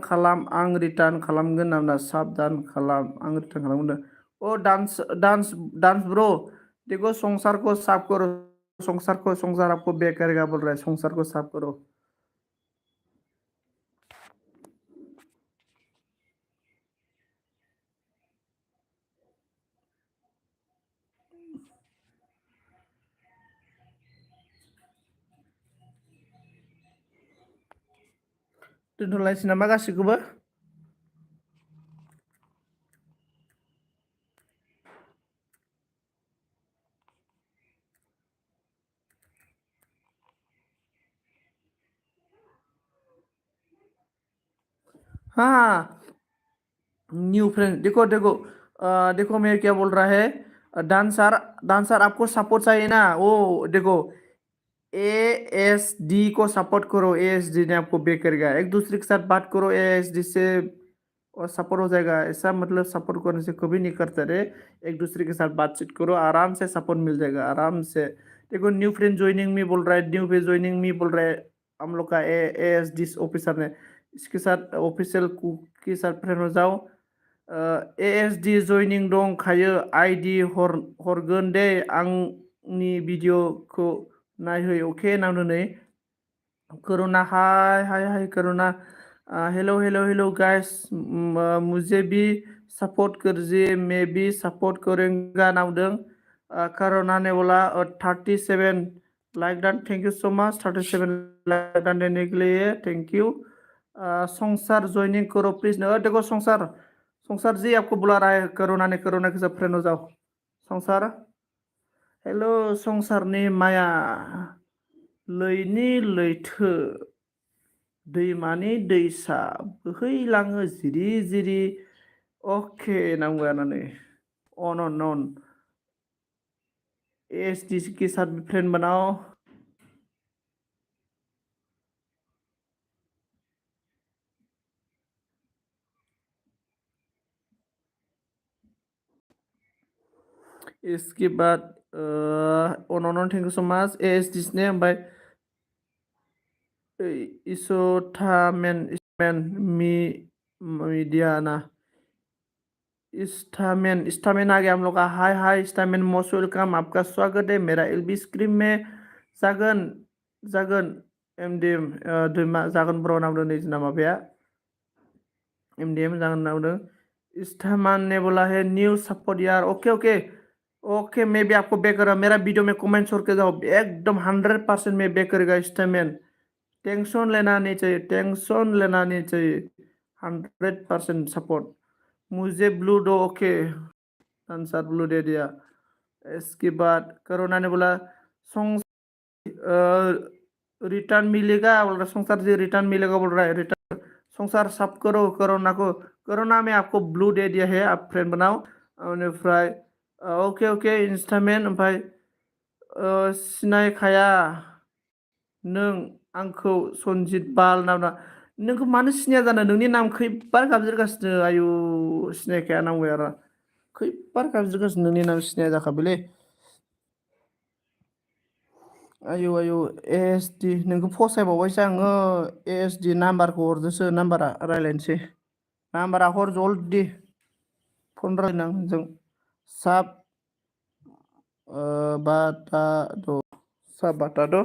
खालाम आं रिटार्न खालामगोन नामा साबधान खालाम आं रिटार्न खालामगोन ओ डांस ब्रो देखो संसार को साफ करो संसार आपको बेक करेगा बोल रहा है संसार को साफ करो दोनथ'लायसै नामा गासिखौबो हाँ न्यू फ्रेंड देखो मैं क्या बोल रहा है डांसर आपको सपोर्ट चाहिए ना वो देखो ए एस डी को सपोर्ट करो ए एस डी ने आपको बेक करेगा एक दूसरे के साथ बात करो ए एस डी से और सपोर्ट हो जाएगा ऐसा मतलब सपोर्ट करने से कभी नहीं करते रहे एक दूसरे के साथ बातचीत करो आराम से सपोर्ट मिल जाएगा आराम से देखो न्यू फ्रेंड ज्वाइनिंग मी बोल रहा है न्यू फ्रेंड ज्वाइनिंग मी बोल रहा है हम लोग का ए एस डी ऑफिसर ने इसके साथ ऑफिशियल के साथ फ्रेंड हो जाओ ए एस डि जइनिं दंखायो आइडि हरगोन दे आंनि भिडिअखौ नायहै अके नांदों नै करुणा हाय करुणा हेलो गाइस मुझे भी सपोर्ट कीजिए मैं भी सपोर्ट करूंगा नावदों करुणा ने बोला 37 like done thank you so much 37 like done देने के लिए थैंक यू संसार ज्वाइनिंग करो प्लीज देखो संसार जी आपको बुला रहा है करुणा के साथ फ्रेंड हो जाओ संसार हेलो संसारनि माया लैनि लैथो दैमानि दैसा बोहैलाङो जिरि जिरि अके नांगौयानानै अन एस डी के साथ फ्रेंड बनाओ इसके बाद अन'नन थेंक इउ स' माच एस डिसने ओमफ्राय इसोथामेन मिडियाना स्टामेन आ गया हम लोग का हाय हाय स्टामेन मोस्ट वेलकम आपका स्वागत है मेरा एलबी स्क्रीन में जागोन जागोन एमडीएम दैमा जागोन ब्र नामदों नै जोंना माबाया एमडीएम जागोन नामदों स्टामान ने बोला है न्यू सपोर्ट यार ओके ओके ओके मैं भी आपको बैक कर रहा हूँ मेरा वीडियो में कमेंट छोड़ के जाओ एकदम 100% मैं बैक करेगा स्टामेन टेंशन लेना नहीं चाहिए टेंशन लेना नहीं चाहिए 100% सपोर्ट मुझे ब्लू दो ओके आंसर ब्लू दे दिया इसके बाद करोना ने बोला रिटर्न मिलेगा बोल रहा संसार जी रिटर्न मिलेगा बोल रहा है रिटर्न संसार सब करो कोरोना को कोरोना में आपको ब्लू दे दिया है आप फ्रेंड बनाओ ओमफ्राय ओके ओके इंस्टामेन ओमफ्राय सिनायखाया नों आंखौ सनजित बाल नामा नोंखौ मानो सिनाया जानो नोंनि नाम खैबार गाबज्रिगासिनो आयु सिनायखाया नांबाय आरो खैबार गाबज्रिगासिनो नोंनि नाम सिनाया जाखाबायलै आयु आयु एएसडि नोंखौ फसायबावबायसो आङो एएसडि नाम्बारखौ हरदोसो नाम्बारा रायज्लायनोसै नाम्बारा हर जल्दि फन रायज्लायनो आंजों साब बाटादो साब बाटादो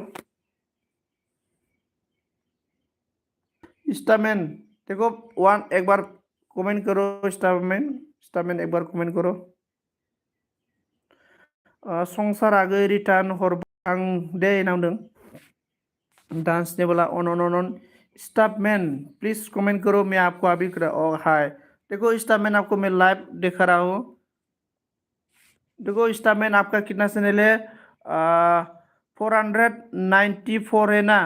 स्टारमैन देखो वन एक बार कमेंट करो स्टारमैन एक बार कमेंट करो संसार आगै रिटार्न हरबाय आं दे नांदों डांस ने बोला ऑन स्टाफमैन प्लीज कमेंट करो मैं आपको अभी हाय देखो स्टाफमैन आपको मैं लाइव दिखा रहा हूँ देखो स्टाफमैन आपका कितना चैनल है 494 है ना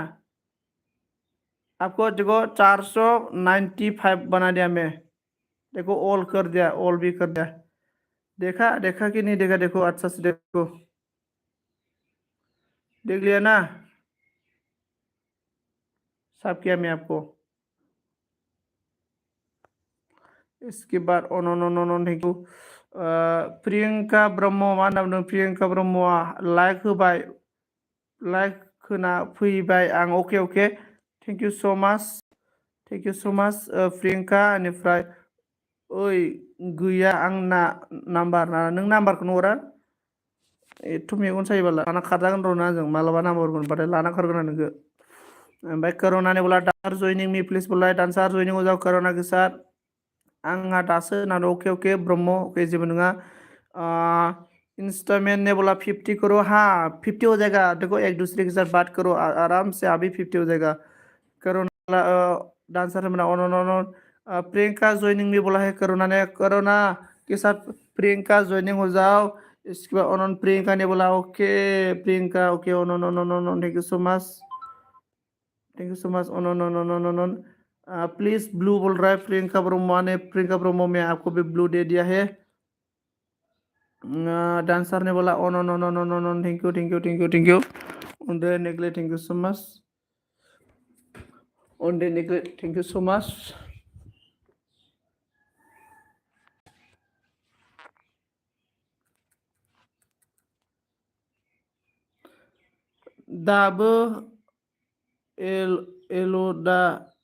आपको देखो 495 बना दिया मैं देखो ऑल कर दिया ऑल भी कर दिया देखा देखा कि नहीं देखा देखो अच्छा से देखो देख लिया ना सब किया मैं आपको इसके बाद थैंक यू प्रियंका ब्रह्म मा नाम दं प्रियंका ब्रह्मआ लाइक होबाय लाइक होना फैबाय आं okay okay thank you so माच प्रियंका बेनिफ्राय ओइ गैया आंना नाम्बार ना नों नाम्बारखौनो हरा एथ' मेगन सायोबा लाना खारजागोन र' ना जों मालाबा नाम्बार मोनबाथाय लाना खारगोन आं नोंखौ ओमफ्राय करोना ने बोला डांसर जॉइनिंग मी प्लीज बोला डांसर जॉइनिंग हो जाओ करोना के साथ आंहा दासो होनानै ओके ओके ब्रह्म ओके जेबो नङा इंस्टामैन ने बोला 50 करो हाँ 50 हो जाएगा देखो एक दूसरे के साथ बात करो आराम से अभी 50 हो जाएगा करोना डांसर में ऑन प्रियंका ज्वाइनिंग भी बोला है करोना के साथ प्रियंका ज्वाइनिंग हो जाओ इसके बाद ऑन प्रियंका ने बोला okay Priyanka okay on thank you so much on please blue बोल रहा है प्रियंका ब्रह्मा ने प्रियंका ब्रह्मा में आपको भी ब्लू दे दिया है डांसर ने बोला on thank you on the नेगले thank you so much on the नेगले थैंक यू सो मच दाबो एल'दा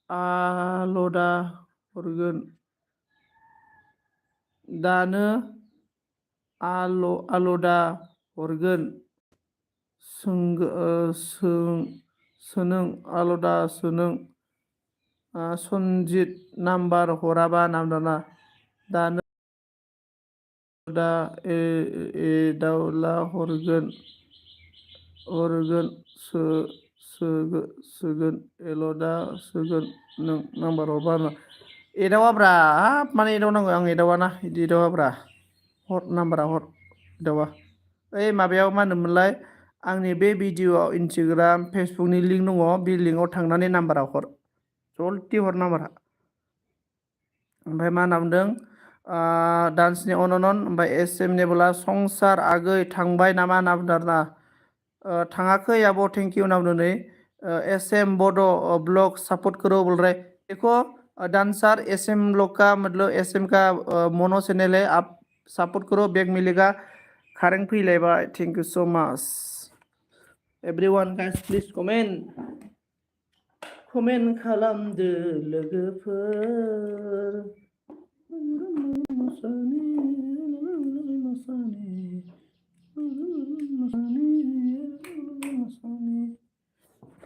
हरगोन दानो आल'दा हरगोन सोनों आल'दा सोनों सनजित नाम्बार हराबा नामदाना दानो दा दाउला हरगोन सोगोन एल'दा सोगोन नों नाम्बार हरबा एदावाब्रा हाब माने एदावनांगौ आं एदावाना बिदि एदावाब्रा हर नाम्बारा हर एदावा ओइ माबायाव मा होनोमोनलाय आंनि बे भिडिअआव इन्सटाग्राम फेसबुकनि लिंक दङ बे लिंकआव थांनानै नाम्बारा हर जल्दि हर नाम्बारा ओमफ्राय मा होनना बुंदों डान्सनि अन ओमफ्राय एसएम ने बोला संसार आगै थांबाय नामा होनना बुंदों आरोना थाङाखै आब' थैंक यू होनना बुंदों नै एसएम बड' ब्लॉग सपोर्ट करो बोल रहे देखो डांसर एसएम लोग का मतलब एसएम का मोनो चैनल है आप सपोर्ट करो बैग मिलेगा खारें फैलायबाय थेंक इउ सो माच एभ्रिवान गाइस प्लिज कमेन्ट खालामदो लोगोफोर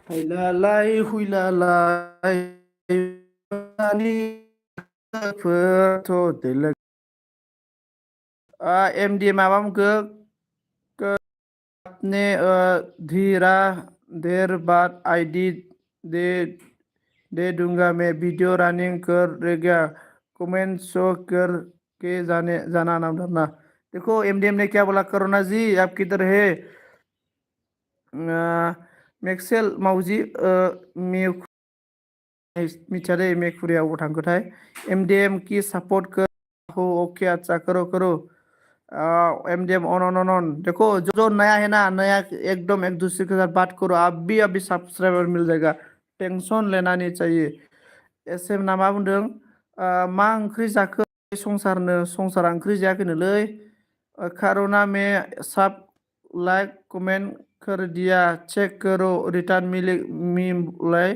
हायलालाय हुइलालाय लोगोफोर एमडि माबा मुखो आपने धीरा देर बाद आईडी दे दे दूंगा मैं वीडियो रनिंग कर रहेगा कमेंट शो कर के जाना नाम धरना देखो एमडीएम ने क्या बोला कोरोना जी आप किधर है मेक्सेल मावजी मिचारे मेकुरियाव थांखोथाय एमडीएम की सपोर्ट कर हो ओके अच्छा करो करो एमडीएम ऑन देखो जो नया है ना नया एकदम एक दूसरे के साथ बात करो अभी सब्सक्राइबर मिल जाएगा टेंशन लेना नहीं चाहिए ऐसे नामा बुंदों मा ओंख्रि जाखो संसारनो संसारा ओंख्रि जायाखैनोलै कोरोना में सब लाइक कमेंट कर दिया चेक करो रिटर्न मिले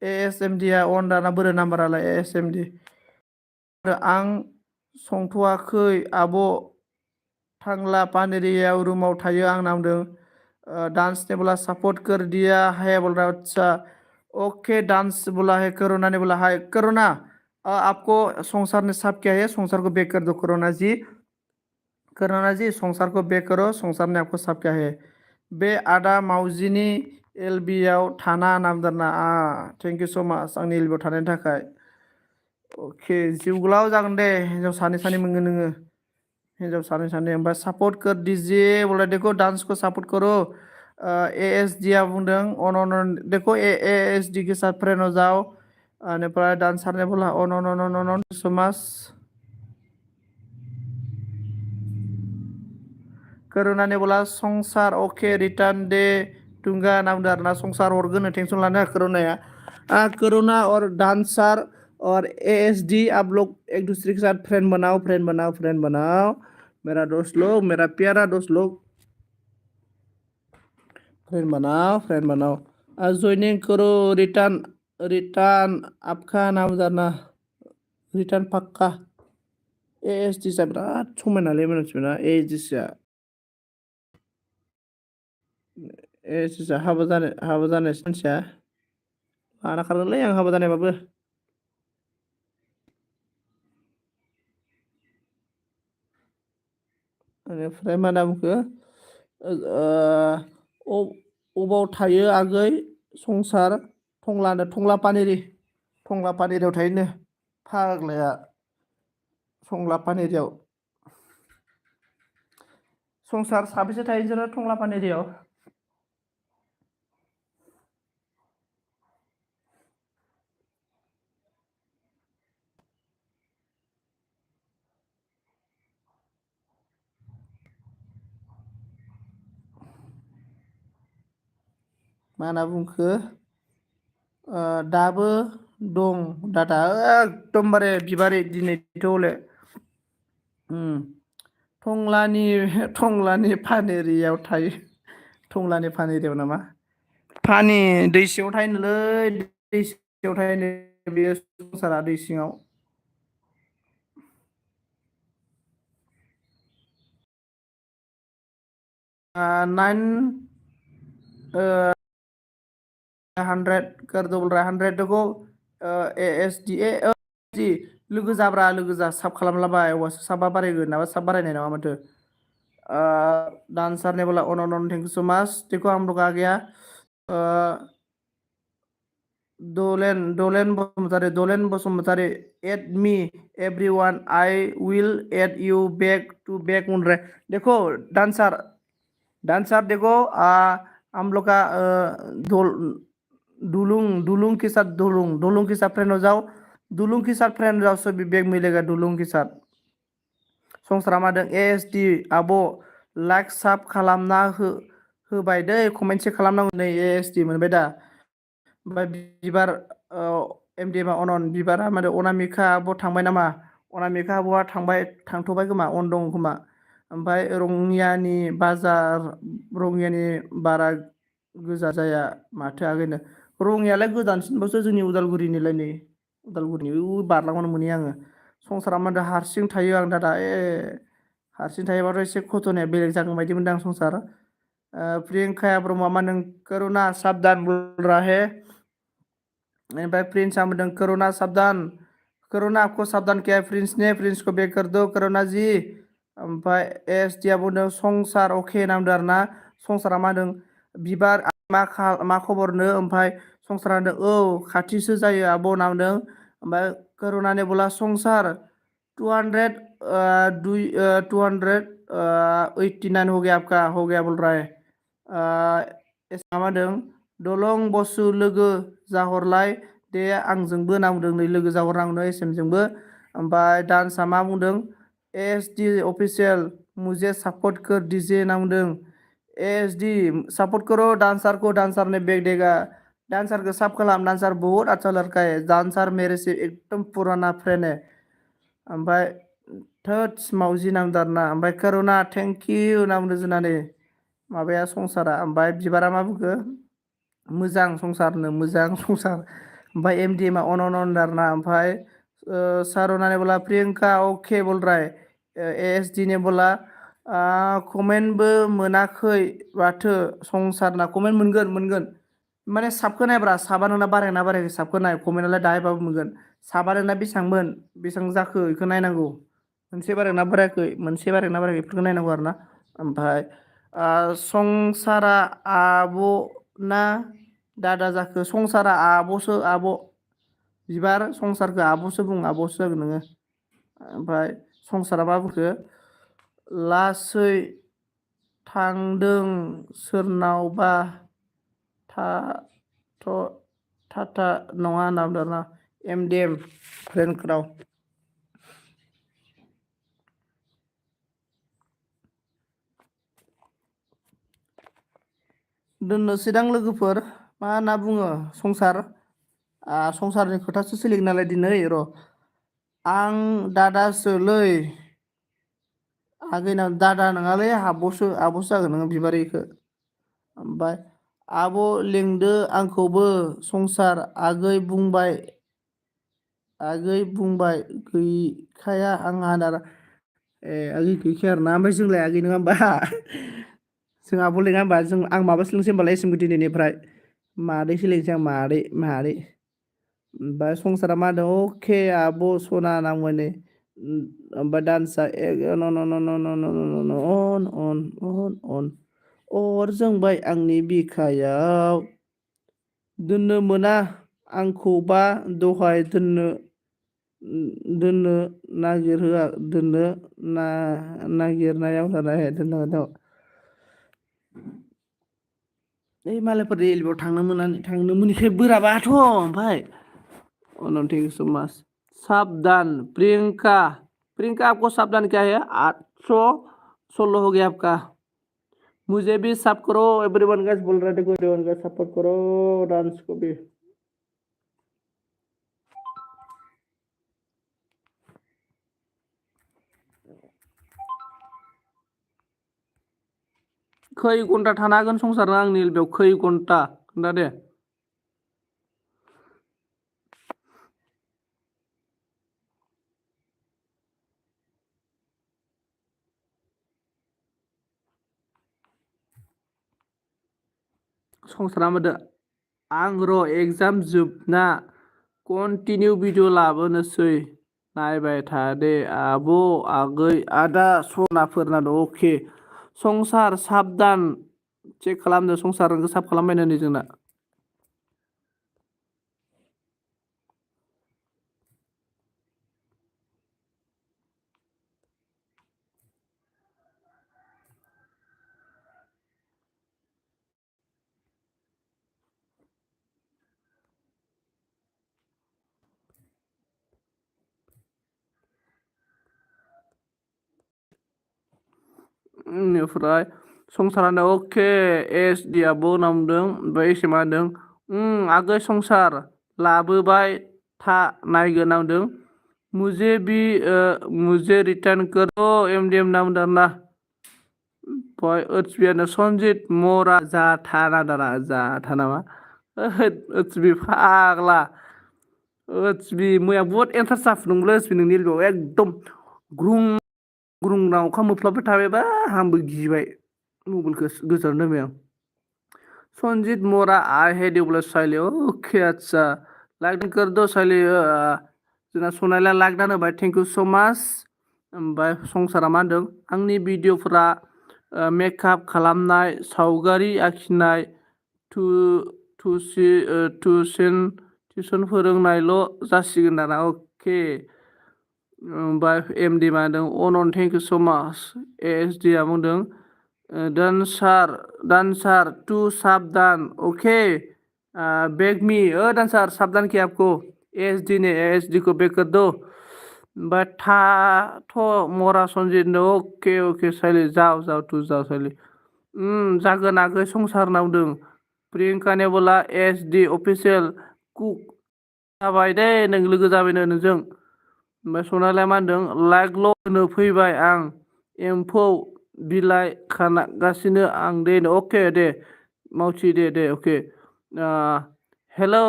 एएसएमडी अन दाना बोरो नाम्बारालाय एएसएमडी आं संथ'वाखै आब' थांला पानेरियाव रूमाव थायो आं नामदों डांस ने बोला सपोर्ट कर दिया है बोल रहा अच्छा ओके डांस बोला है कोरोना ने बोला हाय कोरोना आपको संसार ने सब क्या है संसार को बेक कर दो कोरोना जी संसार को बेक करो संसार ने आपको सब क्या है बे आदा मावजिनी एलबियाव थाना नामदारना थेंक इउ सो माच आंनि एलबियाव थानायनि थाखाय अके जिउ गोलाव जागोन दे हिन्जाव सानै मोनगोन नोङो हिन्जाव सानै ओमफ्राय सपोर्ट कर दीजिए बोला देखो डांस को सपोर्ट करो एएसडी आ बुंदों अन देखो एएसडी के साथ फ्रेंड हो जाओ बेनिफ्राय डांसार ने बोला अन सो माच कोरोना ने बोला संसार ओके रिटर्न दे दूंगा नाम दारना संसार हरगोन टेंशन लाना कोरोनाया कोरोना और डांसर और एएसडी आप लोग एक दूसरे के साथ फ्रेंड बनाओ मेरा दोस्त लोग मेरा प्यारा दोस्त लोग फ्रेंड बनाओ ज्वाइनिंग करो रिटर्न आपका नाम जाना रिटर्न पक्का एएसडी सा बिराद समायनालै मानसिफोरा एएसडी सा हाबा जानाय मानसिया लाना खारगोनलै आं हाबा जानायबाबो बेनिफ्राय मा होनना बुंखो अबाव थायो आगै संसार थंला पानेरियाव थायोनो फाग्लाया थंला पानेरियाव संसार साबेसे थायो नोंसोरो थंला पानेरियाव मा होनना बुंखो दाबो दं डाटा एकदमबारे बिबारै दिनैथ' हले थंलानि पानेरियाव थायो थंलानि पानेरियाव नामा पानि दै सिङाव थायोनोलै दै सिङाव थायोनो बेयो संसारा दै सिङाव नाइन 100 कर दो बोल रहा है 100 देखो एएसडी जी लोगो जाब्रा लोगो जा साब खालामलाबाय अबासो साबा बारायगोन नाबा साब बारायनाय नङा माथो डांसर ने बोला अन थैंक यू सो मच देखो हम लोग आ गया Dolen Basumatary add me everyone I will add you back to back बोल रहे देखो डांसर देखो हम लोग का दुलुंग के साथ दुलुंग के साथ फ्रेंड हो जाओ दुलुंग के साथ फ्रेंड हो जाओ सभी बैग मिलेगा दुलुंग के साथ संसारा मादों एएसडी आब' लाइक साब खालामना होबाय दै कमेन्ट चेक खालामनांगौ नै एएसडी मोनबाय दा ओमफ्राय बिबार एमडीएम अन बिबारा माने अनामिका आब' थांबाय नामा अनामिका आब'आ थांथ'बाय खोमा अन दं खोमा ओमफ्राय रङियानि बारा गोजा जाया माथो आगैनो रङियालाय गोजानसिनबावसो जोंनि उदालगुरिनिलाय नै उदालगुरिनि बारलांबानो मोनहैयो आङो संसारा मादो हारसिं थायो आं दादा हारसिं थायोबाथ' एसे खथ'नाया बेलेग जागोन बायदि मोनदों आं संसार प्रियंकाया ब्रह्मआ मा होनदों करुणा साबधान बोल रहा है ओमफ्राय प्रिन्सआ बुंदों करुणा साबधान करुणा आपको साबधान किया है प्रिंस ने प्रिंस को बेक कर दो करुणा जी ओमफ्राय एस डिया बुंदों संसार अके नामदों आरो ना संसारा मा होनदों बिबार मा खबरनो ओमफ्राय संसारा होनदों औ खाथिसो जायो आब' नामदों ओमफ्राय करुणाने बोला संसार 289 हो गया आपका हो गया बोल रहा है एसा मा होनदों दलं बसु लोगो जाहरलाय दे आंजोंबो होनना बुंदों नै लोगो जाहरनांगौनो एसएमजोंबो ओमफ्राय डान्सआ मा बुंदों एस डि अफिसियेल मुझे सपोर्ट कर दीजिए होनना बुंदों एस डि सपोर्ट करो डांसर को डांसर ने बेग देगा डांसर को सब खालाम डांसर बहुत अच्छा लड़का है डांसर मेरे से एकदम पुराना फ्रेंड है ओमफ्राय थोद मावजि नामदों आरोना ओमफ्राय करुणा थेंक इउ होनना बुंदों जोंना नै माबाया संसारा ओमफ्राय बिबारा मा बुंखो मोजां संसारनो मोजां संसार ओमफ्राय एमडिएमआ अन आरोना ओमफ्राय सारना ने बोला प्रियंका अके बोल रहा है एएसडि ने बोला कमेन्टबो मोनाखै माथो संसारना कमेन्ट मोनगोन माने साबखौ नायब्रा साबा नोंना बारायना बारायाखै साबखौ नाय कमेन्टआलाय दाहायबाबो मोनगोन साबा नोंना बेसेबां जाखो बेखौ नायनांगौ मोनसे बारायना बारायाखै बेफोरखौ नायनांगौ आरो ना ओमफ्राय संसारा आब' ना दादा जाखो संसारा आब'सो आब' बिबार संसारखौ आब'सो जागोन नोङो ओमफ्राय संसारा मा बुंखो लासै थांदों सोरनावबा थाथा नङा होनना बुंदों आरोना एमडिएम फ्रेन्डफोराव दोननोसैदां लोगोफोर मा होनना बुङो संसारनि खोथासो सोलिगोन नालाय दिनै र' आं दादासोलै आगैना दादा नङालै आब'सो जागोन नोङो बिबारिखौ ओमफ्राय आब' लेंदो आंखौबो संसार आगै बुंबाय गैखाया आंहा आगै गैखाया आरोना ओमफ्राय जोंलाय आगै नङा होमबा जों आब' लेङा होमबा आं माबासो लोंसै होमबालाय एसएमखौ दिनैनिफ्राय मादैसो लेंसै आं मादै ओमफ्राय संसारा मा होनदों अके आब' सना नांबाय ओमफ्राय डान्सआ अन अर जोंबाय आंनि बिखायाव दोननो मोना आंखौबा दहाय दोननो नागिरनायाव ओइ मालायफोर रेलवेआव थांनो मोनिखाय बोराबाथ' ओमफ्राय थेंक इउ सो माच साबधान प्रियंका आपको सावधान क्या है 816 हो गया आपका मुझे भी सब करो एवरीवन गाइस बोल रहे थे एवरीवन गाइस सपोर्ट करो डांस को भी खै घन्टा थानो हागोन संसारा आंनि बेयाव खै घन्टा खोन्था दे संसारा मोदो आं र' एग्जाम जोबना कन्टिनिउ भिडिअ लाबोनोसै नायबाय थादे आब' आगै आदा सनाफोरना अके संसार साबधान चेक खालामदो संसारखौ साब खालामबायनो जोंना बेनिफ्राय संसारानो अके एस डि आब' नामदों ओमफ्राय एसे मा होनदों आगै संसार लाबोबाय था नायगोन नामदों मुझे रिटर्न करो एमडिएम नामदों आरोना ओमफ्राय ओत्सबियानो सनजित मरा जाथाना दाना जाथा नामा ओत्सबि फाग्ला ओत्सबि मैया बुहुत एन्सार जाफुदोंमोनलै ओत्सबि नोंनि लोगोआव एकदम ग्रुं ग्रुंना अखा मोफ्लामबाय थाबायबा आंबो गिबाय मबाइलखौ गोजानाव दोनबाय आं संजीत मोरा आई हेड यू प्लस साइले ओके अच्छा लाइक कर दो साइले जोंना सनायला लाइक दान होबाय थेंक यू सो माच ओमफ्राय संसारा मा होनदों आंनि भिडिअफोरा मेकआप खालामनाय सावगारि आखिनाय टिउसन फोरोंनायल' जासिगोन दाना अके ओमफ्राय एमडि मा होनदों अनन थेंक इउ सो माच एएसडि आ बुंदों डांसर टू साबधान ओके बैग मी डांसर साबधान किया आपको एएसडी ने एएसडी को बैक कर दो बट तो मोरा संजीत ने ओके ओके साइले जाओ जाओ तू जाओ साइले जागोन आगै संसार नावदों प्रियंका ने बोला एएसडी अफिसियेल कुक जाबाय दे नों लोगो जाबायनो नोंजों ओमफ्राय सनालाया मा होनदों लाइकल' होनो फैबाय आं एम्फौ बिलाइ खागासिनो आं दे अके दे मावथि दे अके हेलौ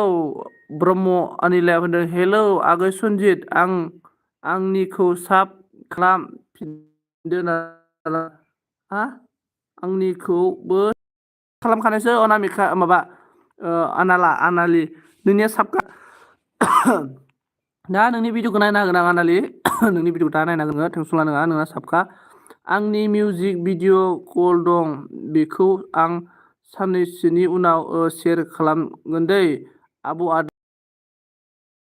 ब्रह्म अनिलाया होनदों हेलौ आगै सनजित आंनिखौ साब खालामफिनदो ना आंनिखौबो खालामखानायसो अनामिका माबा आनालि नोंनिया साबका दा नोंनि भिडिअखौ नायनो हागोन आं आनालि नोंनि भिडिअखौ दा नायनो हागोन टेनसन लानाङा नोंना साबका आंनि मिउजिक भिडिअ कल दं बेखौ आं साननैसोनि उनाव शेयार खालामगोन दै आब' आदा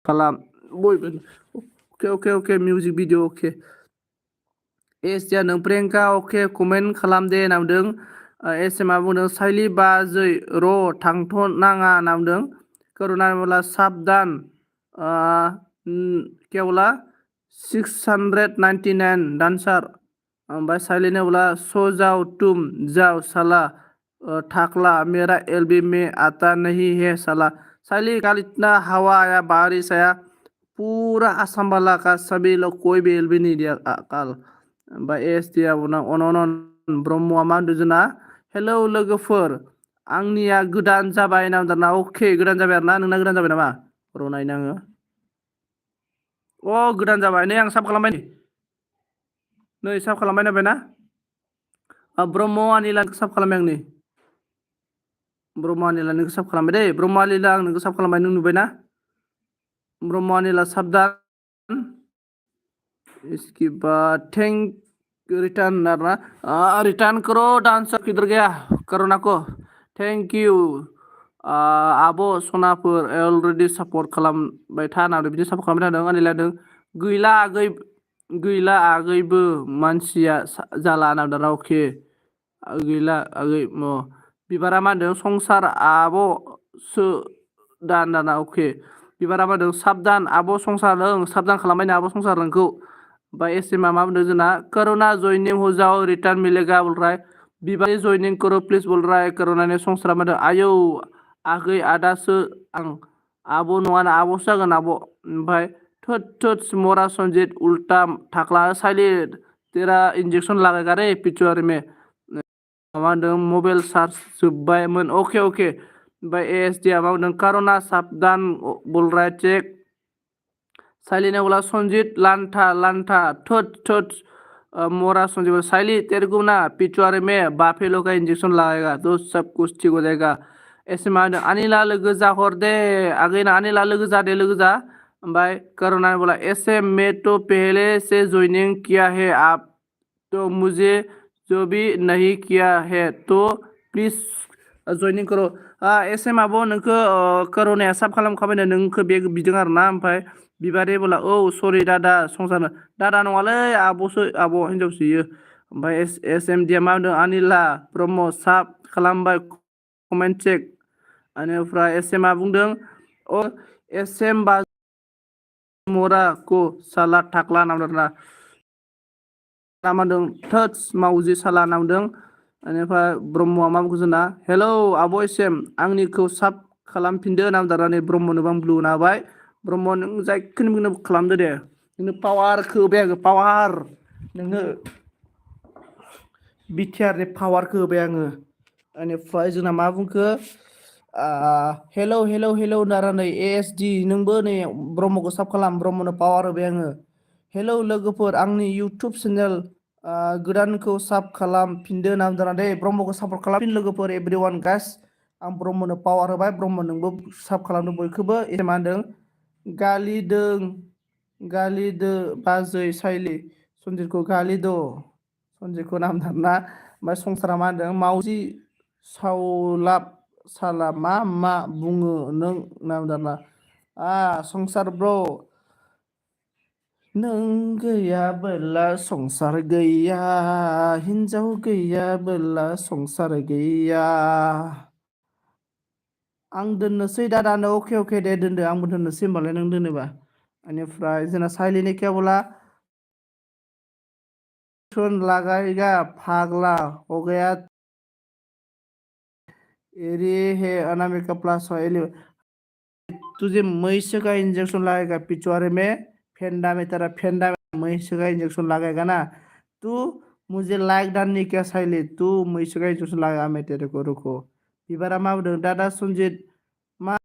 खालाम बयबो अके मिउजिक भिडिअ अके एस नों प्रियंका अके कमेन्ट खालाम दे नामदों एस एमा बुंदों साइलि बाजै र' थांथ' नाङा नामदों करुणा बोला साबधान केवला 699 डांसर ओमफ्राय साइलिने बोला सो जाओ तुम जाओ साला थाकला मेरा एलबी में आता नहीं है साला साइली कल इतना हवा आया बारिश आया पूरा आसाम वाला का सभी लोग कोई भी एलबी नहीं दिया कल ओमफ्राय एस डि अनन ब्रह्मआ मा होनदों जोंना हेलौ लोगोफोर आंनिया गोदान जाबाय ना दाना अके गोदान जाबाय आरो ना नोंना गोदान जाबाय नामा र' नायनो आङो गोदान जाबाय नै आं साब खालामबाय नै साब खालामबाय नायबाय ना ब्रह्म अनिलाखौ साब खालामबाय आं नै ब्रह्म अनिला नोंखौ साब खालामबाय दै ब्रह्म अनिला आं नोंखौ साब खालामबाय नों नुबाय ना ब्रह्म अनिला साबधान इसके बाद थैंक रिटर्न रिटर्न करो डांसर किधर गया करुणा को थैंक यू आब' सनाफोर अलरेडि सापर्ट खालामबाय था होननानै बिदिनो सापर्ट खालामबाय थादों आंनि लादों गैला आगैबो मानसिया जाला होनदों अके गैला आगै बिबारा मा होनदों संसार आब'सो दाना अके बिबारा मा होनदों साबधान आब' संसार साबधान खालामबायनो आब' संसार नोंखौ ओमफ्राय एस एमा मा बुंदों जोंना करुणा जयनिंग हो जाओ रिटर्न मिलेगा बोल रहा है बिबारी जयनिंग करो प्लिज बोल रहा है करुणा ने संसारा मा होनदों आयौ आगै आदासो आं आब' नङाना आब'सो जागोन आब' ओमफ्राय थोद मोरा संजीत उल्टा थाकला साइलेट तेरा इंजेक्शन लगाएगा रे पिचुआरी में मा होनदों मबाइल चार्ज जोब्बायमोन अके ओमफ्राय एएसडि आ मा होनदों करुणा साबधान बोल रहा है चेक साइलिने बोला संजीत लांटा थोद मोरा संजीत बोला साइली तेरे को ना पिचुआरी में बाफेलो का इंजेक्शन लगाएगा तो सब कुछ ठीक हो जाएगा ऐसे मा होनदों अनिला लोगो जाहर दे आगैना अनिला लोगो जा दे लोगो जा ओमफ्राय करुणा ने बोला ऐसे मैं तो पहले से ज्वाइनिंग किया है आप तो मुझे जो भी नहीं किया है तो प्लिज जयनिं करो एसे माबो नोंखौ करुणाया साब खालामखाबायनो नोंखौ बे बिदों आरो ना ओमफ्राय बिबारे बोला औ सरि दादा संसारनो दादा नङालै आब'सो आब' हिनजावसो इयो ओमफ्राय एस एम डिया मा होनदों अनिला ब्रह्म साब खालामबाय कमेन्ट चेक बेनिफ्राय एस एमआ बुंदों एस एम बा मोरा को साला थाकला नामदों नामादों थोद मावजि साला नामदों बेनिफ्राय ब्रह्मआ मा बुंखो जोंना हेलौ आब' एसेम आंनिखौ साब खालामफिनदो नामदारनानै ब्रह्मनोबो आं ब्लु नाबाय ब्रह्म नों जायखौनो खालामदो दे नोंनो पावारखौ होबाय आङो पावार नोंनो बिटिआरनि पावारखौ होबाय आङो बेनिफ्राय जोंना मा बुंखो हेलौ हेलौ हेलौ नारानै एएसडि नोंबो नै ब्रह्मखौ साब खालाम ब्रह्मनो पावार होबाय आङो हेलौ लोगोफोर आंनि इउटुब चेनेल गोदानखौ साब खालामफिनदो होनना बुंदों दे ब्रह्मखौ सापर्ट खालामफिन लोगोफोर एभ्रिवान गाइस आं ब्रह्मनो पावार होबाय ब्रह्म नोंबो साब खालामदों बयखौबो मा होनदों गालिदो बाजै साइलि सन्जितखौ गालिद' सन्जितखौ नाम दारना ओमफ्राय संसारा मा होनदों मावजि सावलाब साला मा बुङो नों नाम दारना संसार ब्र' नों गैयाबोला संसार गैया हिन्जाव गैयाबोला संसार गैया आं दोननोसै दादानो अके दे दोनदो आंबो दोननोसै होमबालाय नों दोनोबा बेनिफ्राय जोंना साइलिनि केबला सुन लागाएगा फाग्ला हो गया एरी है अनामिका प्लस तुझे मैसे का इंजेक्शन लगाएगा पिछवाड़े में फेंडा में तेरा फेंडा में मैसे का इंजेक्शन लगाएगा ना तू मुझे लाइक डालने क्या साइले तू मैसे का इंजेक्शन लगा मैं तेरे को रुको बिबारा मा बुंदों दादा सन्जित मा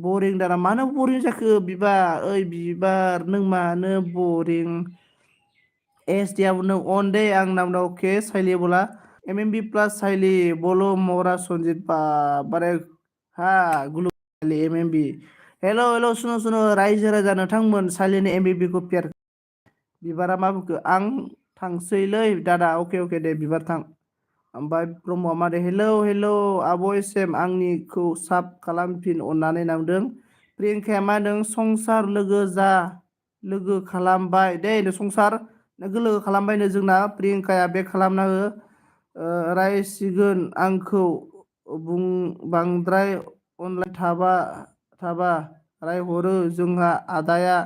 बरिं दाना मानो बरिं जाखो बिबार ओइ बिबार नों मानो बरिं एस दियाबो नों अन दे आं नामदा अके साइले बोला एमएमबी प्लस साइले बोलो मोरा सन्जित बारे हा गुलु एमएमबी हेल' सुनो रायजो राजा नोंथांमोन साइलेनि एमबिबि खौ पेर बिबारा मा बुंखो आं थांसैलै दादा अके दे बिबार थां ओमफ्राय ब्रह्मआ मा दे हेलौ आब' एसेम आंनिखौ साब खालामफिन अननानै नामदों प्रियंकाया मा होनदों संसार लोगो खालामबाय दे संसार नोगो लोगो खालामबायनो जोंना प्रियंकाया बे खालामना हो रायसिगोन आंखौ बांद्राय अनलाइन थाबा रायहरो जोंहा आदाया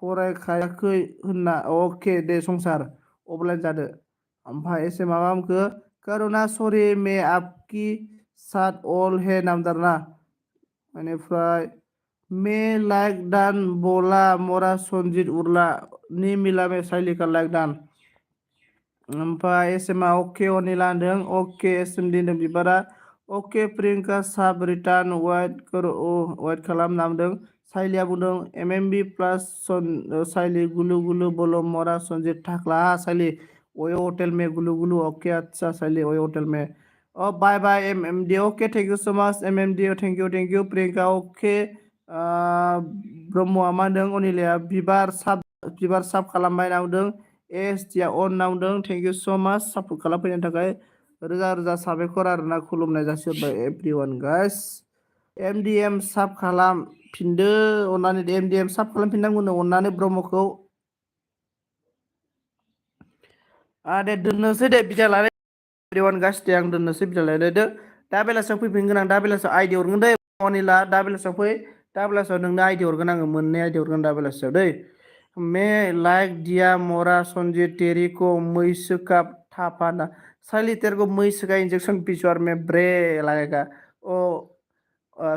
फरायखायाखै होनना अके दे संसार अफलाइन जादो ओमफ्राय एसे माबा बुंखो करुणा सरि मे आपकी साथ ऑल है नामदारना बेनिफ्राय मे लाइक दान बोला मरा सन्जित उरला नि मिला मे साइलिका लाइक दान ओमफ्राय एसएमा अके अनिला होनदों अके एसएमडि होनदों बिबारा अके प्रियंका साब रिटार्न वाइट खालाम नामदों साइलिया बुंदों एमएमबी प्लस साइलि गुलु गुलु बोलो मरा सन्जित थाख्ला साइलि ओयो होटल में गुलु गुलु ओके अच्छा साइलि ओयो होटल में bye bye MMD okay thank you so much MMD thank you Priyanka okay ब्रह्मआ मा होनदों अनिलाया बिबार साब खालामबाय नावदों एस टिया अन नावदों thank you so' much support खालामफैनायनि थाखाय रोजा रोजा साबायखर आरोना खुलुमनाय जासिहरबाय एभ्रिवान गाइस एमडिएम साब खालामफिनदो अननानै एमडिएम साब खालामफिननांगौनो अननानै ब्रह्मखौ दे दोननोसै दे बिदाय लानाय एभ्रिवान गाइस दे आं दोननोसै बिदाय लायदो दा बेलासियाव फैफिनगोन आं दा बेलासियाव आइडि हरगोन दै अनिला दा बेलासियाव फै दा बेलासियाव नोंनो आइडि हरगोन आङो मोननै आइडि हरगोन दा बेलासियाव दै मे लाइक दिया मोरा सन्जित तेरी को मैसो का थापाना साइली तेरे को मैसो का इंजेक्शन पिछवाड़ में ब्रे लगेगा ओ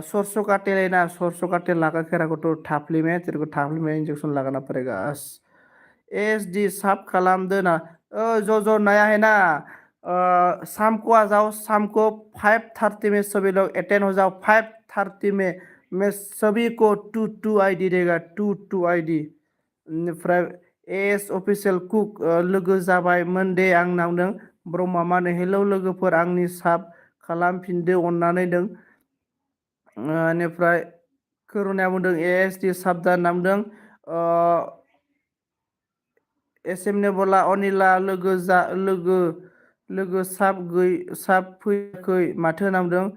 सरसों का तेल है ना सरसों का तेल लगा के रखो तो थापली में तेरे को थापली में इंजेक्शन लगाना पड़ेगा एस डी साफ खालामदो ना जो नया है ना शाम को आ जाओ शाम को 5:30 में सभी लोग अटेंड हो जाओ 5:30 में मैं सभी को टू आईडी देगा टू आईडी ओमफ्राय एस अफिसियेल कुक लोगो जाबायमोन दे आं नावदों ब्रह्मा मानो हेलौ लोगोफोर आंनि साब खालामफिनदो अननानै दों बेनिफ्राय करुणाया बुंदों एस टि साबधान नामदों एस एम ने बोला अनिला लोगो साब फैयाखै माथो नामदों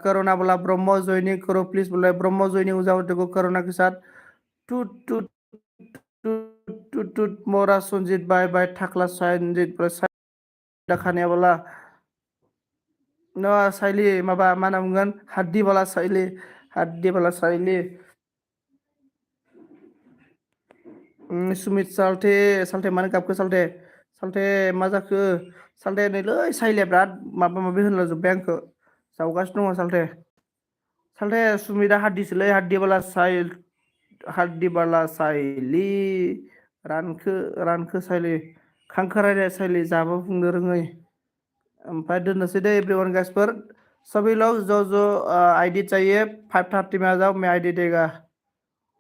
करुणा बोला ब्रह्म जयनिंग करो प्लीज बोला ब्रह्म जयनिंग हो जाओ देखो करुणा के साथ टूट मोरा सन्जित बाय बाय थाख्ला सन्जित खानाया बोला साइली माबा मा होनना बुंगोन हाद्दि बाला साइली सुमित साल्थे मानो गाबखो साल्थे मा जाखो साल्थे नैलै साइलिया बिराद माबा माबि होनलाजोब्बाय आंखौ जावगासिनो दङ साल्थे सुमितआ हाद्दिसोलै हाद्दि बाला साइली रानखो साइली खांखो रायलाय साइली जाबो बुंनो रोङै ओमफ्राय दोननोसै दे एवरीवन गाइसफोर सभी लोग जो जो आईडी चाहिए 5:30 में आ जाओ मैं आईडी देगा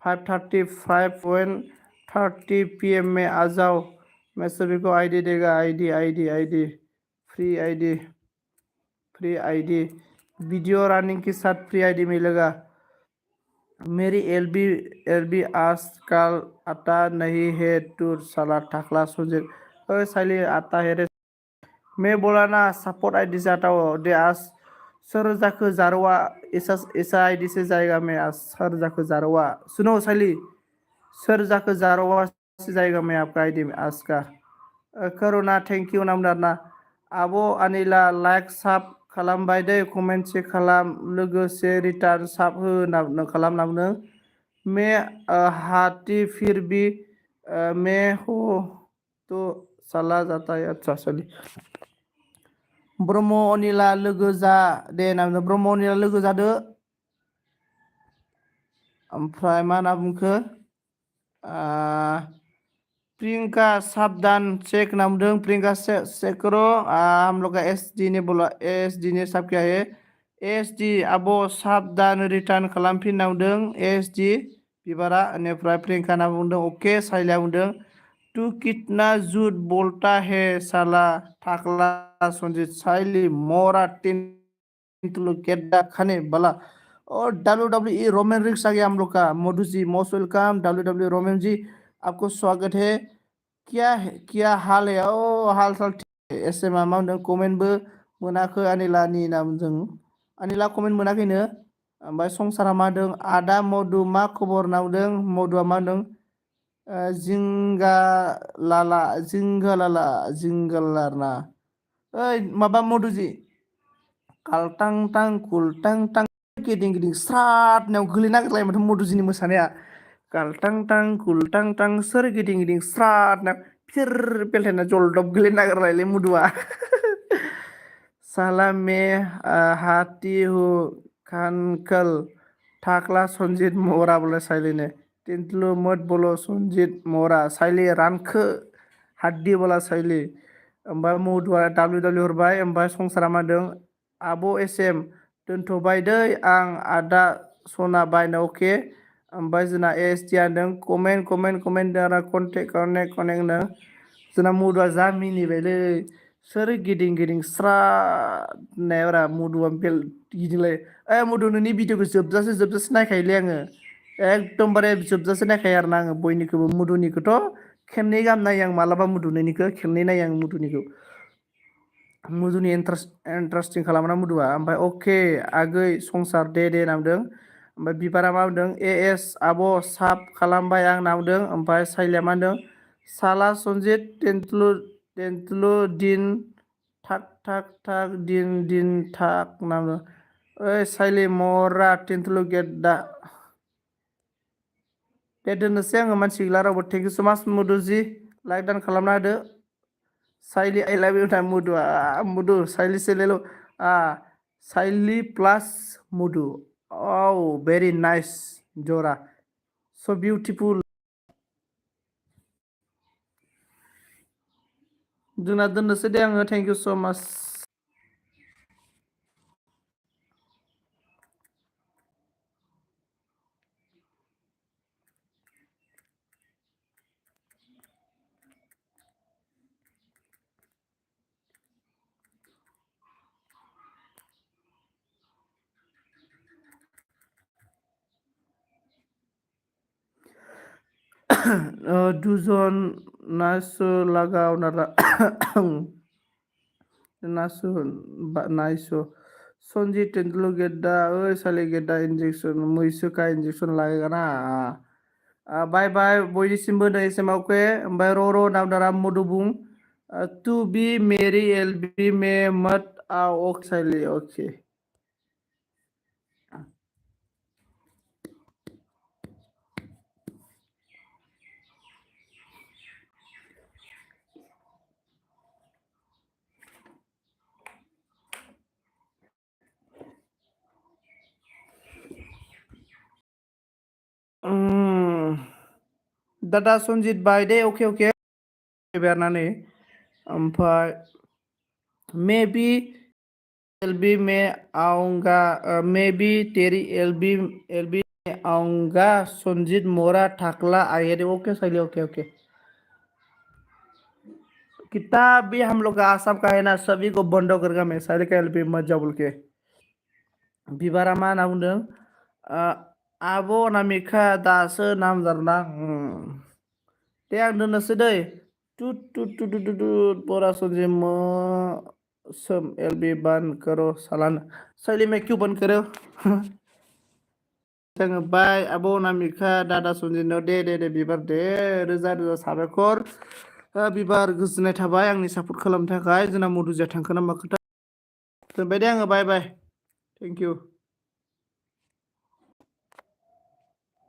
5:35 PM में आ जाओ मैं सभी को आईडी देगा ID ID ID free ID video running के साथ फ्री आईडी मिलेगा मेरी एलबी आजकल आता नहीं है टूर साला टाकला सुजित ओए साली आता है रे मैं बोला ना सपोर्ट आईडी से आता हो दे आज सर जाके जारवा ऐसा आईडी से जाएगा मैं आज सर जाके जारवा सुनो साली सर जाके जारवा से जाएगा मैं आपका आईडी में आज का करुणा थैंक यू नामदारना आब' अनिला लाइक साब खालामबाय दे कमेन्ट से खालाम लोगोसे रिटार्न साब हो खालामना बुंदों मैं हाथी फिर भी मैं हो तो साला जाता है अच्छा सलि ब्रह्म अनिला लोगो जा दे नाम ब्रह्म अनिला लोगो जादो ओमफ्राय मा होनना बुंखो प्रियंका साबधान चेक नामदों प्रियंका चेक करो हम लोग का एसडी ने बोला एसडी ने सब क्या है एसडी अब साबधान रिटार्न खालामफिन नामदों एसडी बिबारा बेनिफ्राय प्रियंका ना बुंदों ओके साइला बुंदों तू कितना झूठ बोलता है साला टाकला संजीत साइली मोरा टिन गेड्डा खाने बला और WWE रोमन रिक्स आ गया हम लोग का मोदू जी मोस्ट वेलकम WWE रोमन जी आपको स्वागत है क्या हाल है ओ हाल साल ऐसे मा होनदों कमेन्टबो मोनाखै अनिलानि नामजों अनिला कमेन्ट मोनाखैनो ओमफ्राय संसारा मा होनदों आदा मधु मा खबर नावदों मधुआ मा होनदों जिंगालारना ओइ माबा मधुजी कालटां टां कुलटां टां गिदिं गिदिं स्रादनायाव गोलैनो नागिरलायो माथो मधुजिनि मोसानाया कालटां टां कुलटां टां सोर गिदिं गिदिं स्रादनायाव फिर बेलथायना जलदब गोलैनो नागिरलायोलै मधुआ साला में हाथी हूँ खानकल टाकला संजीत मोरा बोले साइलिने तिंतलु मत बोलो संजीत मोरा साइली रानखो हाद्दी बोला साइली ओमफ्राय मधुआ WWE हरबाय ओमफ्राय संसारा मा होनदों आब' एसएम दोनथ'बाय दै आं आदा सना बायनो अके ओमफ्राय जोंना एसडि होनदों कमेन्ट दारा कनेक्ट नो जोंना मधुआ जा मिनिबायलै सोर गिदिं गिदिं स्रादनायब्रा मधुआ बेल गिदिंलायो मधु नोंनि भिडिअखौ जोबजासे नायखायोलै आङो एकदमबारे जोबजासे नायखायो आरोना आङो बयनिखौबो मधुनिखौथ' खेबनै गाहाम नायो आं मालाबा मधुनिखौ खेबनै नायो आं मधुनि इन्टारेस्टिं खालामना मधुआ ओमफ्राय अके आगै संसार दे नामदों ओमफ्राय बिबारा मा होनदों एएस आब' साब खालामबाय आं नामदों ओमफ्राय साइलिया मा होनदों साला सनजित तेंतलु दिन थाक दिन थाक नामदों ओइ साइलि मरा तेंतलु गेद्दा दे दोननोसै आङो मानसि गैला रावबो थेंक इउ स माच मधुजी लाइक दान खालामना होदो साइली आई लव यू टाइम मधु साइली से ले लो साइली प्लस मधु औ वेरी नाइस जोरा सो ब्यूटीफुल जोंना दोननोसै दे आङो थेंक इउ स माच दुजन नासो लगाव नारा नासो नाइसो संजीत तेंदुलु गेद्दा ओइ साले गेद्दा इंजेक्शन मैसो का इंजेक्शन लागेगा ना बाय बाय बयनिसिमबो नै एसेमावके ओमफ्राय र' नामदारा मधु बुं तू भी मेरी एलबी में मत आओ ओके साइली ओके दादा सनजित बाय दे अके बेरनानै ओमफ्राय मे बी एलबी में आऊंगा मे बी तेरी एलबी में आऊंगा संजीत मोरा ठाकला आए रे ओके सही ओके ओके किताब भी हम लोग का सब का है ना सभी को बंद करके मैं सारे का एलबी मत जा बोल के बिबारा मा होनना बुंदों आब' अनामिका दासो नामजादा दे आं दोननोसै दै टुट टुट टुट टुट टुट बरा संजीत सोम एलबी बंद करो सालान सैली मैं क्यों बंद करो जोङो बाय आब' अनामिका दादा सन्जितनाव दे बिबार दे रोजा रोजा साबायखर बिबार गोजोननाय थाबाय आंनि सापर्ट खालामनो थाखाय जोंना मधुजिया थांखो नामा खोथा दोनबाय दे आङो बाय बाय थेंक इउ